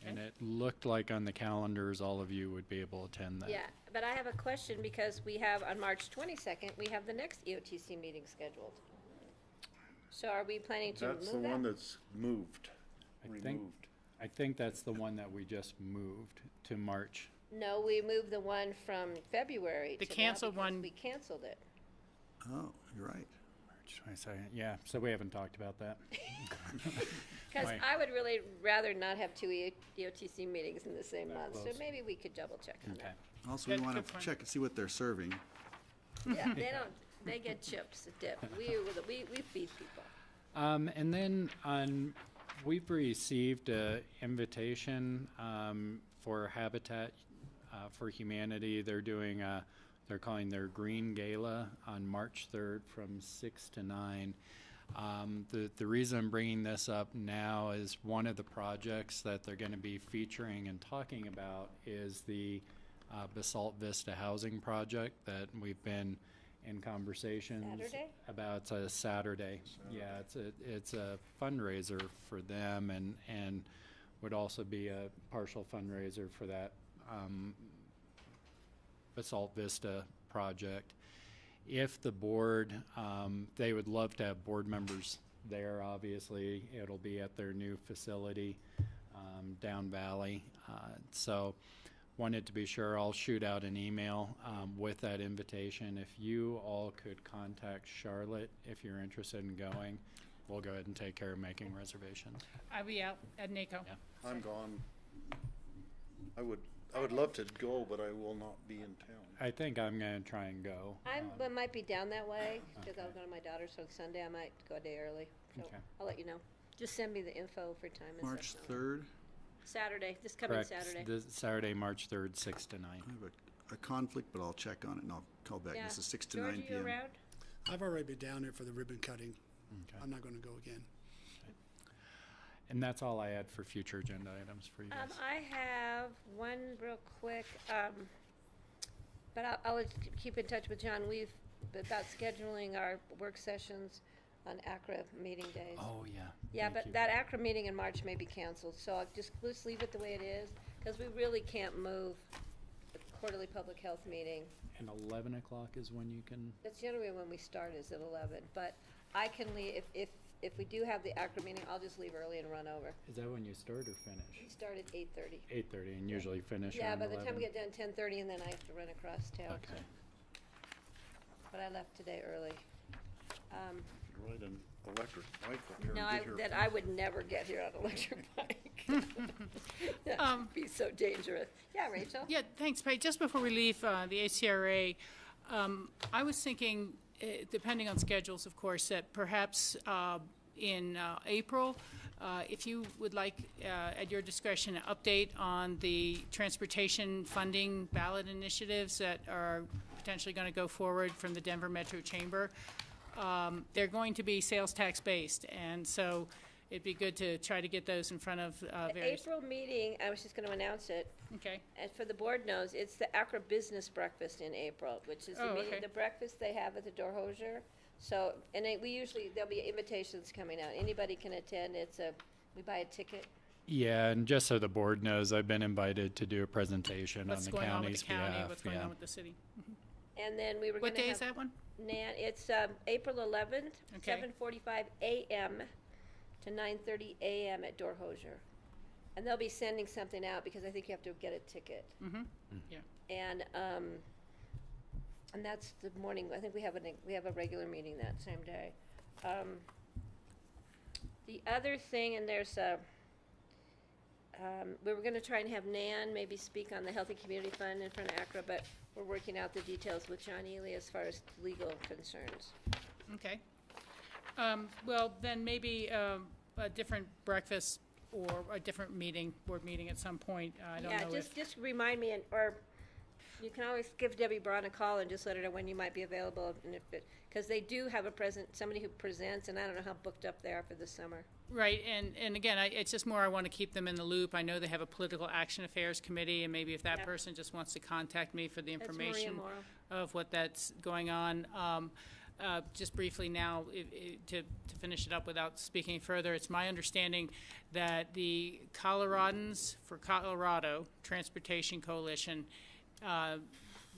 And it looked like on the calendars all of you would be able to attend that. Yeah, but I have a question because we have on March 22nd, we have the next EOTC meeting scheduled. So are we planning to move that? That's the one that's moved, removed. I think that's the one that we just moved to March. No, we moved the one from February The to now canceled because one. We canceled it. Oh, you're right. March 22nd, yeah, so we haven't talked about that. Because Why? I would really rather not have two EOTC meetings in the same month, so close. maybe we could double check on that. Also, we Good- want good to point. check and see what they're serving. Yeah, they get chips, dip. We feed people. And then we've received an invitation for Habitat for Humanity. They're doing they're calling their Green Gala on March 3rd from 6 to 9. The reason I'm bringing this up now is one of the projects that they're going to be featuring and talking about is the Basalt Vista housing project that we've been in conversations Saturday? about. It's a Saturday. Yeah, it's a fundraiser for them and would also be a partial fundraiser for that Basalt Vista project. If the board, they would love to have board members there, obviously. It'll be at their new facility down Valley. So wanted to be sure, I'll shoot out an email with that invitation. If you all could contact Charlotte if you're interested in going, we'll go ahead and take care of making reservations. I'll be out at NACO. Yeah. I'm gone. I would love to go, but I will not be in town. I think I'm going to try and go. I might be down that way because I'll go to my daughter's on Sunday. I might go a day early. So Okay. I'll let you know. Just send me the info for time and March stuff. 3rd. Saturday, this coming Correct. Saturday. This Saturday, March 3rd, 6 to 9. I have a conflict, but I'll check on it and I'll call back. Yeah. This is 6 to George, 9 you p.m. around? I've already been down there for the ribbon cutting. Okay. I'm not going to go again. And that's all I had for future agenda items for you guys. I have one real quick, but I'll keep in touch with John Weave about scheduling our work sessions on ACRA meeting days. Oh, yeah. Yeah, Thank but you. that ACRA meeting in March may be canceled, so I'll just leave it the way it is, because we really can't move the quarterly public health meeting. And 11 o'clock is when you can. That's generally when we start, is at 11, but I can leave, if if we do have the Acra meeting, I'll just leave early and run over. Is that when you start or finish? We start at 8:30. 8:30 and usually finish Yeah, around by the time 11. we get done, 10:30, and then I have to run across town. Okay. But I left today early. Ride an electric bike up here No, and get here. that I would never get here on an electric bike. That would be so dangerous. Yeah, Rachel? Yeah, thanks, Peg. Just before we leave the ACRA, I was thinking, depending on schedules, of course, that perhaps in April, if you would like, at your discretion, an update on the transportation funding ballot initiatives that are potentially going to go forward from the Denver Metro Chamber. They're going to be sales tax based, and so it'd be good to try to get those in front of The various. April meeting, I was just going to announce it. Okay. And for the board knows, it's the Acra Business Breakfast in April, which is the Oh, meeting, okay. the breakfast they have at the Dorhosier. So, and we usually, there'll be invitations coming out. Anybody can attend. We buy a ticket. Yeah, and just so the board knows, I've been invited to do a presentation What's on the going on with county's the county? behalf. What's going yeah. on with the city? And then we were What going to have. day is that one? It's April 11th, Okay. 7:45 a.m. to 9:30 a.m. at Dorhosier. And they'll be sending something out because I think you have to get a ticket. Mm-hmm. Yeah. And that's the morning. I think we have a regular meeting that same day. The other thing, and there's we were going to try and have Nan maybe speak on the Healthy Community Fund in front of Acra, but we're working out the details with John Ely as far as legal concerns. Okay. Well, then maybe a different breakfast or a different meeting, board meeting at some point. I don't know if. Just remind me, or you can always give Debbie Braun a call and just let her know when you might be available, and because they do have somebody who presents, and I don't know how booked up they are for the summer. Right, and again, it's just more I want to keep them in the loop. I know they have a political action affairs committee, and maybe if that person just wants to contact me for the information of what that's going on. Just briefly now, to finish it up without speaking further, it's my understanding that the Coloradans for Colorado Transportation Coalition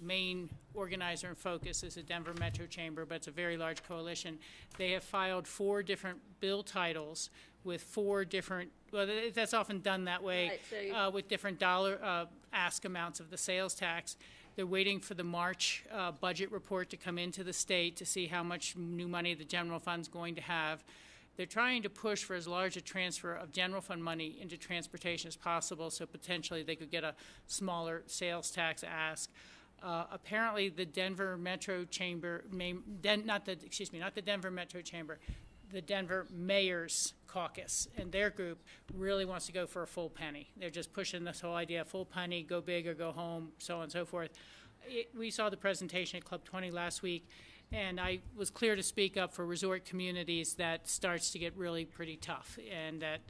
main organizer and focus is the Denver Metro Chamber, but it's a very large coalition. They have filed 4 different bill titles with 4 different, well, that's often done that way, Right, so with different dollar ask amounts of the sales tax. They're waiting for the March budget report to come into the state to see how much new money the general fund's going to have. They're trying to push for as large a transfer of general fund money into transportation as possible, so potentially they could get a smaller sales tax ask. Apparently, the Denver Metro Chamber, not the Denver Metro Chamber, the Denver Mayor's Caucus and their group really wants to go for a full penny. They're just pushing this whole idea, full penny, go big or go home, so on and so forth. We saw the presentation at Club 20 last week, and I was clear to speak up for resort communities that starts to get really pretty tough, and that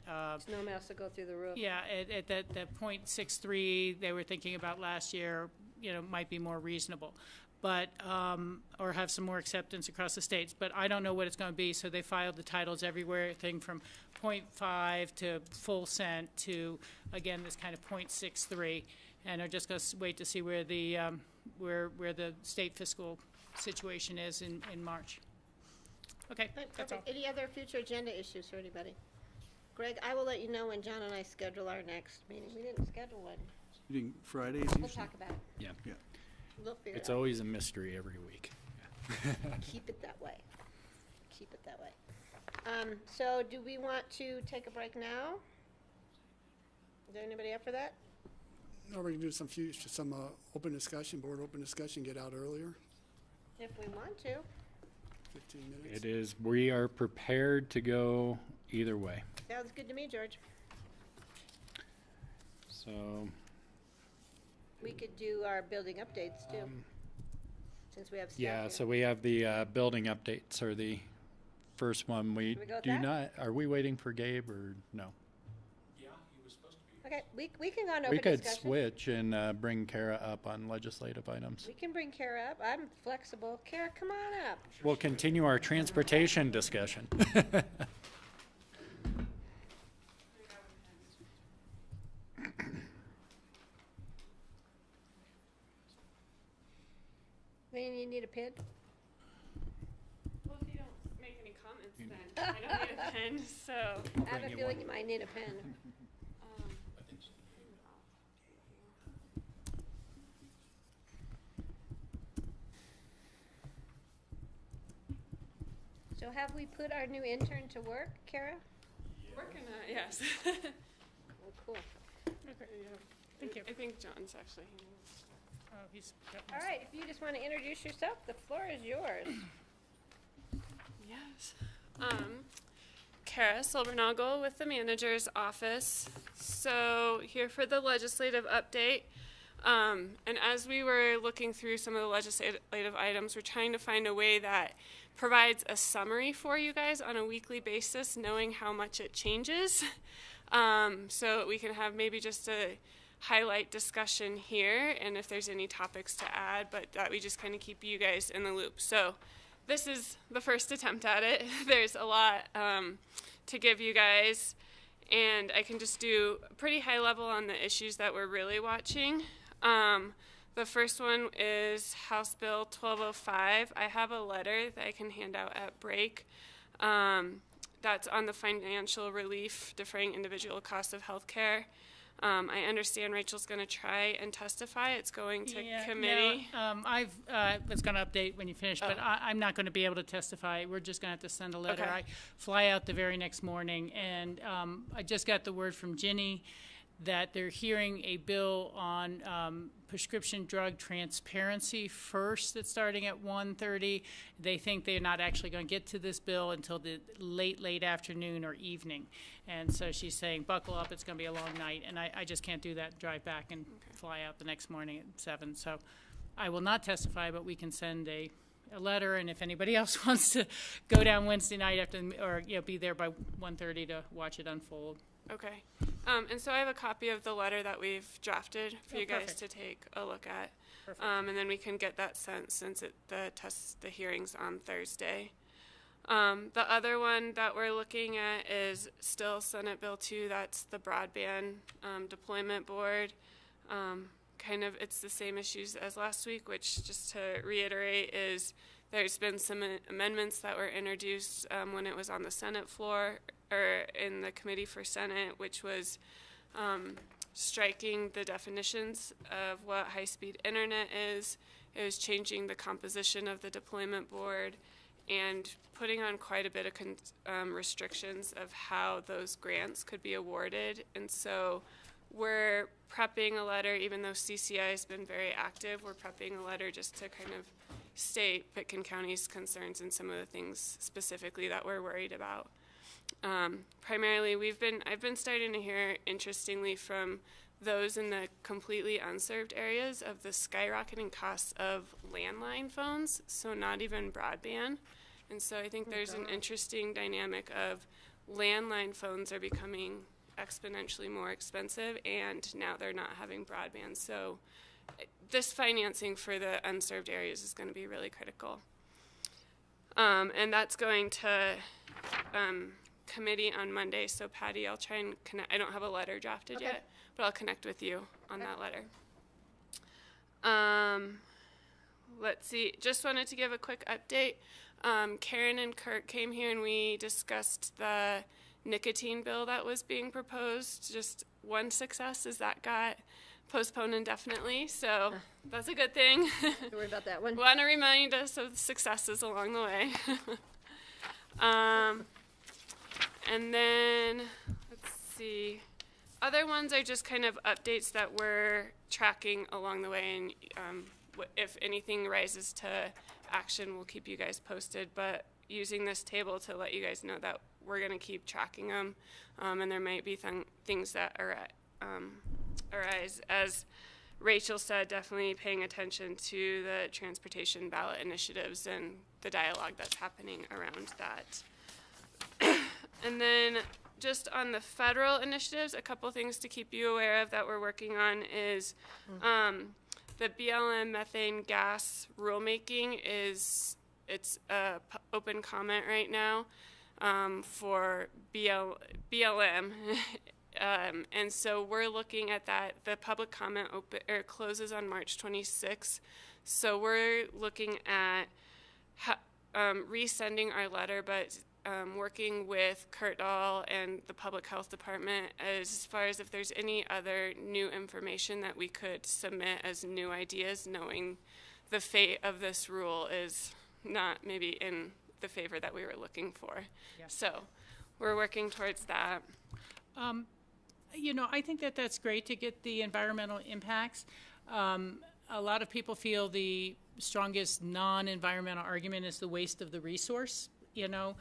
Snow mass will go through the roof. yeah, at that 0.63 they were thinking about last year, might be more reasonable, but or have some more acceptance across the states. But I don't know what it's going to be, so they filed the titles everywhere, thing from 0.5 to full cent to again this kind of 0.63, and are just going to wait to see where the where the state fiscal situation is in March. Okay, that's all. Any other future agenda issues for anybody? Greg, I will let you know when John and I schedule our next meeting. We didn't schedule one. Meeting Fridays We'll usually? talk about it. Yeah. Yeah. We'll figure It's it out. always a mystery every week. Keep it that way. Keep it that way. So do we want to take a break now? Is there anybody up for that? Or we can do some open discussion, board open discussion, get out earlier, If we want to. 15 minutes. It is, we are prepared to go either way. Sounds good to me, George. So, We could do our building updates too, since we have staff yeah, here. so we have the building updates are the first one. We Should we go with do that? not, are we waiting for Gabe or no? Yeah, he was supposed to be. Okay, we can go on We open could discussion. switch and bring Kara up on legislative items. We can bring Kara up. I'm flexible. Kara, come on up. We'll continue our transportation discussion. Wayne, you need a pin? Well, if you don't make any comments, then. I don't need a pen, so. I have a feeling you might need a pen. So have we put our new intern to work, Kara? Working on it, yes. Oh, cool. Okay, yeah. Thank you. I think John's actually. Oh, he's. All right, if you just want to introduce yourself, the floor is yours. Yes. Kara Silvernagle with the manager's office. So here for the legislative update. And as we were looking through some of the legislative items, we're trying to find a way that provides a summary for you guys on a weekly basis, knowing how much it changes. So we can have maybe just a highlight discussion here, and if there's any topics to add, but that we just kind of keep you guys in the loop. So this is the first attempt at it. There's a lot to give you guys, and I can just do pretty high level on the issues that we're really watching. The first one is House Bill 1205. I have a letter that I can hand out at break. That's on the financial relief deferring individual costs of health care. I understand Rachel's going to try and testify. It's going to committee. No, I was going to update when you finish, but I'm not going to be able to testify. We're just going to have to send a letter. Okay. I fly out the very next morning, and I just got the word from Ginny that they're hearing a bill on prescription drug transparency first that's starting at 1:30. They think they're not actually going to get to this bill until the late afternoon or evening. And so she's saying, buckle up, it's going to be a long night. And I just can't do that, drive back and fly out the next morning at 7. So I will not testify, but we can send a letter. And if anybody else wants to go down Wednesday night after, or be there by 1:30 to watch it unfold. Okay. And so I have a copy of the letter that we've drafted for you guys perfect. to take a look at. Perfect. And then we can get that sent since the hearing's on Thursday. The other one that we're looking at is still Senate Bill 2. That's the broadband deployment board. It's the same issues as last week, which, just to reiterate, is there's been some amendments that were introduced when it was on the Senate floor, or in the committee for Senate, which was striking the definitions of what high-speed internet is. It was changing the composition of the deployment board and putting on quite a bit of restrictions of how those grants could be awarded. And so we're prepping a letter, even though CCI has been very active, we're prepping a letter just to kind of state Pitkin County's concerns and some of the things specifically that we're worried about. Primarily, I've been starting to hear, interestingly, from those in the completely unserved areas of the skyrocketing costs of landline phones, so not even broadband. And so I think there's an interesting dynamic of landline phones are becoming exponentially more expensive, and now they're not having broadband. So this financing for the unserved areas is going to be really critical. And that's going to committee on Monday. So Patty, I'll try and connect. I don't have a letter drafted yet, but I'll connect with you on that letter. Let's see. Just wanted to give a quick update. Karen and Kurt came here and we discussed the nicotine bill that was being proposed. Just one success is that got postponed indefinitely, so that's a good thing. Don't worry about that one. Want to remind us of the successes along the way. And then, let's see, other ones are just kind of updates that we're tracking along the way, and if anything rises to action, we'll keep you guys posted, but using this table to let you guys know that we're going to keep tracking them, and there might be things that arise. As Rachel said, definitely paying attention to the transportation ballot initiatives and the dialogue that's happening around that. And then just on the federal initiatives, a couple things to keep you aware of that we're working on is the BLM methane gas rulemaking it's open comment right now for BLM. And so we're looking at that. The public comment closes on March 26th. So we're looking at resending our letter, but working with Kurt Dahl and the Public Health Department as far as if there's any other new information that we could submit as new ideas, knowing the fate of this rule is not maybe in the favor that we were looking for. Yeah. So we're working towards that. You know, I think that that's great to get the environmental impacts. A lot of people feel the strongest non-environmental argument is the waste of the resource, you know,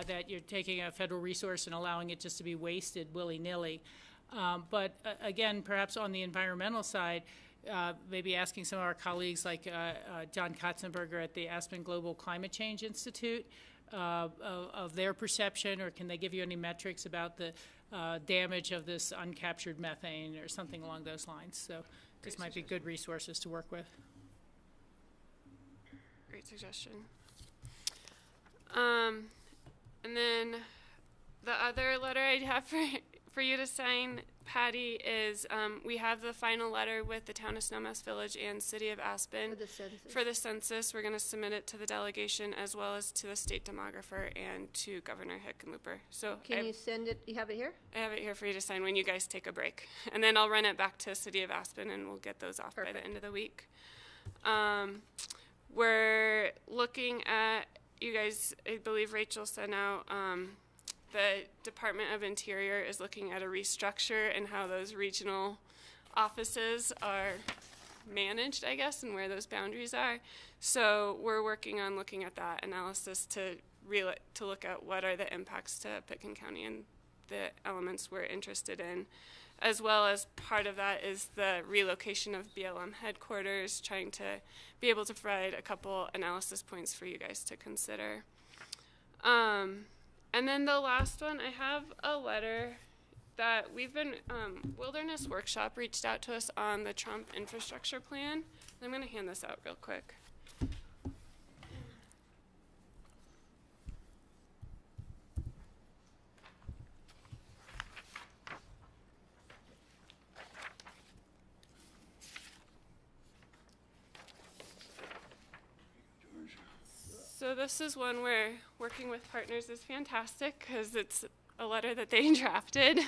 that you're taking a federal resource and allowing it just to be wasted willy-nilly. But again, perhaps on the environmental side, maybe asking some of our colleagues like John Katzenberger at the Aspen Global Climate Change Institute of their perception, or can they give you any metrics about the damage of this uncaptured methane or something along those lines? So this might be good resources to work with. Great suggestion. And then the other letter I have for you to sign, Patty, is we have the final letter with the Town of Snowmass Village and City of Aspen. For the census. For the census, we're going to submit it to the delegation as well as to the state demographer and to Governor Hickenlooper. So Can you send it? You have it here? I have it here for you to sign when you guys take a break. And then I'll run it back to City of Aspen and we'll get those off by the end of the week. We're looking at, you guys, I believe Rachel sent out, the Department of Interior is looking at a restructure and how those regional offices are managed, I guess, and where those boundaries are. So we're working on looking at that analysis to look at what are the impacts to Pitkin County and the elements we're interested in. As well as part of that is the relocation of BLM headquarters, trying to be able to provide a couple analysis points for you guys to consider. And then the last one, I have a letter that we've been, Wilderness Workshop reached out to us on the Trump infrastructure plan. I'm going to hand this out real quick. So this is one where working with partners is fantastic because it's a letter that they drafted.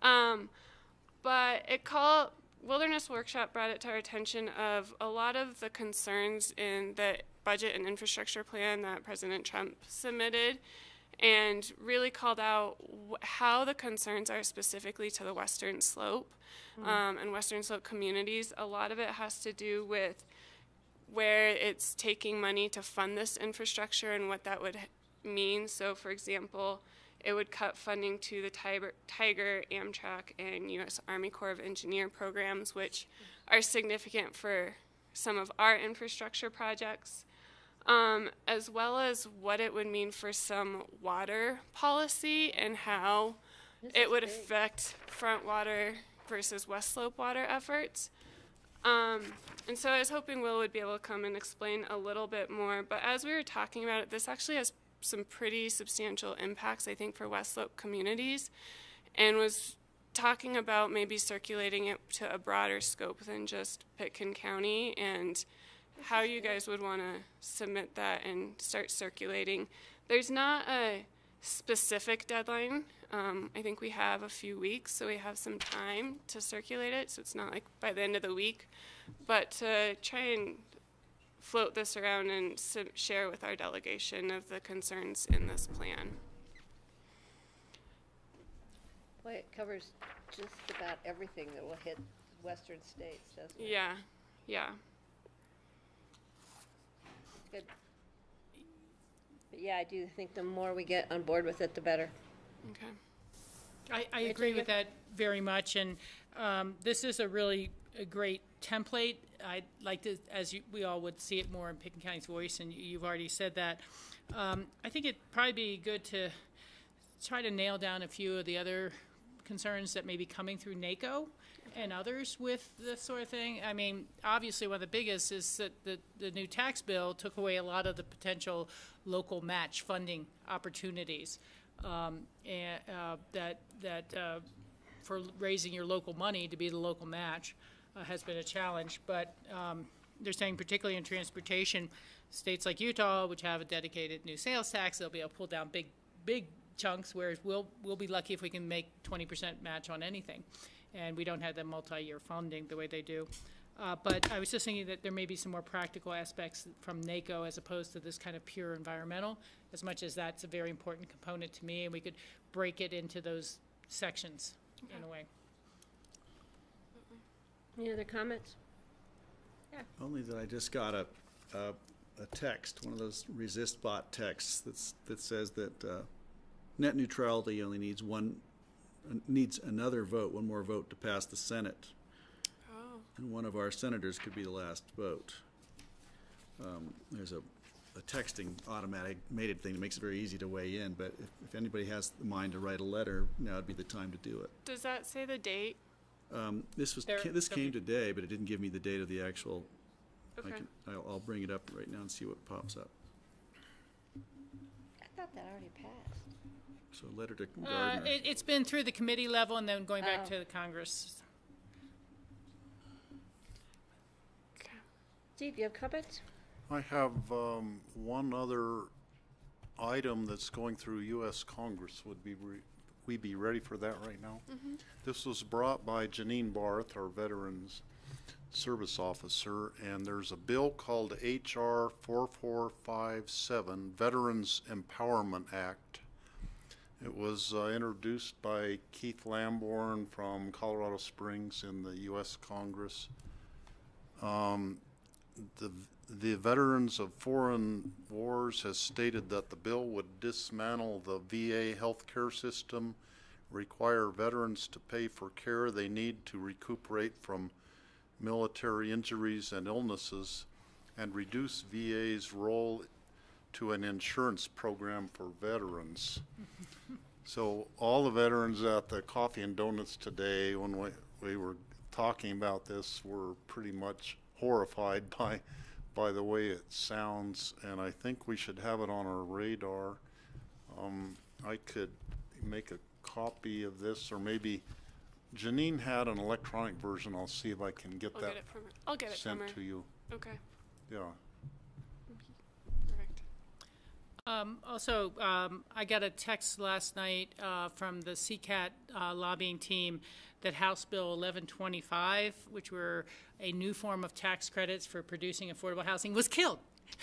But Wilderness Workshop brought it to our attention of a lot of the concerns in the budget and infrastructure plan that President Trump submitted, and really called out how the concerns are specifically to the Western Slope and Western Slope communities. A lot of it has to do with where it's taking money to fund this infrastructure and what that would mean. So, for example, it would cut funding to the Tiger, Amtrak, and U.S. Army Corps of Engineer programs, which are significant for some of our infrastructure projects, as well as what it would mean for some water policy and how it would affect front water versus West Slope water efforts. And so I was hoping Will would be able to come and explain a little bit more. But as we were talking about it, this actually has some pretty substantial impacts, I think, for West Slope communities, and was talking about maybe circulating it to a broader scope than just Pitkin County, and how you guys would want to submit that and start circulating. There's not a specific deadline. I think we have a few weeks, so we have some time to circulate it, so it's not like by the end of the week, but to try and float this around and share with our delegation of the concerns in this plan. Boy, it covers just about everything that will hit western states, doesn't it? Yeah, yeah. Good. But yeah, I do think the more we get on board with it, the better. Okay. I agree with that very much, and this is a really great template. I'd like to, we all would see it more in Pitkin County's voice, and you've already said that. I think it'd probably be good to try to nail down a few of the other concerns that may be coming through NACO and others with this sort of thing. I mean, obviously one of the biggest is that the new tax bill took away a lot of the potential local match funding opportunities. And that for raising your local money to be the local match has been a challenge. But they're saying particularly in transportation, states like Utah, which have a dedicated new sales tax, they'll be able to pull down big big chunks, whereas we'll be lucky if we can make 20% match on anything. And we don't have the multi-year funding the way they do. But I was just thinking that there may be some more practical aspects from NACO as opposed to this kind of pure environmental, as much as that's a very important component to me, and we could break it into those sections in a way. Any other comments? Yeah. Only that I just got a text, one of those resist bot texts that says that net neutrality only needs another vote, one more vote to pass the Senate. Oh. And one of our senators could be the last vote. There's a texting automated thing that makes it very easy to weigh in, but if anybody has the mind to write a letter, now would be the time to do it. Does that say the date? This came today, but it didn't give me the date of the actual. Okay. I'll bring it up right now and see what pops up. I thought that already passed. So a letter to Gardner. It's been through the committee level and then going back to the Congress. Okay. Steve, you have comments? I have one other item that's going through U.S. Congress. Would we be ready for that right now? Mm-hmm. This was brought by Janine Barth, our Veterans Service Officer, and there's a bill called H.R. 4457, Veterans Empowerment Act. It was introduced by Keith Lamborn from Colorado Springs in the U.S. Congress. The Veterans of Foreign Wars has stated that the bill would dismantle the VA healthcare system, require veterans to pay for care they need to recuperate from military injuries and illnesses, and reduce VA's role to an insurance program for veterans. So all the veterans at the Coffee and Donuts today, when we were talking about this, were pretty much horrified by the way it sounds, and I think we should have it on our radar. I could make a copy of this, or maybe Janine had an electronic version. I'll see if I can get that I'll get it sent from her. to you. Okay. Yeah. Perfect. Also, I got a text last night from the CCAT lobbying team that House Bill 1125, which were a new form of tax credits for producing affordable housing, was killed.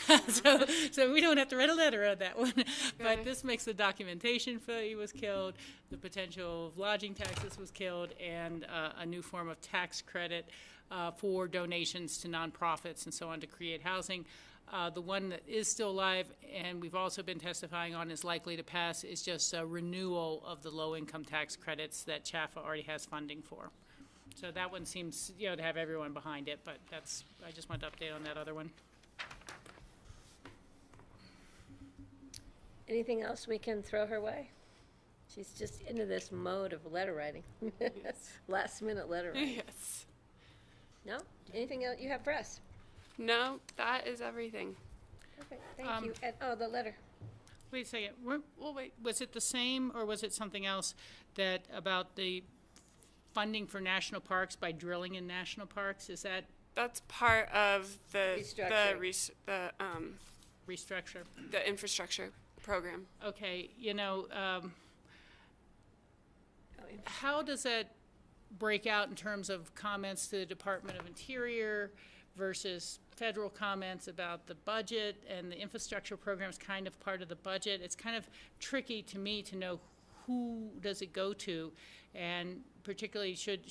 So we don't have to write a letter on that one. But this makes the documentation fee was killed, the potential of lodging taxes was killed, and a new form of tax credit for donations to nonprofits and so on to create housing. The one that is still live, and we've also been testifying on, is likely to pass, is just a renewal of the low-income tax credits that CHAFA already has funding for. So that one seems, to have everyone behind it, but I just wanted to update on that other one. Anything else we can throw her way? She's just into this mode of letter writing. Yes. Last minute letter writing. Yes. No? Anything else you have for us? No, that is everything. Okay, thank you. And, the letter. Wait a second. Wait. Was it the same, or was it something else that about the funding for national parks by drilling in national parks? Is that? That's part of the restructure. The infrastructure program. Okay, how does that break out in terms of comments to the Department of Interior versus federal comments about the budget, and the infrastructure program is kind of part of the budget? It's kind of tricky to me to know who does it go to, and particularly should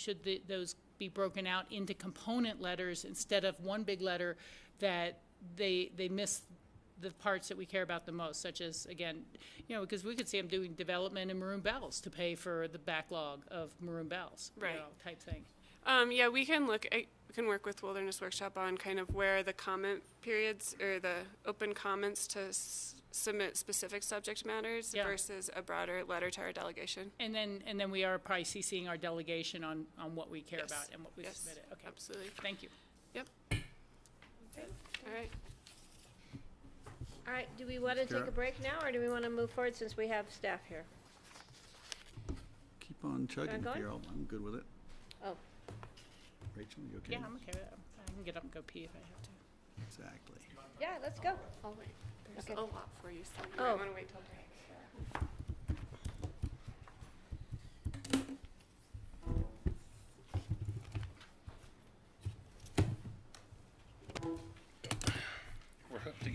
those be broken out into component letters instead of one big letter that they miss the parts that we care about the most, such as, again, because we could see them doing development in Maroon Bells to pay for the backlog of Maroon Bells, right? Type thing. Yeah, we can work with Wilderness Workshop on kind of where the comment periods or the open comments to submit specific subject matters versus a broader letter to our delegation. And then we are probably CCing our delegation on what we care about and what we submitted. Okay, absolutely. Thank you. Yep. Okay. All right. All right, do we want to take a break now, or do we want to move forward since we have staff here? Keep on chugging, Carol. I'm good with it. Oh. Rachel, you okay? Yeah, I'm okay with that. I can get up and go pee if I have to. Exactly. Yeah, let's go. Oh, wait. There's Okay. a lot for you, so you might want to wait till break.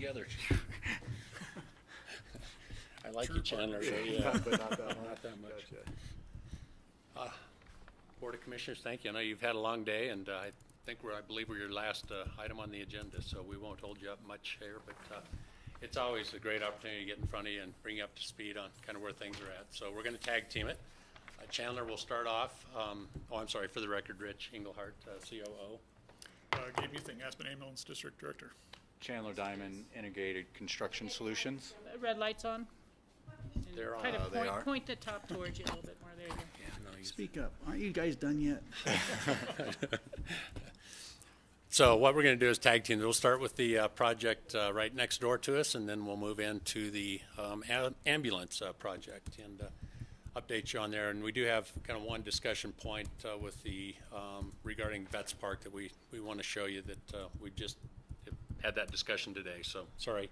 together. I like you, Chandler. So yeah, but not that much. Not that much. Gotcha. Board of Commissioners, thank you. I know you've had a long day, and I believe we're your last item on the agenda, so we won't hold you up much here. But it's always a great opportunity to get in front of you and bring you up to speed on kind of where things are at. So we're going to tag team it. Chandler will start off. I'm sorry, for the record, Rich Engelhardt, COO. Gabe Muthing, Aspen Ambulance District Director. Chandler Diamond, Integrated Construction Solutions. Red lights on. They're on. Kind of They are. point the top towards you a little bit more. There you go. Yeah, no, Speak up. Aren't you guys done yet? So what we're going to do is tag team. We'll start with the project right next door to us, and then we'll move into the ambulance project and update you on there. And we do have kind of one discussion point with the regarding Vets Park that we want to show you that we just had that discussion today. So sorry,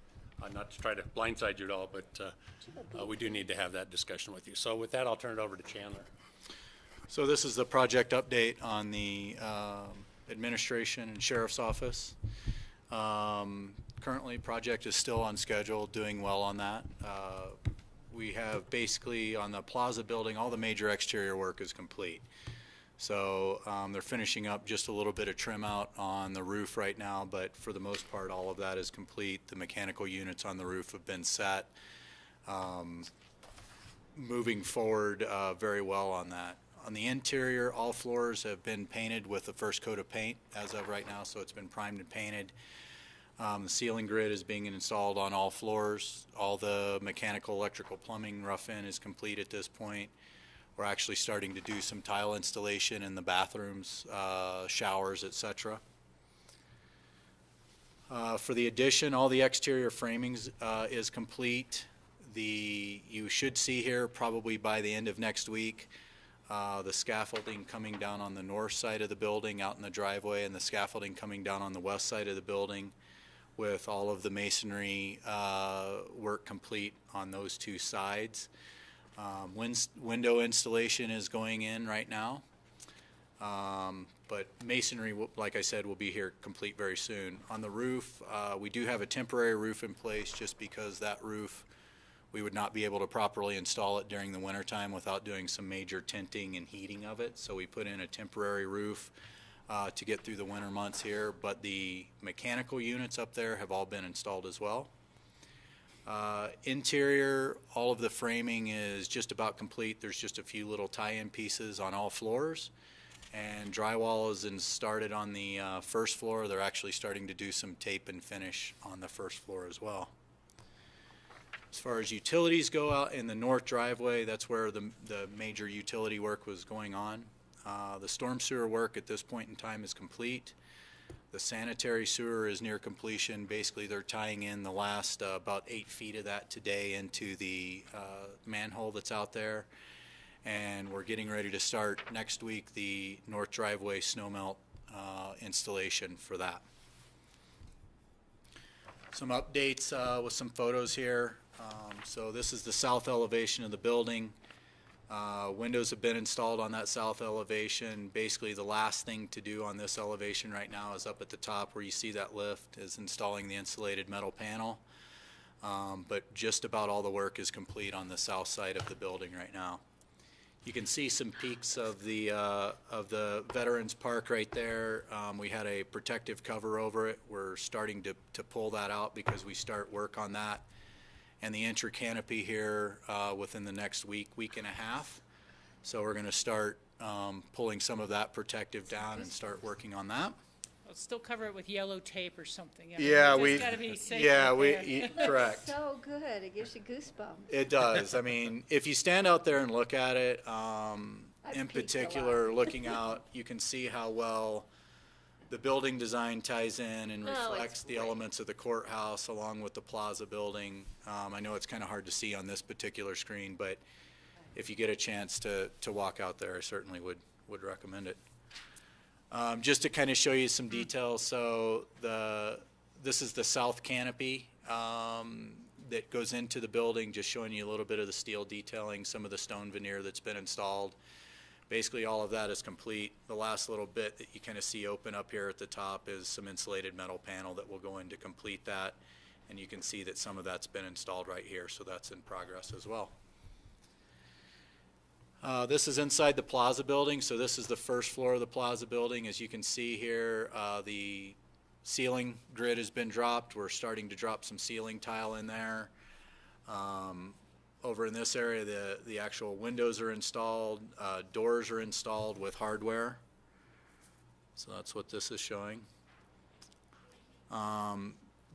not to try to blindside you at all, but we do need to have that discussion with you. So with that, I'll turn it over to Chandler. So this is the project update on the administration and sheriff's office. Currently, project is still on schedule, doing well on that. We have basically on the plaza building, all the major exterior work is complete. So they're finishing up just a little bit of trim out on the roof right now, but for the most part, all of that is complete. The mechanical units on the roof have been set. Moving forward very well on that. On the interior, all floors have been painted with the first coat of paint as of right now, so it's been primed and painted. The ceiling grid is being installed on all floors. All the mechanical, electrical, plumbing rough-in is complete at this point. We're actually starting to do some tile installation in the bathrooms, showers, etc. For the addition, all the exterior framings is complete. You should see here probably by the end of next week the scaffolding coming down on the north side of the building out in the driveway, and the scaffolding coming down on the west side of the building, with all of the masonry work complete on those two sides. Window installation is going in right now, but masonry, like I said, will be here complete very soon. On the roof, we do have a temporary roof in place just because that roof, we would not be able to properly install it during the wintertime without doing some major tinting and heating of it. So we put in a temporary roof to get through the winter months here, but the mechanical units up there have all been installed as well. Interior, all of the framing is just about complete. There's just a few little tie-in pieces on all floors, and drywall is started on the first floor. They're actually starting to do some tape and finish on the first floor as well. As far as utilities go, out in the north driveway, that's where the major utility work was going on. The storm sewer work at this point in time is complete. The sanitary sewer is near completion. Basically, they're tying in the last about 8 feet of that today into the manhole that's out there. And we're getting ready to start next week the north driveway snowmelt installation for that. Some updates with some photos here. So this is the south elevation of the building. Windows have been installed on that south elevation. Basically, the last thing to do on this elevation right now is up at the top where you see that lift is installing the insulated metal panel. But just about all the work is complete on the south side of the building right now. You can see some peaks of the Veterans Park right there. We had a protective cover over it. We're starting to pull that out because we start work on that and the entry canopy here within the next week and a half. So we're going to start pulling some of that protective down and start working on that. I'll still cover it with yellow tape or something. Yeah, gotta be safe correct. So good, it gives you goosebumps. It does. I mean, if you stand out there and look at it, in particular, looking out, you can see how well the building design ties in and reflects the elements of the courthouse along with the plaza building. I know it's kind of hard to see on this particular screen, but if you get a chance to walk out there, I certainly would recommend it. Just to kind of show you some details, so this is the south canopy that goes into the building, just showing you a little bit of the steel detailing, some of the stone veneer that's been installed. Basically all of that is complete. The last little bit that you kind of see open up here at the top is some insulated metal panel that will go in to complete that. And you can see that some of that's been installed right here, so that's in progress as well. This is inside the plaza building, so this is the first floor of the plaza building. As you can see here, the ceiling grid has been dropped. We're starting to drop some ceiling tile in there. Over in this area, the actual windows are installed, doors are installed with hardware. So that's what this is showing.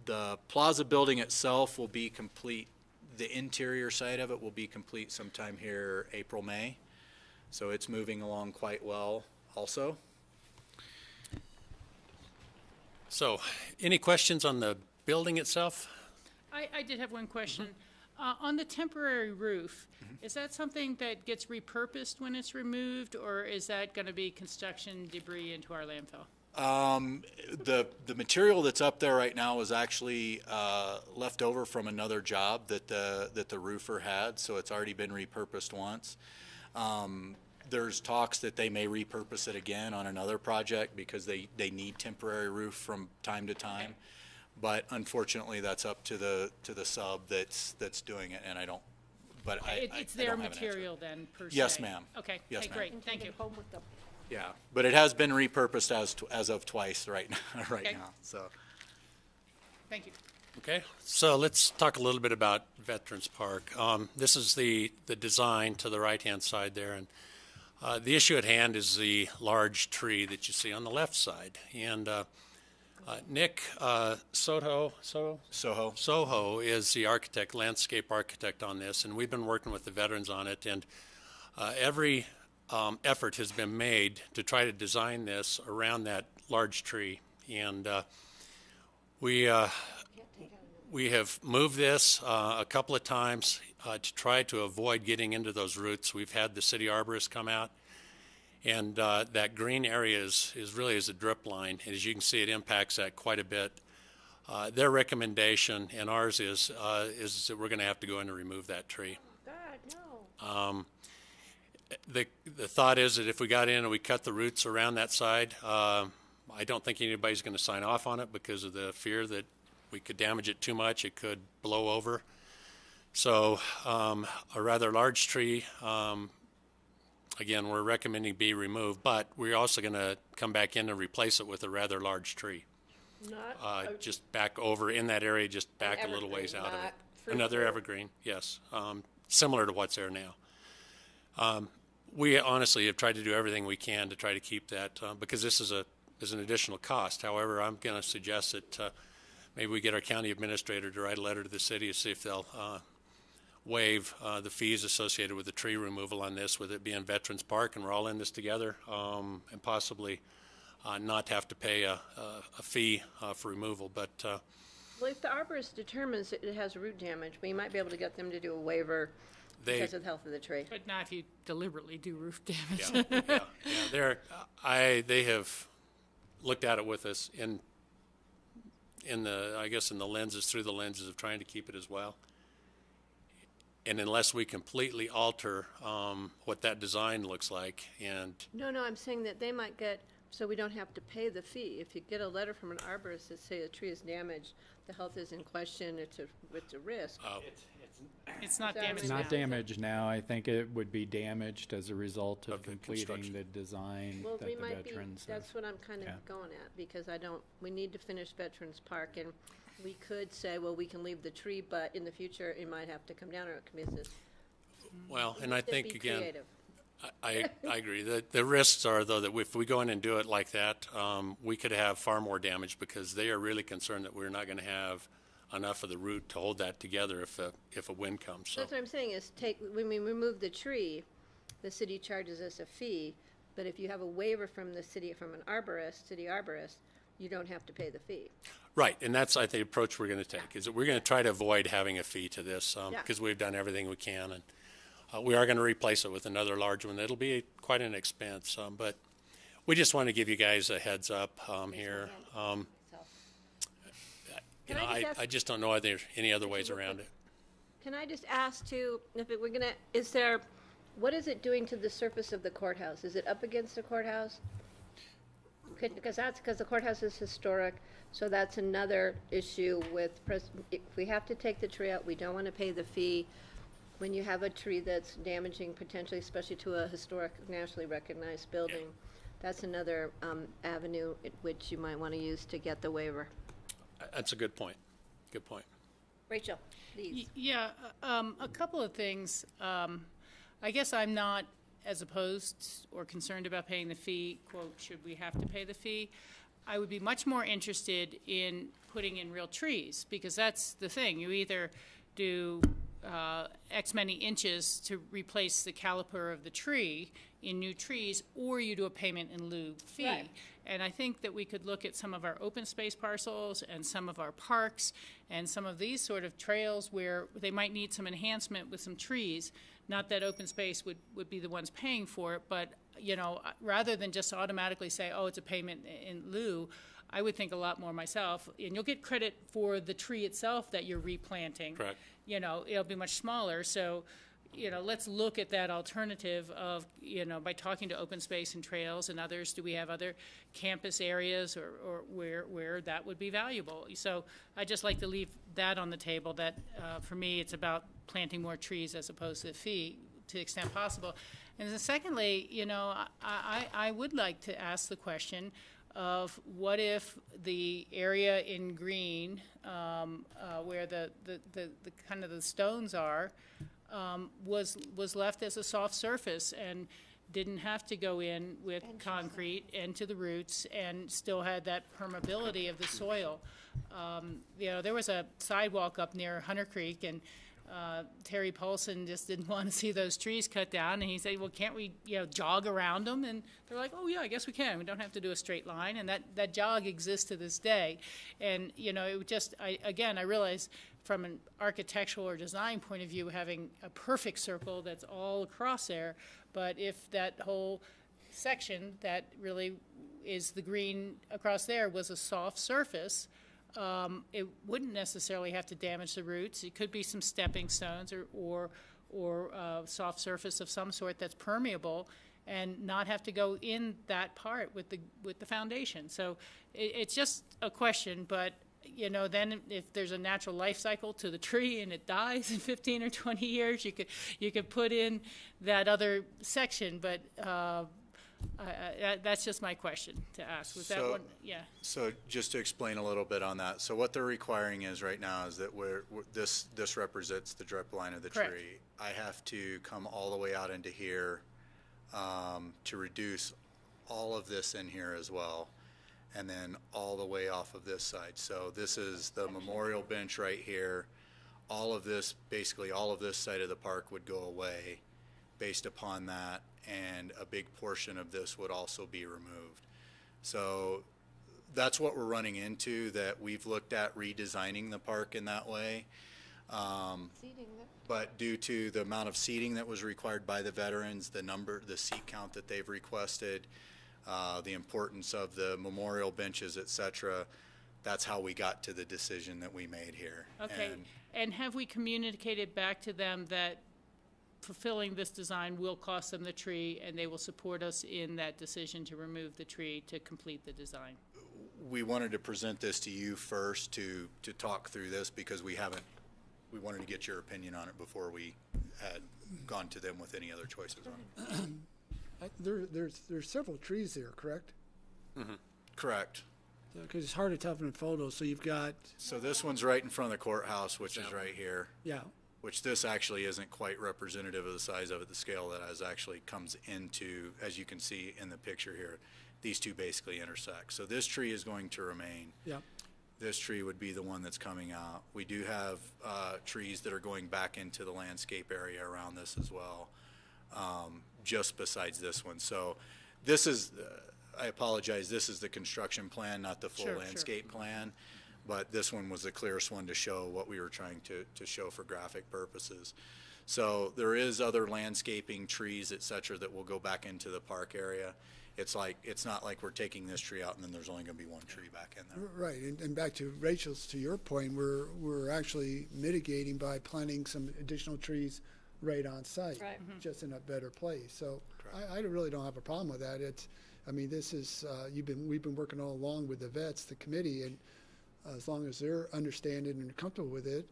The plaza building itself will be complete. The interior side of it will be complete sometime here April, May. So it's moving along quite well also. So, any questions on the building itself? I did have one question. On the temporary roof, is that something that gets repurposed when it's removed, or is that going to be construction debris into our landfill? The material that's up there right now is actually left over from another job that the roofer had, so it's already been repurposed once. There's talks that they may repurpose it again on another project because they need temporary roof from time to time. Okay. But unfortunately, that's up to the sub that's doing it, and I don't. But it's their material then, per se. Yes, ma'am. Okay. Yes, ma'am. Great. Thank you. Yeah, but it has been repurposed as of twice right now. So. Thank you. Okay, so let's talk a little bit about Veterans Park. This is the design to the right-hand side there, and the issue at hand is the large tree that you see on the left side. And Nick Soho is the architect, landscape architect on this, and we've been working with the veterans on it. And every effort has been made to try to design this around that large tree. And we have moved this a couple of times to try to avoid getting into those roots. We've had the city arborist come out, and that green area is really a drip line. And as you can see, it impacts that quite a bit. Their recommendation and ours is that we're going to have to go in and remove that tree. God, no. The thought is that if we got in and we cut the roots around that side, I don't think anybody's going to sign off on it because of the fear that we could damage it too much, it could blow over. So a rather large tree, again, we're recommending be removed, but we're also going to come back in and replace it with a rather large tree. Just back over in that area, just back a little ways out of it. Another evergreen, yes, similar to what's there now. We honestly have tried to do everything we can to try to keep that because this is an additional cost. However, I'm going to suggest that maybe we get our county administrator to write a letter to the city to see if they'll waive the fees associated with the tree removal on this, with it being Veterans Park, and we're all in this together, and possibly not have to pay a fee for removal. But well, if the arborist determines that it has root damage, we might be able to get them to do a waiver because of the health of the tree. But not if you deliberately do roof damage. They have looked at it with us in the lenses, through the lenses of trying to keep it as well. And unless we completely alter what that design looks like, and no, I'm saying that they might get, so we don't have to pay the fee. If you get a letter from an arborist that say the tree is damaged, the health is in question, it's a risk. It's not damaged. It's not damaged now. I think it would be damaged as a result of completing the design well, that we the might veterans. That's what I'm kind of going at, because we need to finish Veterans Park, and we could say, well, we can leave the tree, but in the future it might have to come down, or it can miss this. Well, and I think again, I agree. The risks are, though, that if we go in and do it like that, we could have far more damage because they are really concerned that we're not going to have enough of the root to hold that together if a wind comes. So. That's what I'm saying is when we remove the tree, the city charges us a fee, but if you have a waiver from the city, from an city arborist, you don't have to pay the fee. Right, and that's, I think, the approach we're going to take, is that we're going to try to avoid having a fee to this because we've done everything we can, and we are going to replace it with another large one. It'll be quite an expense, but we just want to give you guys a heads up here. I just don't know are there any other ways around it. Can I just ask too, what is it doing to the surface of the courthouse? Is it up against the courthouse? because the courthouse is historic, so that's another issue with, if we have to take the tree out, we don't want to pay the fee. When you have a tree that's damaging potentially, especially to a historic, nationally recognized building, that's another avenue which you might want to use to get the waiver. That's a good point. Good point. Rachel, please. Yeah, a couple of things. I guess I'm not as opposed or concerned about paying the fee, quote, should we have to pay the fee? I would be much more interested in putting in real trees, because that's the thing. You either do X many inches to replace the caliper of the tree in new trees, or you do a payment in lieu fee. Right. And I think that we could look at some of our open space parcels and some of our parks and some of these sort of trails where they might need some enhancement with some trees. Not that open space would be the ones paying for it, but, you know, rather than just automatically say, oh, it's a payment in lieu, I would think a lot more myself. And you'll get credit for the tree itself that you're replanting. Correct. You know, it'll be much smaller. So, you know, let's look at that alternative of, you know, by talking to open space and trails and others. Do we have other campus areas or where that would be valuable? So I just like to leave that on the table, that for me it's about planting more trees as opposed to the fee to the extent possible. And then secondly, you know, I would like to ask the question of what if the area in green where the kind of the stones are was left as a soft surface and didn't have to go in with concrete into the roots and still had that permeability of the soil. You know, there was a sidewalk up near Hunter Creek, and Terry Paulson just didn't want to see those trees cut down, and he said, well, can't we, you know, jog around them? And they're like, oh yeah, I guess we can. We don't have to do a straight line, and that jog exists to this day. And, you know, it would just, I realize from an architectural or design point of view, having a perfect circle that's all across there, but if that whole section that really is the green across there was a soft surface, it wouldn't necessarily have to damage the roots. It could be some stepping stones or soft surface of some sort that's permeable, and not have to go in that part with the foundation. So it's just a question, but you know, then if there's a natural life cycle to the tree and it dies in 15 or 20 years, you could put in that other section, but that's just my question to ask. Was that one? Yeah. So just to explain a little bit on that. So what they're requiring is right now is that this represents the drip line of the Correct. tree. I have to come all the way out into here to reduce all of this in here as well, and then all the way off of this side. So this is the memorial bench right here. All of this, basically all of this side of the park would go away based upon that, and a big portion of this would also be removed. So that's what we're running into, that we've looked at redesigning the park in that way. But due to the amount of seating that was required by the veterans, the seat count that they've requested, the importance of the memorial benches, et cetera, that's how we got to the decision that we made here. Okay. And have we communicated back to them that fulfilling this design will cost them the tree, and they will support us in that decision to remove the tree to complete the design? We wanted to present this to you first to talk through this, because we wanted to get your opinion on it before we had gone to them with any other choices on it. There's several trees there, correct? Mm-hmm. Correct. Because it's hard to tell from the photos. So you've got. So this one's right in front of the courthouse, which is right here. Yeah. Which this actually isn't quite representative of the size of it. The scale that actually comes into, as you can see in the picture here, these two basically intersect. So this tree is going to remain. Yeah. This tree would be the one that's coming out. We do have trees that are going back into the landscape area around this as well, just besides this one. So this is, I apologize, this is the construction plan, not the full landscape plan. But this one was the clearest one to show what we were trying to show for graphic purposes. So there is other landscaping, trees, et cetera, that will go back into the park area. It's not like we're taking this tree out and then there's only going to be one tree back in there. Right, and back to Rachel's, to your point, we're actually mitigating by planting some additional trees right on site, right. just in a better place. So I really don't have a problem with that. I mean, this is, we've been working all along with the vets, the committee, and as long as they're understanding and comfortable with it,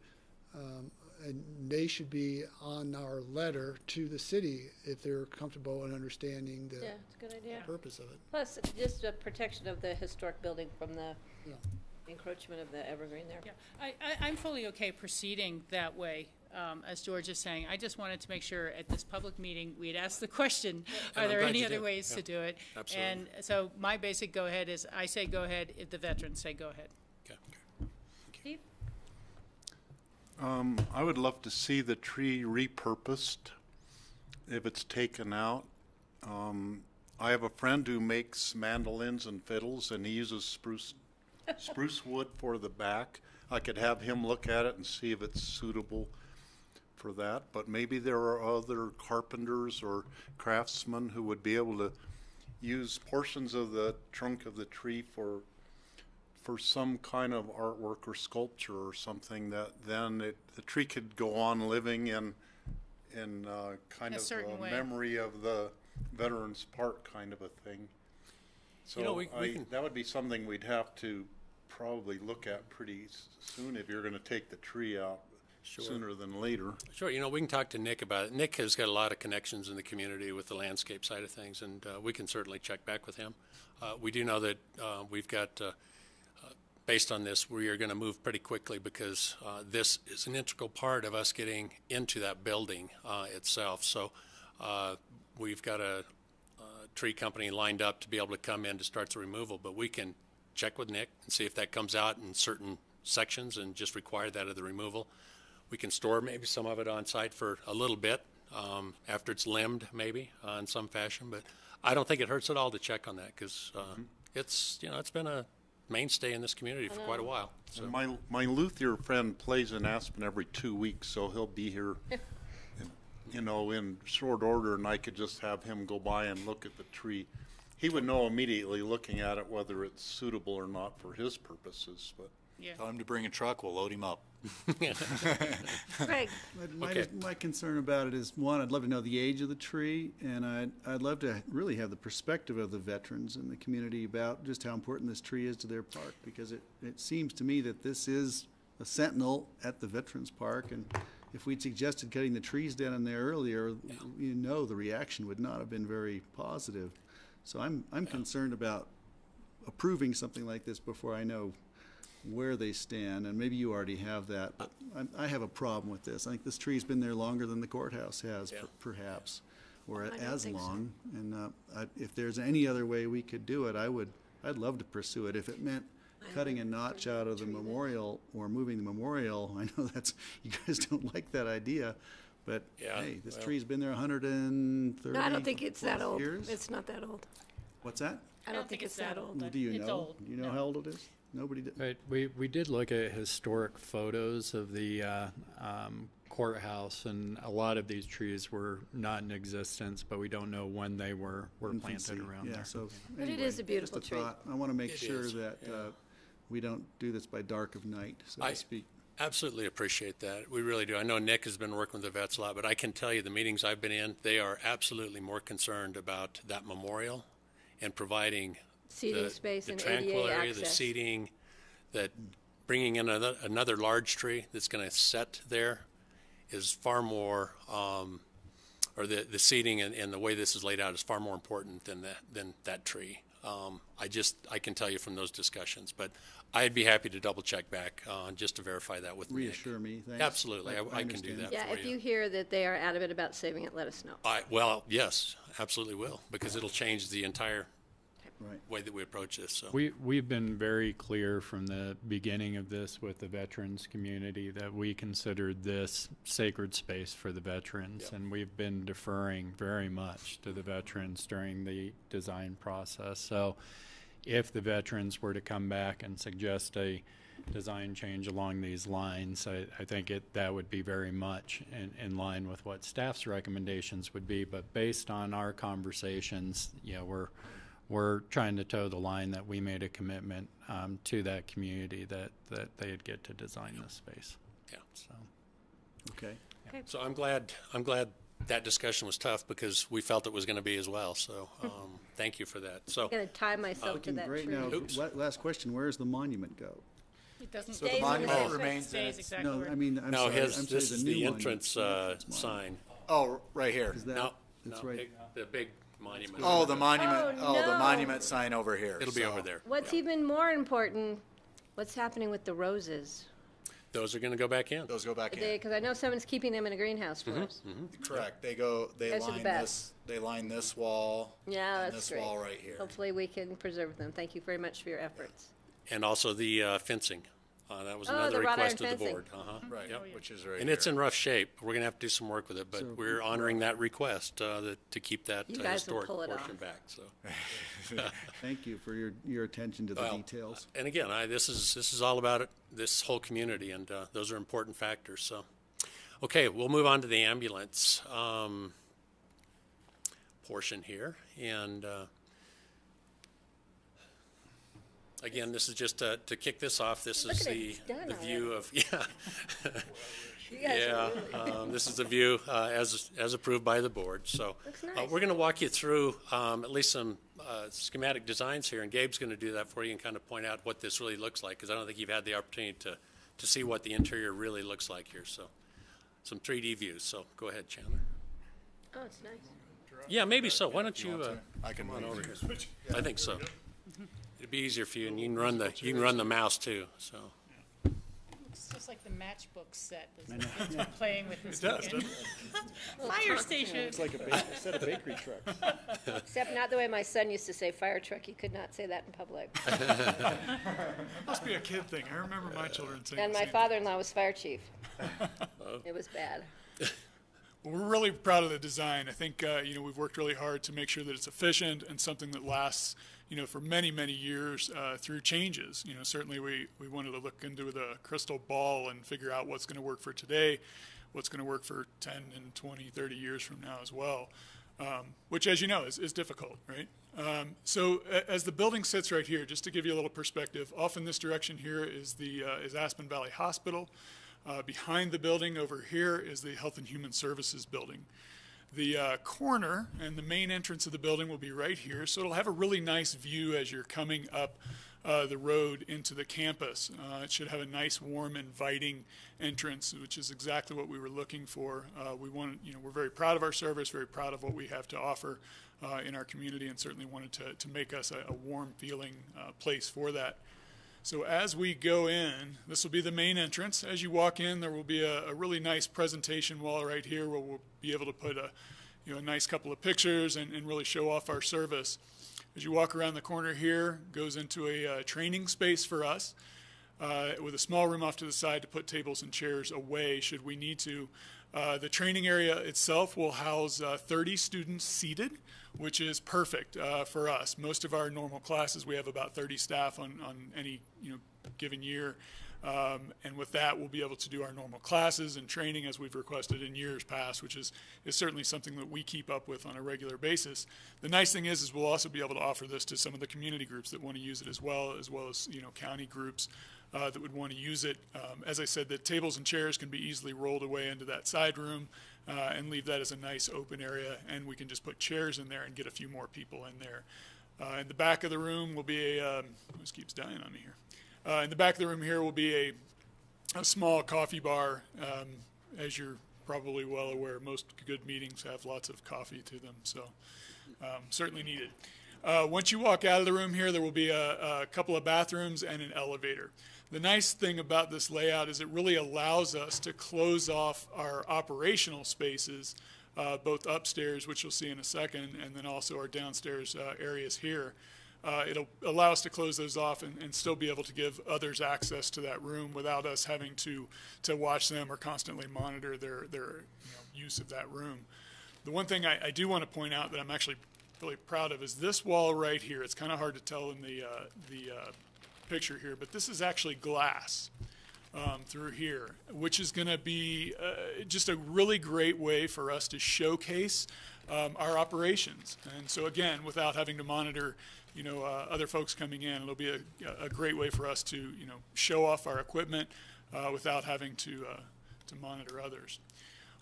and they should be on our letter to the city if they're comfortable and understanding the Yeah, it's a good idea. purpose of it. Plus, just a protection of the historic building from the encroachment of the evergreen there. Yeah, I'm fully okay proceeding that way, as George is saying. I just wanted to make sure at this public meeting, we'd ask the question, are there any other ways to do it? Absolutely. And so my basic go-ahead is, I say go-ahead if the veterans say go-ahead. Okay. Steve? I would love to see the tree repurposed if it's taken out. I have a friend who makes mandolins and fiddles, and he uses spruce wood for the back. I could have him look at it and see if it's suitable for that, but maybe there are other carpenters or craftsmen who would be able to use portions of the trunk of the tree for some kind of artwork or sculpture or something that then the tree could go on living in kind of a memory of the Veterans Park kind of a thing. So that would be something we'd have to probably look at pretty soon if you're going to take the tree out sooner than later. Sure. We can talk to Nick about it. Nick has got a lot of connections in the community with the landscape side of things, and we can certainly check back with him. We do know that we've got, based on this, we are going to move pretty quickly because this is an integral part of us getting into that building itself. So we've got a tree company lined up to be able to come in to start the removal, but we can check with Nick and see if that comes out in certain sections and just require that of the removal. We can store maybe some of it on site for a little bit after it's limbed maybe in some fashion, but I don't think it hurts at all to check on that because it's been a mainstay in this community for quite a while. So. My luthier friend plays in Aspen every 2 weeks, so he'll be here in short order, and I could just have him go by and look at the tree. He would know immediately looking at it whether it's suitable or not for his purposes. But tell him to bring a truck, we'll load him up. Greg. My concern about it is, one, I'd love to know the age of the tree, and I'd love to really have the perspective of the veterans in the community about just how important this tree is to their park, because it seems to me that this is a sentinel at the Veterans Park, and if we'd suggested cutting the trees down in there earlier, the reaction would not have been very positive. So I'm concerned about approving something like this before I know where they stand, and maybe you already have that, but I have a problem with this. I think this tree's been there longer than the courthouse has, perhaps, or as long. So. And if there's any other way we could do it, I'd love to pursue it. If it meant cutting a notch out of the memorial or moving the memorial, I know you guys don't like that idea, but hey, this tree's been there 130 No, I don't think it's that old. years. It's not that old. What's that? I don't think it's that old. Do you know? It's old. Do you know how old it is? Nobody did. Right. We did look at historic photos of the courthouse, and a lot of these trees were not in existence, but we don't know when they were planted around there. So But it is a beautiful just a tree. thought. I want to make sure that we don't do this by dark of night, so to speak. Absolutely appreciate that. We really do. I know Nick has been working with the vets a lot, but I can tell you the meetings I've been in, they are absolutely more concerned about that memorial and providing seating space the and tranquil ADA area, access. the seating, that bringing in another large tree that's going to set there is far more, or the seating and the way this is laid out is far more important than that tree. I can tell you from those discussions, but I'd be happy to double check back just to verify that with Reassure me. Thanks. Absolutely, I can do that. Yeah, for if you hear that they are adamant about saving it, let us know. Well, yes, absolutely will, because it'll change the entire way that we approach this. So we've been very clear from the beginning of this with the veterans community that we considered this sacred space for the veterans, and we've been deferring very much to the veterans during the design process. So if the veterans were to come back and suggest a design change along these lines, I think that would be very much in line with what staff's recommendations would be. But based on our conversations, we're trying to toe the line that we made a commitment to that community that they'd get to design this space. Yeah. So. Okay. So I'm glad that discussion was tough because we felt it was going to be as well. So thank you for that. So I'm going to tie myself to that Great. tree. Now, last question, where does the monument go? It doesn't. So the monument remains stays exactly No, where. I mean, I'm no, sorry. I'm this sorry, is new the monument. entrance sign. Oh, right here. Is that, No, that's no, right. the big monument. Oh, the monument. Oh, The no. monument sign over here. It'll be So- over there. What's even more important, what's happening with the roses? Those are going to go back in. Those go back in. Because I know someone's keeping them in a greenhouse for us. Correct. They go. They Guys are the line best. this. They line this wall. Yeah, and that's this great. wall right here. Hopefully we can preserve them. Thank you very much for your efforts. And also the fencing. That was Oh, another the wrought iron request of the fencing. board. Right. Yep. Which is right. And it's in rough shape. We're going to have to do some work with it, but So- we're honoring that request to keep that You guys will historic pull it portion off. back. So, Thank you for your attention to the Well, details. and again, this is all about this whole community, and those are important factors. So, okay, we'll move on to the ambulance portion here, and again, this is just to kick this off. This Look is at it, the it's done the view of You guys yeah. are really- This is a view as approved by the board. So Looks nice. we're going to walk you through at least some schematic designs here, and Gabe's going to do that for you and kind of point out what this really looks like, because I don't think you've had the opportunity to see what the interior really looks like here. So some 3D views. So go ahead, Chandler. Oh, it's nice. Yeah, maybe so. Why don't you I can come on move over you. here? I think so. It'd be easier for you, and you can run the mouse too. So. It's just like the matchbook set that the kids were playing with this It does, weekend. doesn't Fire station. It's like a set of bakery trucks. Except not the way my son used to say fire truck. He could not say that in public. Must be a kid thing. I remember my children saying And the my same father-in-law was fire chief. It was bad. Well, we're really proud of the design. I think we've worked really hard to make sure that it's efficient and something that lasts for many, many years through changes. Certainly we wanted to look into the crystal ball and figure out what's going to work for today, what's going to work for 10 and 20, 30 years from now as well, which, as you know, is difficult, right? So as the building sits right here, just to give you a little perspective, off in this direction here is is Aspen Valley Hospital. Behind the building over here is the Health and Human Services building. The corner and the main entrance of the building will be right here, so it'll have a really nice view as you're coming up the road into the campus. It should have a nice, warm, inviting entrance, which is exactly what we were looking for. We're very proud of our service, very proud of what we have to offer in our community, and certainly wanted to make us a warm feeling place for that. So as we go in, this will be the main entrance. As you walk in, there will be a really nice presentation wall right here where we'll be able to put a nice couple of pictures and really show off our service. As you walk around the corner here, goes into a training space for us with a small room off to the side to put tables and chairs away should we need to. The training area itself will house 30 students seated, which is perfect for us. Most of our normal classes, we have about 30 staff on any given year. And with that, we'll be able to do our normal classes and training as we've requested in years past, which is certainly something that we keep up with on a regular basis. The nice thing is we'll also be able to offer this to some of the community groups that want to use it as well as county groups that would want to use it. As I said, the tables and chairs can be easily rolled away into that side room and leave that as a nice open area, and we can just put chairs in there and get a few more people in there. In the back of the room will be this keeps dying on me here. In the back of the room here will be a small coffee bar. As you're probably well aware, most good meetings have lots of coffee to them, so certainly needed. Once you walk out of the room here, there will be a couple of bathrooms and an elevator. The nice thing about this layout is it really allows us to close off our operational spaces, both upstairs, which you'll see in a second, and then also our downstairs areas here. It'll allow us to close those off and still be able to give others access to that room without us having to watch them or constantly monitor their use of that room. The one thing I do want to point out that I'm actually really proud of is this wall right here. It's kind of hard to tell in the picture here, but this is actually glass through here, which is going to be just a really great way for us to showcase our operations. And so again, without having to monitor other folks coming in, it'll be a great way for us to show off our equipment without having to monitor others.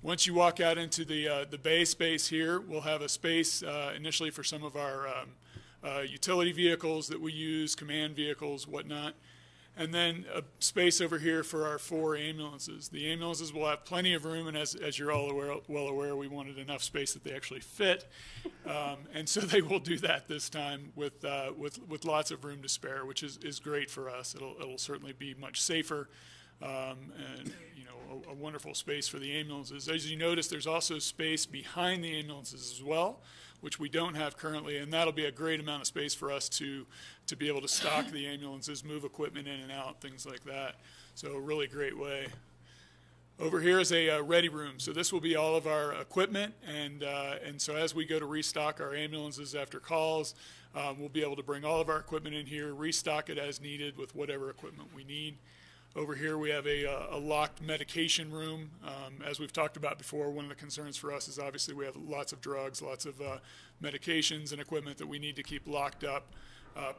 Once you walk out into the bay space here, we'll have a space initially for some of our utility vehicles that we use, command vehicles, whatnot. And then a space over here for our 4 ambulances. The ambulances will have plenty of room, and as you're all well aware, we wanted enough space that they actually fit. And so they will do that this time with lots of room to spare, which is great for us. It'll certainly be much safer, and a wonderful space for the ambulances. As you notice, there's also space behind the ambulances as well, which we don't have currently, and that'll be a great amount of space for us to be able to stock the ambulances, move equipment in and out, things like that. So a really great way. Over here is a ready room. So this will be all of our equipment, and so as we go to restock our ambulances after calls, we'll be able to bring all of our equipment in here, restock it as needed with whatever equipment we need. Over here we have a locked medication room. As we've talked about before, one of the concerns for us is obviously we have lots of drugs, lots of medications and equipment that we need to keep locked up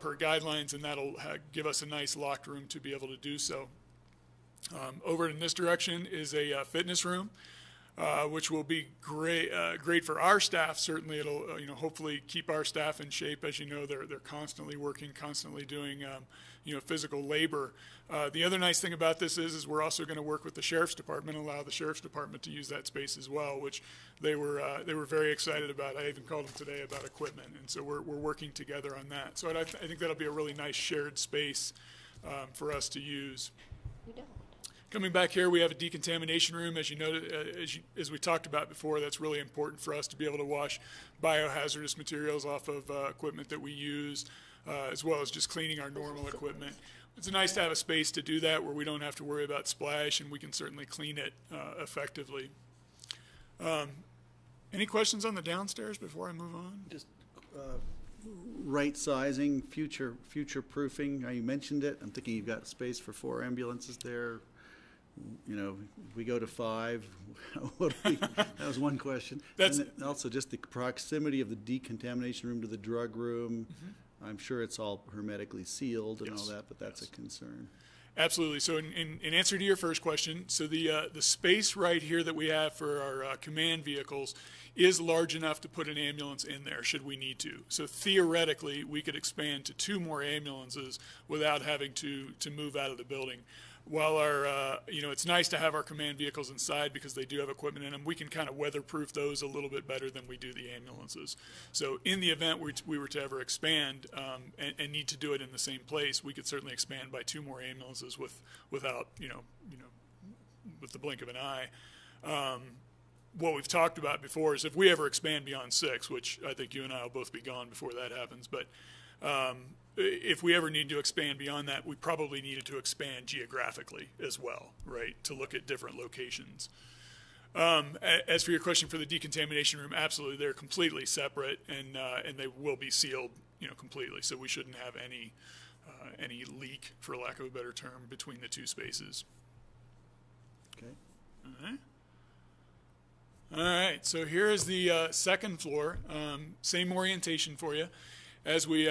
per guidelines, and that'll give us a nice locked room to be able to do so. Over in this direction is a fitness room, which will be great for our staff. Certainly, it'll hopefully keep our staff in shape. As you know, they're constantly working, constantly doing physical labor. The other nice thing about this is we're also going to work with the Sheriff's Department and allow the Sheriff's Department to use that space as well, which they were very excited about. I even called them today about equipment, and so we're working together on that. So I think that'll be a really nice shared space for us to use. Coming back here, we have a decontamination room. As you know, as we talked about before, that's really important for us to be able to wash biohazardous materials off of equipment that we use, as well as just cleaning our normal equipment. It's nice to have a space to do that where we don't have to worry about splash, and we can certainly clean it effectively. Any questions on the downstairs before I move on? Just right sizing, future proofing. You mentioned it. I'm thinking you've got space for 4 ambulances there. If we go to 5, that was one question. And also just the proximity of the decontamination room to the drug room. Mm-hmm. I'm sure it's all hermetically sealed and all that, but that's a concern. Absolutely. So in answer to your first question, so the space right here that we have for our command vehicles is large enough to put an ambulance in there should we need to. So theoretically, we could expand to 2 more ambulances without having to move out of the building. While our, it's nice to have our command vehicles inside because they do have equipment in them, we can kind of weatherproof those a little bit better than we do the ambulances. So in the event we were to ever expand and need to do it in the same place, we could certainly expand by 2 more ambulances without, with the blink of an eye. What we've talked about before is if we ever expand beyond 6, which I think you and I will both be gone before that happens, but if we ever need to expand beyond that, we probably needed to expand geographically as well, right, to look at different locations. As for your question for the decontamination room, absolutely, they're completely separate, and they will be sealed, completely. So we shouldn't have any leak, for lack of a better term, between the 2 spaces. Okay. All right. All right. So here is the second floor. Same orientation for you. As we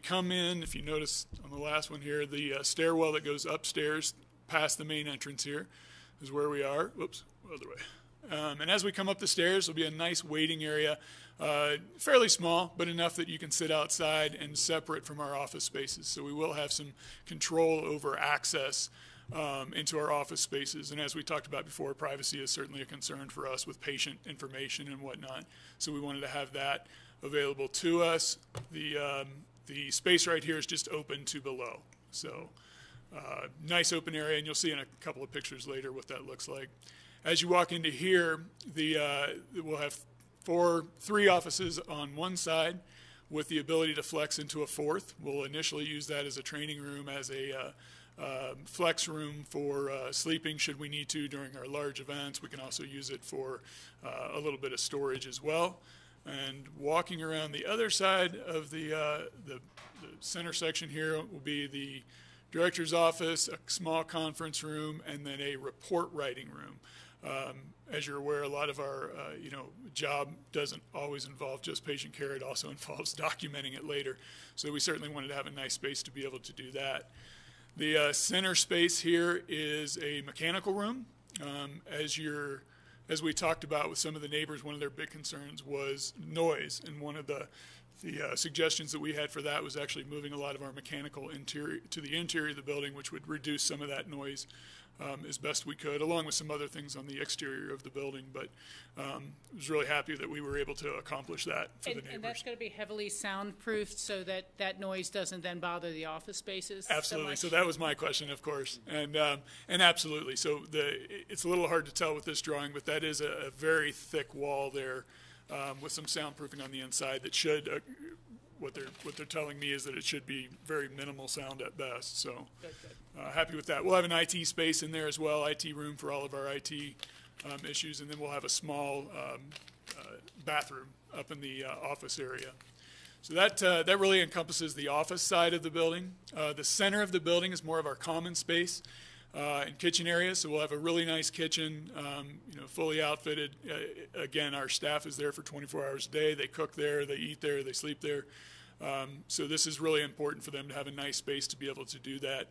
come in, if you notice on the last one here, the stairwell that goes upstairs past the main entrance here is where we are. Whoops, other way. And as we come up the stairs, there'll be a nice waiting area, fairly small, but enough that you can sit outside and separate from our office spaces. So we will have some control over access into our office spaces. And as we talked about before, privacy is certainly a concern for us with patient information and whatnot. So we wanted to have that available to us. The space right here is just open to below. So nice open area, and you'll see in a couple of pictures later what that looks like. As you walk into here, we'll have 3 offices on one side with the ability to flex into a 4th. We'll initially use that as a training room, as a flex room for sleeping should we need to during our large events. We can also use it for a little bit of storage as well. And walking around the other side of the center section here will be the director's office, a small conference room, and then a report writing room. As you're aware, a lot of our job doesn't always involve just patient care. It also involves documenting it later. So we certainly wanted to have a nice space to be able to do that. The center space here is a mechanical room. As as we talked about with some of the neighbors, one of their big concerns was noise, and one of the suggestions that we had for that was actually moving a lot of our mechanical interior to the interior of the building, which would reduce some of that noise as best we could, along with some other things on the exterior of the building. But I was really happy that we were able to accomplish that for the neighbors. And that's going to be heavily soundproofed so that that noise doesn't then bother the office spaces? Absolutely. So that was my question, of course. And absolutely. So it's a little hard to tell with this drawing, but that is a very thick wall there with some soundproofing on the inside that should, what they're telling me is that it should be very minimal sound at best. So happy with that. We'll have an IT space in there as well, IT room for all of our IT issues, and then we'll have a small bathroom up in the office area. So that really encompasses the office side of the building. The center of the building is more of our common space and kitchen area. So we'll have a really nice kitchen, fully outfitted. Again, our staff is there for 24 hours a day. They cook there, they eat there, they sleep there. So this is really important for them to have a nice space to be able to do that.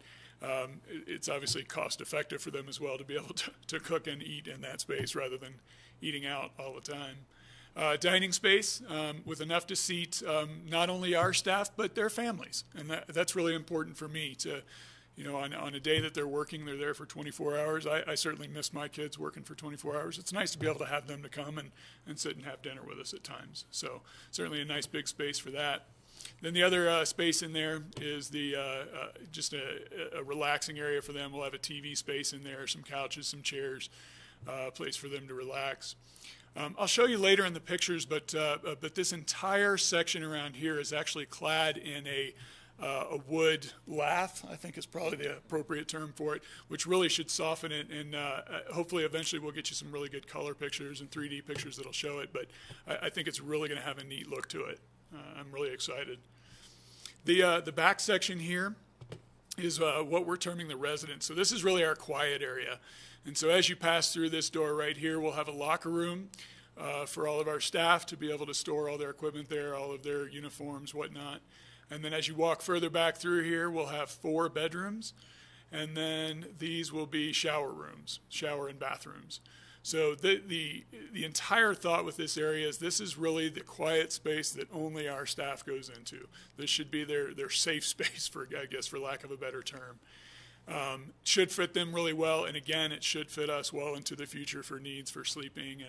It's obviously cost effective for them as well to be able to cook and eat in that space rather than eating out all the time. Dining space with enough to seat not only our staff but their families, and that's really important for me to, on a day that they're working, they're there for 24 hours. I certainly miss my kids working for 24 hours. It's nice to be able to have them to come and sit and have dinner with us at times. So certainly a nice big space for that. Then the other space in there is just a relaxing area for them. We'll have a TV space in there, some couches, some chairs, a place for them to relax. I'll show you later in the pictures, but this entire section around here is actually clad in a wood lath, I think is probably the appropriate term for it, which really should soften it, and hopefully eventually we'll get you some really good color pictures and 3D pictures that'll show it, but I think it's really going to have a neat look to it. I'm really excited. The back section here is what we're terming the residence. So this is really our quiet area. And so as you pass through this door right here, we'll have a locker room for all of our staff to be able to store all their equipment there, all of their uniforms, whatnot. And then as you walk further back through here, we'll have 4 bedrooms. And then these will be shower rooms, shower and bathrooms. So the entire thought with this area is this is really the quiet space that only our staff goes into. This should be their safe space, for lack of a better term. Should fit them really well, and again, it should fit us well into the future for needs for sleeping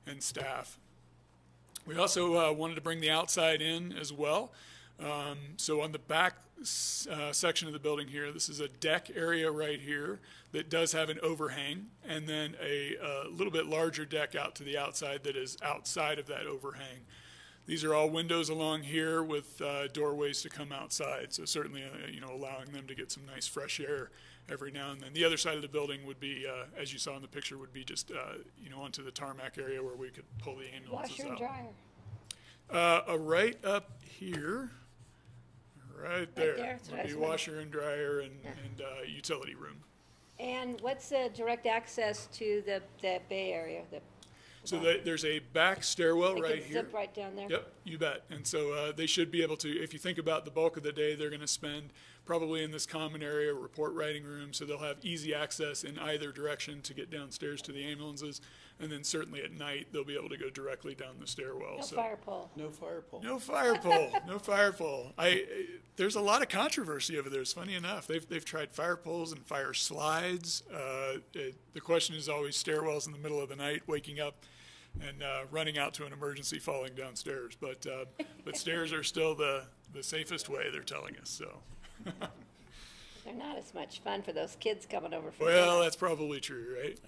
and staff. We also wanted to bring the outside in as well. So on the back section of the building here, this is a deck area right here that does have an overhang, and then a little bit larger deck out to the outside that is outside of that overhang. These are all windows along here with doorways to come outside, so certainly allowing them to get some nice fresh air every now and then. The other side of the building would be, as you saw in the picture, would be just onto the tarmac area where we could pull the ambulances Washer and dryer. Right up here. Right there. That's would be washer and dryer and utility room. And what's the direct access to the Bay Area? So there's a back stairwell right here. Zip right down there? Yep, you bet. And so they should be able to, if you think about the bulk of the day, they're going to spend probably in this common area, report writing room, so they'll have easy access in either direction to get downstairs to the ambulances. And then certainly at night, they'll be able to go directly down the stairwell. No fire pole. No fire pole. No fire pole. No fire pole. There's a lot of controversy over there. It's funny enough. They've tried fire poles and fire slides. The question is always stairwells in the middle of the night, waking up and running out to an emergency, falling downstairs. But stairs are still the safest way, they're telling us. So. They're not as much fun for those kids coming over from Well, that's probably true, right?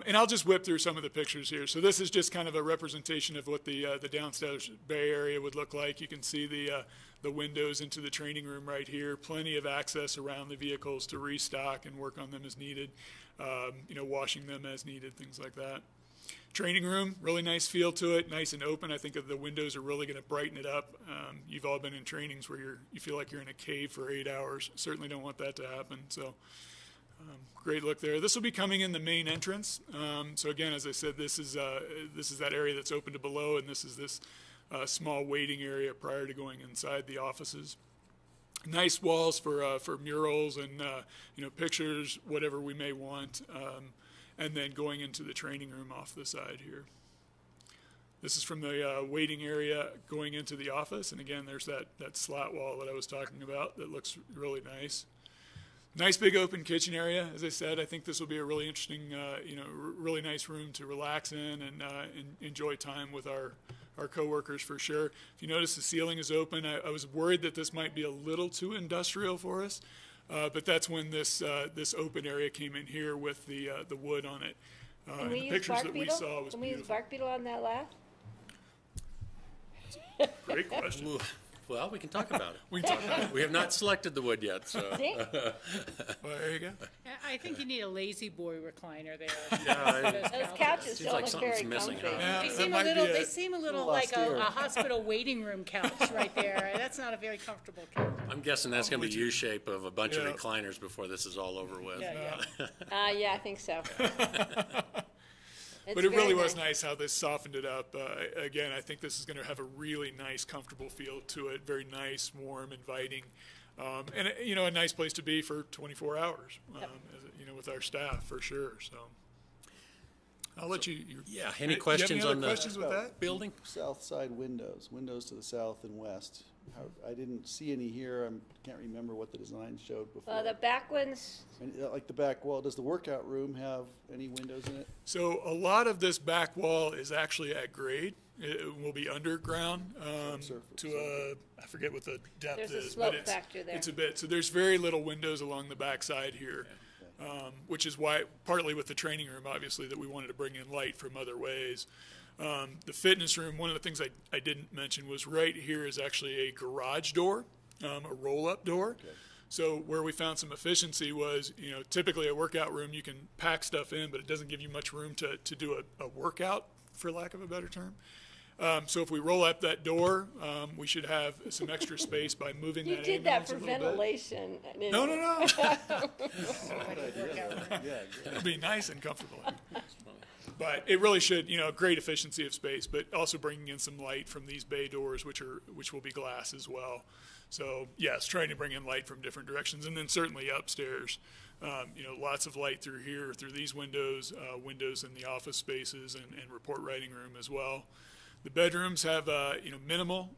And I'll just whip through some of the pictures here. So this is just kind of a representation of what the downstairs Bay Area would look like. You can see the windows into the training room right here. Plenty of access around the vehicles to restock and work on them as needed. Washing them as needed, things like that. Training room, really nice feel to it, nice and open. I think the windows are really going to brighten it up. You've all been in trainings where you feel like you're in a cave for 8 hours. Certainly don't want that to happen. So great look there. This will be coming in the main entrance. So again, as I said, this is that area that's open to below, and this is this small waiting area prior to going inside the offices. Nice walls for murals and pictures, whatever we may want. and then going into the training room off the side here. This is from the waiting area going into the office, and again, there's that slat wall that I was talking about that looks really nice. Nice big open kitchen area. As I said, I think this will be a really interesting, really nice room to relax in and enjoy time with our coworkers for sure. If you notice, the ceiling is open. I was worried that this might be a little too industrial for us, but that's when this open area came in here with the wood on it. Can we the use pictures bark that we beetle? saw was Can we use beautiful. bark beetle on that lath? Great question. Well, we can talk about it. We can talk about it. We have not selected the wood yet, so. See? Well, there you go. I think you need a lazy boy recliner there. Those couches Seems don't like look something's very missing, comfy. huh? Yeah, They that seem a might be little. They seem a little like austere. a hospital waiting room couch right there. That's not a very comfortable couch. I'm guessing that's going to be U-shape of a bunch of Yeah. recliners before this is all over with. Yeah, Yeah, I think so. But it really was nice how this softened it up. Again, I think this is going to have a really nice, comfortable feel to it. Very nice, warm, inviting, and a nice place to be for 24 hours. With our staff for sure. So I'll let you. Yeah. Any you have questions other on the questions with that? building? South side windows to the south and west. I didn't see any here. I can't remember what the design showed before. The back ones, And, like the back wall, does the workout room have any windows in it? So a lot of this back wall is actually at grade. It will be underground I forget what the depth There's a is, slope but it's factor there. it's a bit. So there's very little windows along the back side here, which is why partly with the training room, obviously, that we wanted to bring in light from other ways. The fitness room, one of the things I didn't mention was right here is actually a garage door, a roll-up door. Okay. So where we found some efficiency was, typically a workout room, you can pack stuff in, but it doesn't give you much room to do a workout, for lack of a better term. So if we roll up that door, we should have some extra space by moving you that did that ambulance for a little bit. ventilation. No. Yeah, It'd be nice and comfortable. But it really should, great efficiency of space, but also bringing in some light from these bay doors, which will be glass as well. So yes, trying to bring in light from different directions, and then certainly upstairs, lots of light through here, through these windows, windows in the office spaces and report writing room as well. The bedrooms have, minimal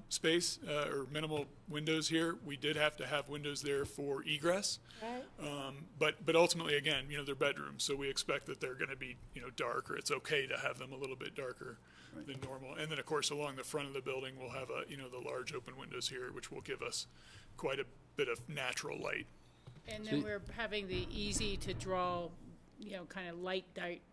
space or minimal windows here. We did have to have windows there for egress, Right. but ultimately, again, they're bedrooms, so we expect that they're going to be, dark, or it's okay to have them a little bit darker than normal. And then, of course, along the front of the building, we'll have the large open windows here, which will give us quite a bit of natural light. And then we're having the easy to draw, kind of light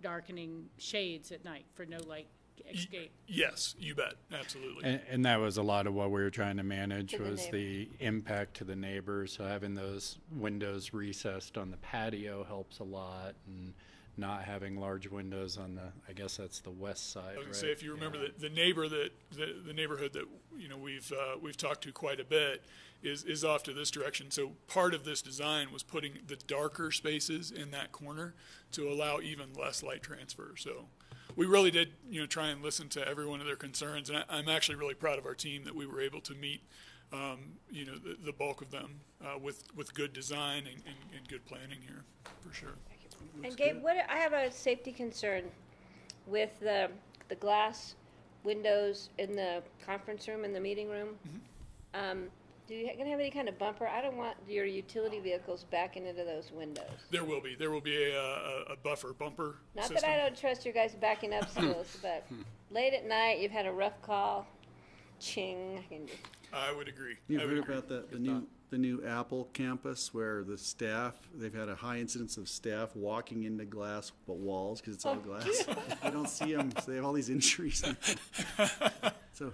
darkening shades at night for no light escape. Yes, you bet, absolutely. And that was a lot of what we were trying to manage To the was neighbor. the impact to the neighbors. So having those windows recessed on the patio helps a lot, and not having large windows on the, I guess that's the west side. I was right? gonna say, if you remember the neighborhood that we've talked to quite a bit is off to this direction. So part of this design was putting the darker spaces in that corner to allow even less light transfer. So we really did try and listen to every one of their concerns, and I'm actually really proud of our team that we were able to meet the bulk of them with good design and good planning here for sure. And Gabe, I have a safety concern with the glass windows in the conference room and the meeting room. Do you gonna have any kind of bumper? I don't want your utility vehicles backing into those windows. There will be a bumper Not system. that I don't trust your guys' backing up skills, but late at night, you've had a rough call. Ching. I would agree. You've I would heard agree. about the new Apple campus where the staff, they've had a high incidence of staff walking into glass walls because it's all glass. They don't see them, so they have all these injuries. So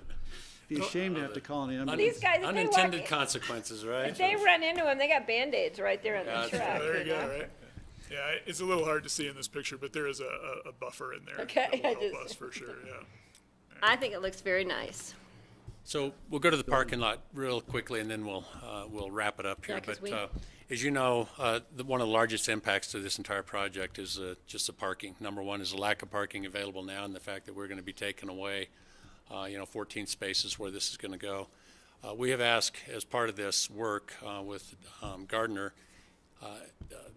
be ashamed to have to call an ambulance. These guys, if they Unintended walk- consequences, right? If they run into them, they got Band-Aids right there on the Yeah, truck. there you go, know? right? Yeah, it's a little hard to see in this picture, but there is a buffer in there Okay, that will I help just- us for sure, yeah. I think it looks very nice. So we'll go to the parking lot real quickly, and then we'll wrap it up here. Yeah, 'cause But as you know, one of the largest impacts to this entire project is just the parking. Number one is the lack of parking available now, and the fact that we're going to be taking away 14 spaces where this is going to go. We have asked, as part of this work with Gardner,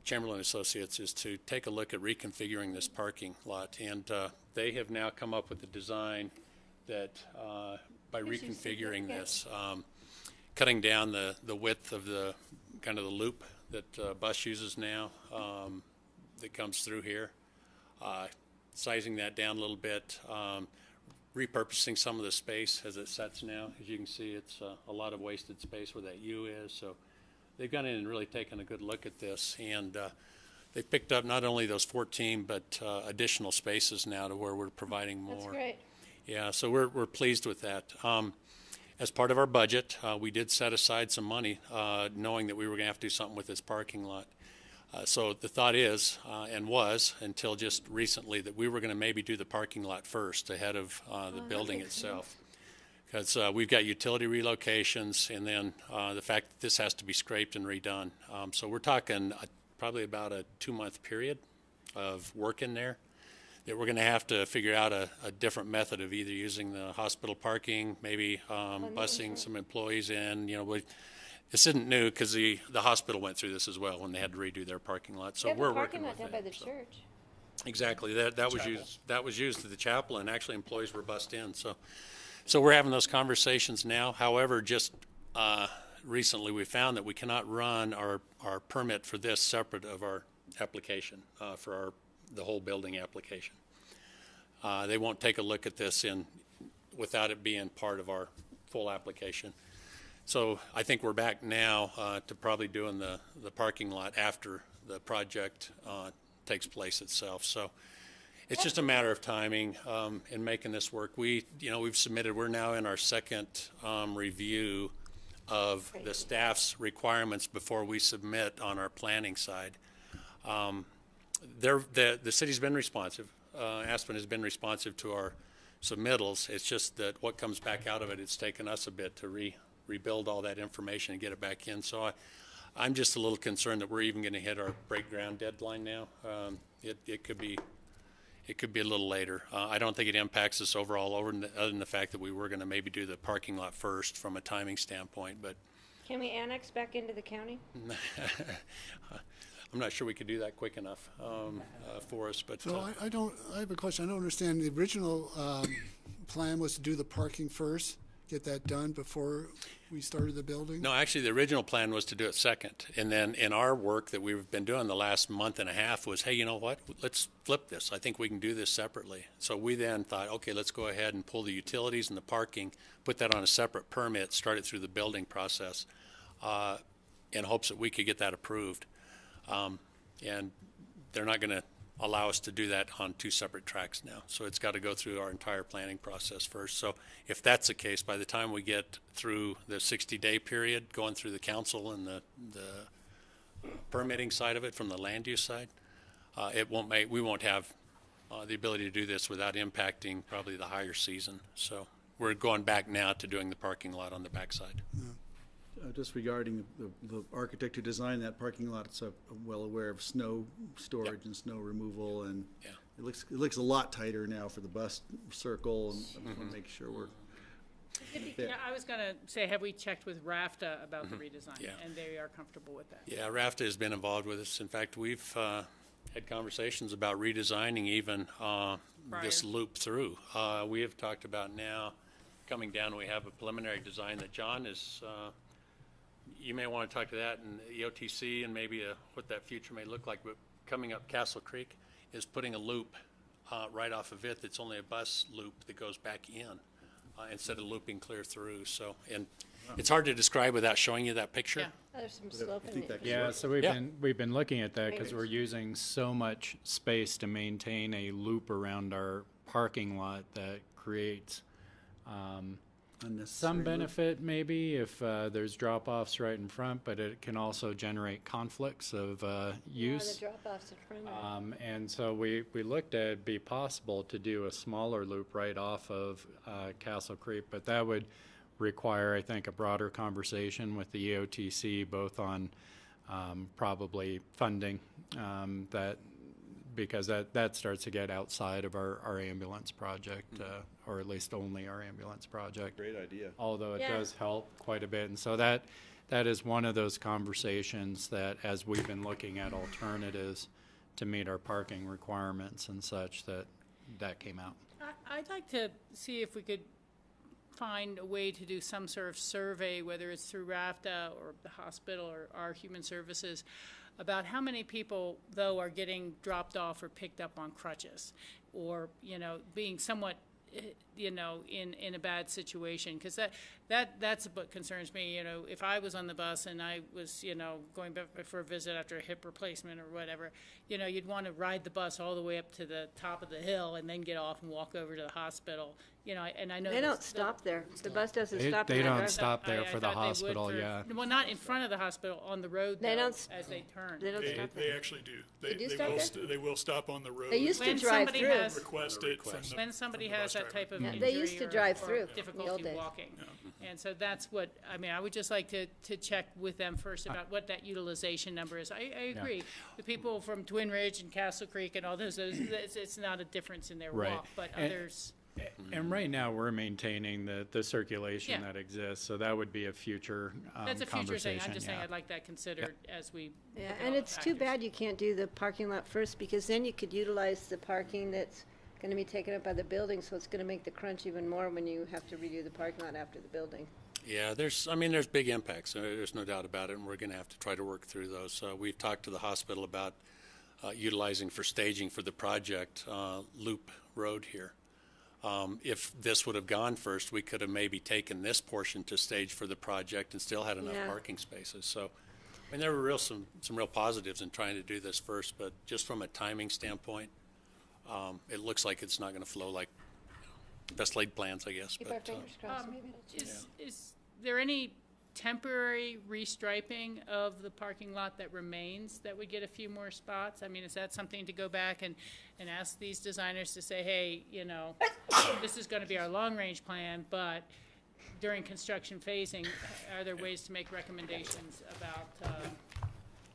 Chamberlain Associates is to take a look at reconfiguring this parking lot, and they have now come up with a design that by reconfiguring this, cutting down the width of the kind of the loop that bus uses now that comes through here, sizing that down a little bit, repurposing some of the space as it sets now. As you can see, it's a lot of wasted space where that U is, so they've gone in and really taken a good look at this, and they've picked up not only those 14 but additional spaces now to where we're providing more. That's great. Yeah, so we're pleased with that. As part of our budget, we did set aside some money, knowing that we were going to have to do something with this parking lot. So the thought is, and was until just recently, that we were going to maybe do the parking lot first ahead of the building itself. Because we've got utility relocations, and then the fact that this has to be scraped and redone. So we're talking probably about a 2-month period of work in there that we're going to have to figure out a different method of either using the hospital parking, maybe busing some employees in. You know, this isn't new because the hospital went through this as well when they had to redo their parking lot. So we're working with down it. by the church. Exactly. That was used at the chapel, and actually employees were bussed in. So we're having those conversations now. However, just recently we found that we cannot run our permit for this separate of our application for the whole building application. They won't take a look at this without it being part of our full application. So I think we're back now to probably doing the parking lot after the project takes place itself. So it's just a matter of timing in making this work. We've submitted, we're now in our second review of the staff's requirements before we submit on our planning side. The city's been responsive. Aspen has been responsive to our submittals. It's just that what comes back out of it, it's taken us a bit to rebuild all that information and get it back in. So I'm just a little concerned that we're even going to hit our break ground deadline now. It could be a little later. I don't think it impacts us overall, other than the fact that we were going to maybe do the parking lot first from a timing standpoint. But can we annex back into the county? I'm not sure we could do that quick enough for us. But so I have a question. I don't understand. The original plan was to do the parking first, get that done before we started the building? No, actually, the original plan was to do it second. And then in our work that we've been doing the last month and a half was, hey, you know what? Let's flip this. I think we can do this separately. So we then thought, okay, let's go ahead and pull the utilities and the parking, put that on a separate permit, start it through the building process in hopes that we could get that approved. And they're not going to allow us to do that on 2 separate tracks now. So it's got to go through our entire planning process first. So if that's the case, by the time we get through the 60-day period, going through the council and the permitting side of it from the land use side, we won't have the ability to do this without impacting probably the higher season. So we're going back now to doing the parking lot on the backside. Yeah. Just regarding the architect who designed that parking lot, it's well aware of snow storage and snow removal, and it looks a lot tighter now for the bus circle, and I just want to make sure we're. I was going to say, have we checked with RAFTA about the redesign? Yeah. And they are comfortable with that? Yeah, RAFTA has been involved with us. In fact, we've had conversations about redesigning even this loop through. We have talked about now coming down. We have a preliminary design that John is. You may want to talk to that and EOTC and maybe what that future may look like. But coming up Castle Creek is putting a loop right off of it that's only a bus loop that goes back in instead of looping clear through. So, and it's hard to describe without showing you that picture. Yeah, there's some slope in it. Yeah, so we've been looking at that because we're using so much space to maintain a loop around our parking lot that creates some benefit maybe if there's drop-offs right in front, but it can also generate conflicts of use. Yeah, the drop-offs in front. And so we looked at it'd be possible to do a smaller loop right off of Castle Creek, but that would require, I think, a broader conversation with the EOTC, both on probably funding because that starts to get outside of our ambulance project, or at least only our ambulance project. Great idea. Although it does help quite a bit. And so that that is one of those conversations that, as we've been looking at alternatives to meet our parking requirements and such, that came out. I'd like to see if we could find a way to do some sort of survey, whether it's through RAFTA or the hospital or our human services, about how many people, though, are getting dropped off or picked up on crutches, or, you know, being somewhat, you know, in a bad situation, because that's what concerns me. You know, if I was on the bus and I was, you know, going back for a visit after a hip replacement or whatever, you know, you'd want to ride the bus all the way up to the top of the hill and then get off and walk over to the hospital. You know, and I know they don't stop there. The bus doesn't stop. They don't there. stop there for the hospital. Yeah. Well, not in front of the hospital, on the road. They don't as they turn. They don't stop there. They actually do. They do stop there? They will stop on the road. They used to drive through. Request it from the, when somebody has that type of injury they used to drive or through difficulty walking. And so that's what, I mean, I would just like to check with them first about what that utilization number is. I agree. The people from Twin Ridge and Castle Creek and all those it's not a difference in their walk, but others. And right now, we're maintaining the circulation that exists, so that would be a future that's a future thing. I'm just saying yeah. I'd like that considered as we. Yeah, and it's too bad you can't do the parking lot first, because then you could utilize the parking that's going to be taken up by the building, so it's going to make the crunch even more when you have to redo the parking lot after the building. Yeah, there's big impacts. There's no doubt about it, and we're going to have to try to work through those. We've talked to the hospital about utilizing for staging for the project Loop Road here. If this would have gone first, we could have maybe taken this portion to stage for the project and still had enough parking spaces. So, I mean, there were some real positives in trying to do this first, but just from a timing standpoint, it looks like it's not going to flow like best laid plans, I guess. Keep our fingers crossed. Is there any temporary restriping of the parking lot that remains that would get a few more spots? I mean, is that something to go back and ask these designers to say, hey, you know, this is going to be our long-range plan, but during construction phasing, are there ways to make recommendations about,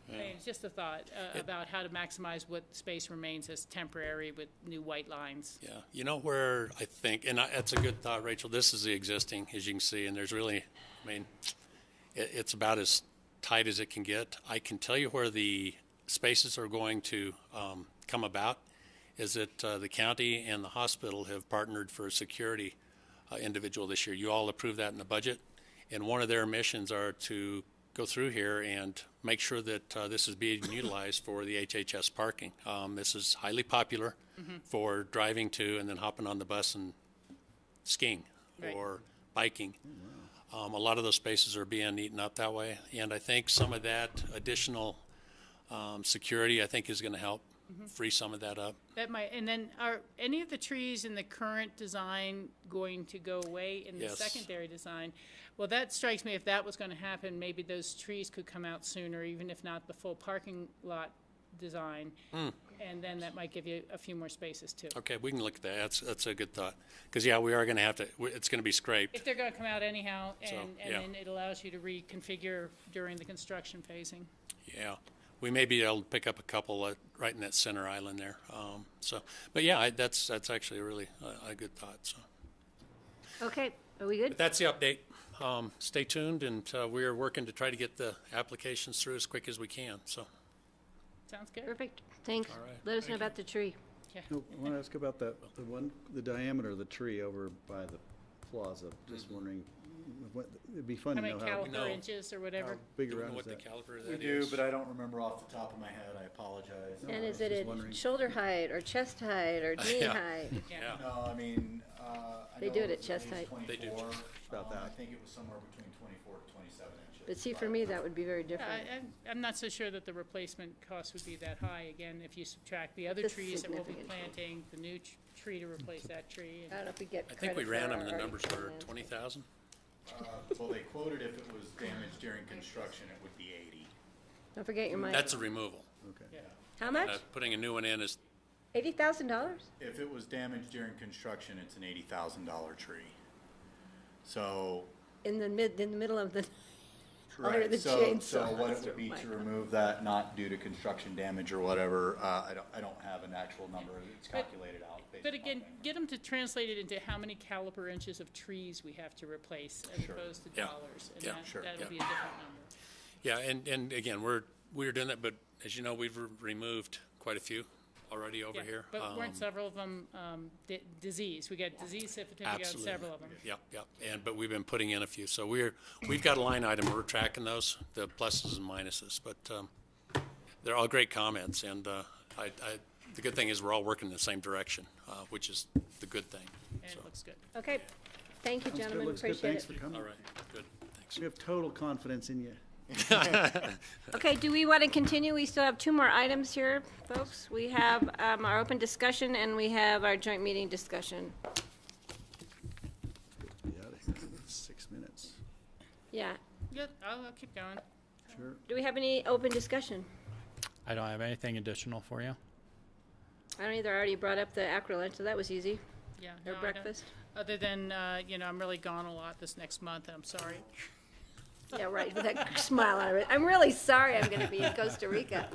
I mean, it's just a thought about how to maximize what space remains as temporary with new white lines. Yeah, you know where I think, and that's a good thought, Rachel, this is the existing, as you can see, and there's really, I mean, it's about as tight as it can get. I can tell you where the spaces are going to come about is that the county and the hospital have partnered for a security individual this year. You all approved that in the budget, and one of their missions are to go through here and make sure that this is being utilized for the HHS parking. This is highly popular for driving to and then hopping on the bus and skiing or biking. A lot of those spaces are being eaten up that way, and I think some of that additional security, I think, is going to help free some of that up. That might, and then are any of the trees in the current design going to go away in the secondary design? Well, that strikes me, if that was going to happen, maybe those trees could come out sooner, even if not the full parking lot design. And then that might give you a few more spaces too. Okay, we can look at that. That's a good thought. Because, yeah, we are going to have to, it's going to be scraped. If they're going to come out anyhow, and then it allows you to reconfigure during the construction phasing. Yeah. We may be able to pick up a couple right in that center island there. But yeah, that's actually really a good thought. So. Okay, are we good? But that's the update. Stay tuned, and we are working to try to get the applications through as quick as we can. So. Sounds good. Perfect. Thanks. All right. Let us know about the tree. No, I want to ask about the diameter of the tree over by the plaza. Just wondering, it'd be fun How to many know caliper inches or whatever? how big Do we know around what is the that? caliper of We that do, is? but I don't remember off the top of my head. I apologize. And is it at shoulder height or chest height or knee height? Yeah. No, I mean, They do it at chest height. They do. About that. I think it was somewhere between 24 to 27 inches. But see, for me, that would be very different. I'm not so sure that the replacement cost would be that high. Again, if you subtract the other It's trees that we'll be significant. planting, the new tree to replace that tree. I don't know if we get I think we credit ran for them, and the our numbers were plans. 20,000. Well, they quoted if it was damaged during construction, it would be 80. Don't forget your mic. That's a removal. Okay. Yeah. How much? Putting a new one in is $80,000? If it was damaged during construction, it's an $80,000 tree. So. In the middle of the. Under Right, the so chainsaw. what it would be to remove that, not due to construction damage or whatever, I don't have an actual number, it's calculated out. based But upon again, that. get them to translate it into how many caliper inches of trees we have to replace as opposed to Yeah. dollars. And Yeah, that, sure, that'll yeah. be a different number. Yeah, and again, we're doing that, but as you know, we've removed quite a few already over Yeah, here. But weren't several of them disease? We got disease certificate on several of them. Yep. But we've been putting in a few. So we've got a line item. We're tracking those, the pluses and minuses. But they're all great comments. And the good thing is we're all working in the same direction, which is the good thing. And it looks good. Okay. Thank you, Sounds good, gentlemen. looks good. Appreciate Thanks it. for coming. All right. Good. Thanks. We have total confidence in you. Okay, do we want to continue? We still have 2 more items here, folks. We have our open discussion and we have our joint meeting discussion. Be out of here in 6 minutes. Yeah. Good, I'll keep going. Sure. Do we have any open discussion? I don't have anything additional for you. I don't either. I already brought up the acro lunch, so that was easy. Yeah. Or no, I breakfast. don't. Other than, I'm really gone a lot this next month, and I'm sorry. Yeah, right, with that smile on it. I'm really sorry I'm going to be in Costa Rica.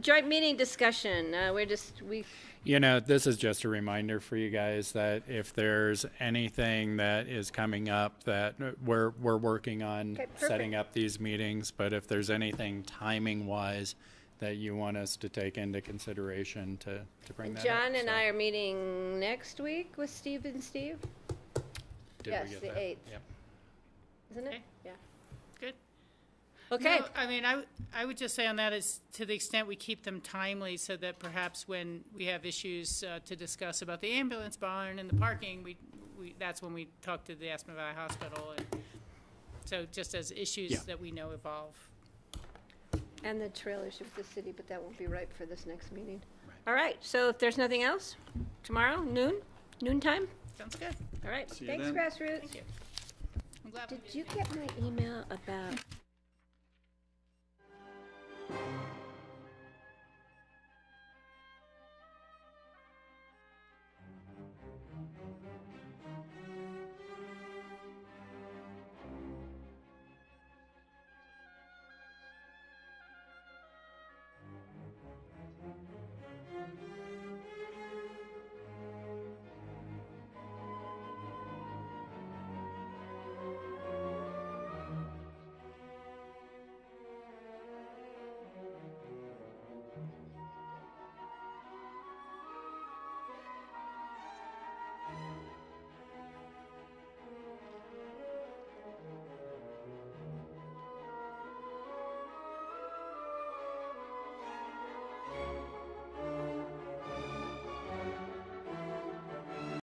Joint meeting discussion. This is just a reminder for you guys that if there's anything that is coming up that we're working on setting up these meetings, but if there's anything timing-wise that you want us to take into consideration to bring that up. John and I are meeting next week with Steve and Steve. Yes, the 8th. Yep. Isn't it? Okay. Yeah. Good. Okay. No, I mean, I would just say on that is to the extent we keep them timely so that perhaps when we have issues to discuss about the ambulance barn and the parking, that's when we talk to the Aspen Valley Hospital. And so just as issues that we know evolve. And the trailers with the city, but that won't be ripe for this next meeting. Right. All right, so if there's nothing else, tomorrow, noontime? Sounds good. All right, See you thanks, then. Grassroots. Thank you. I'm glad Did you get my email about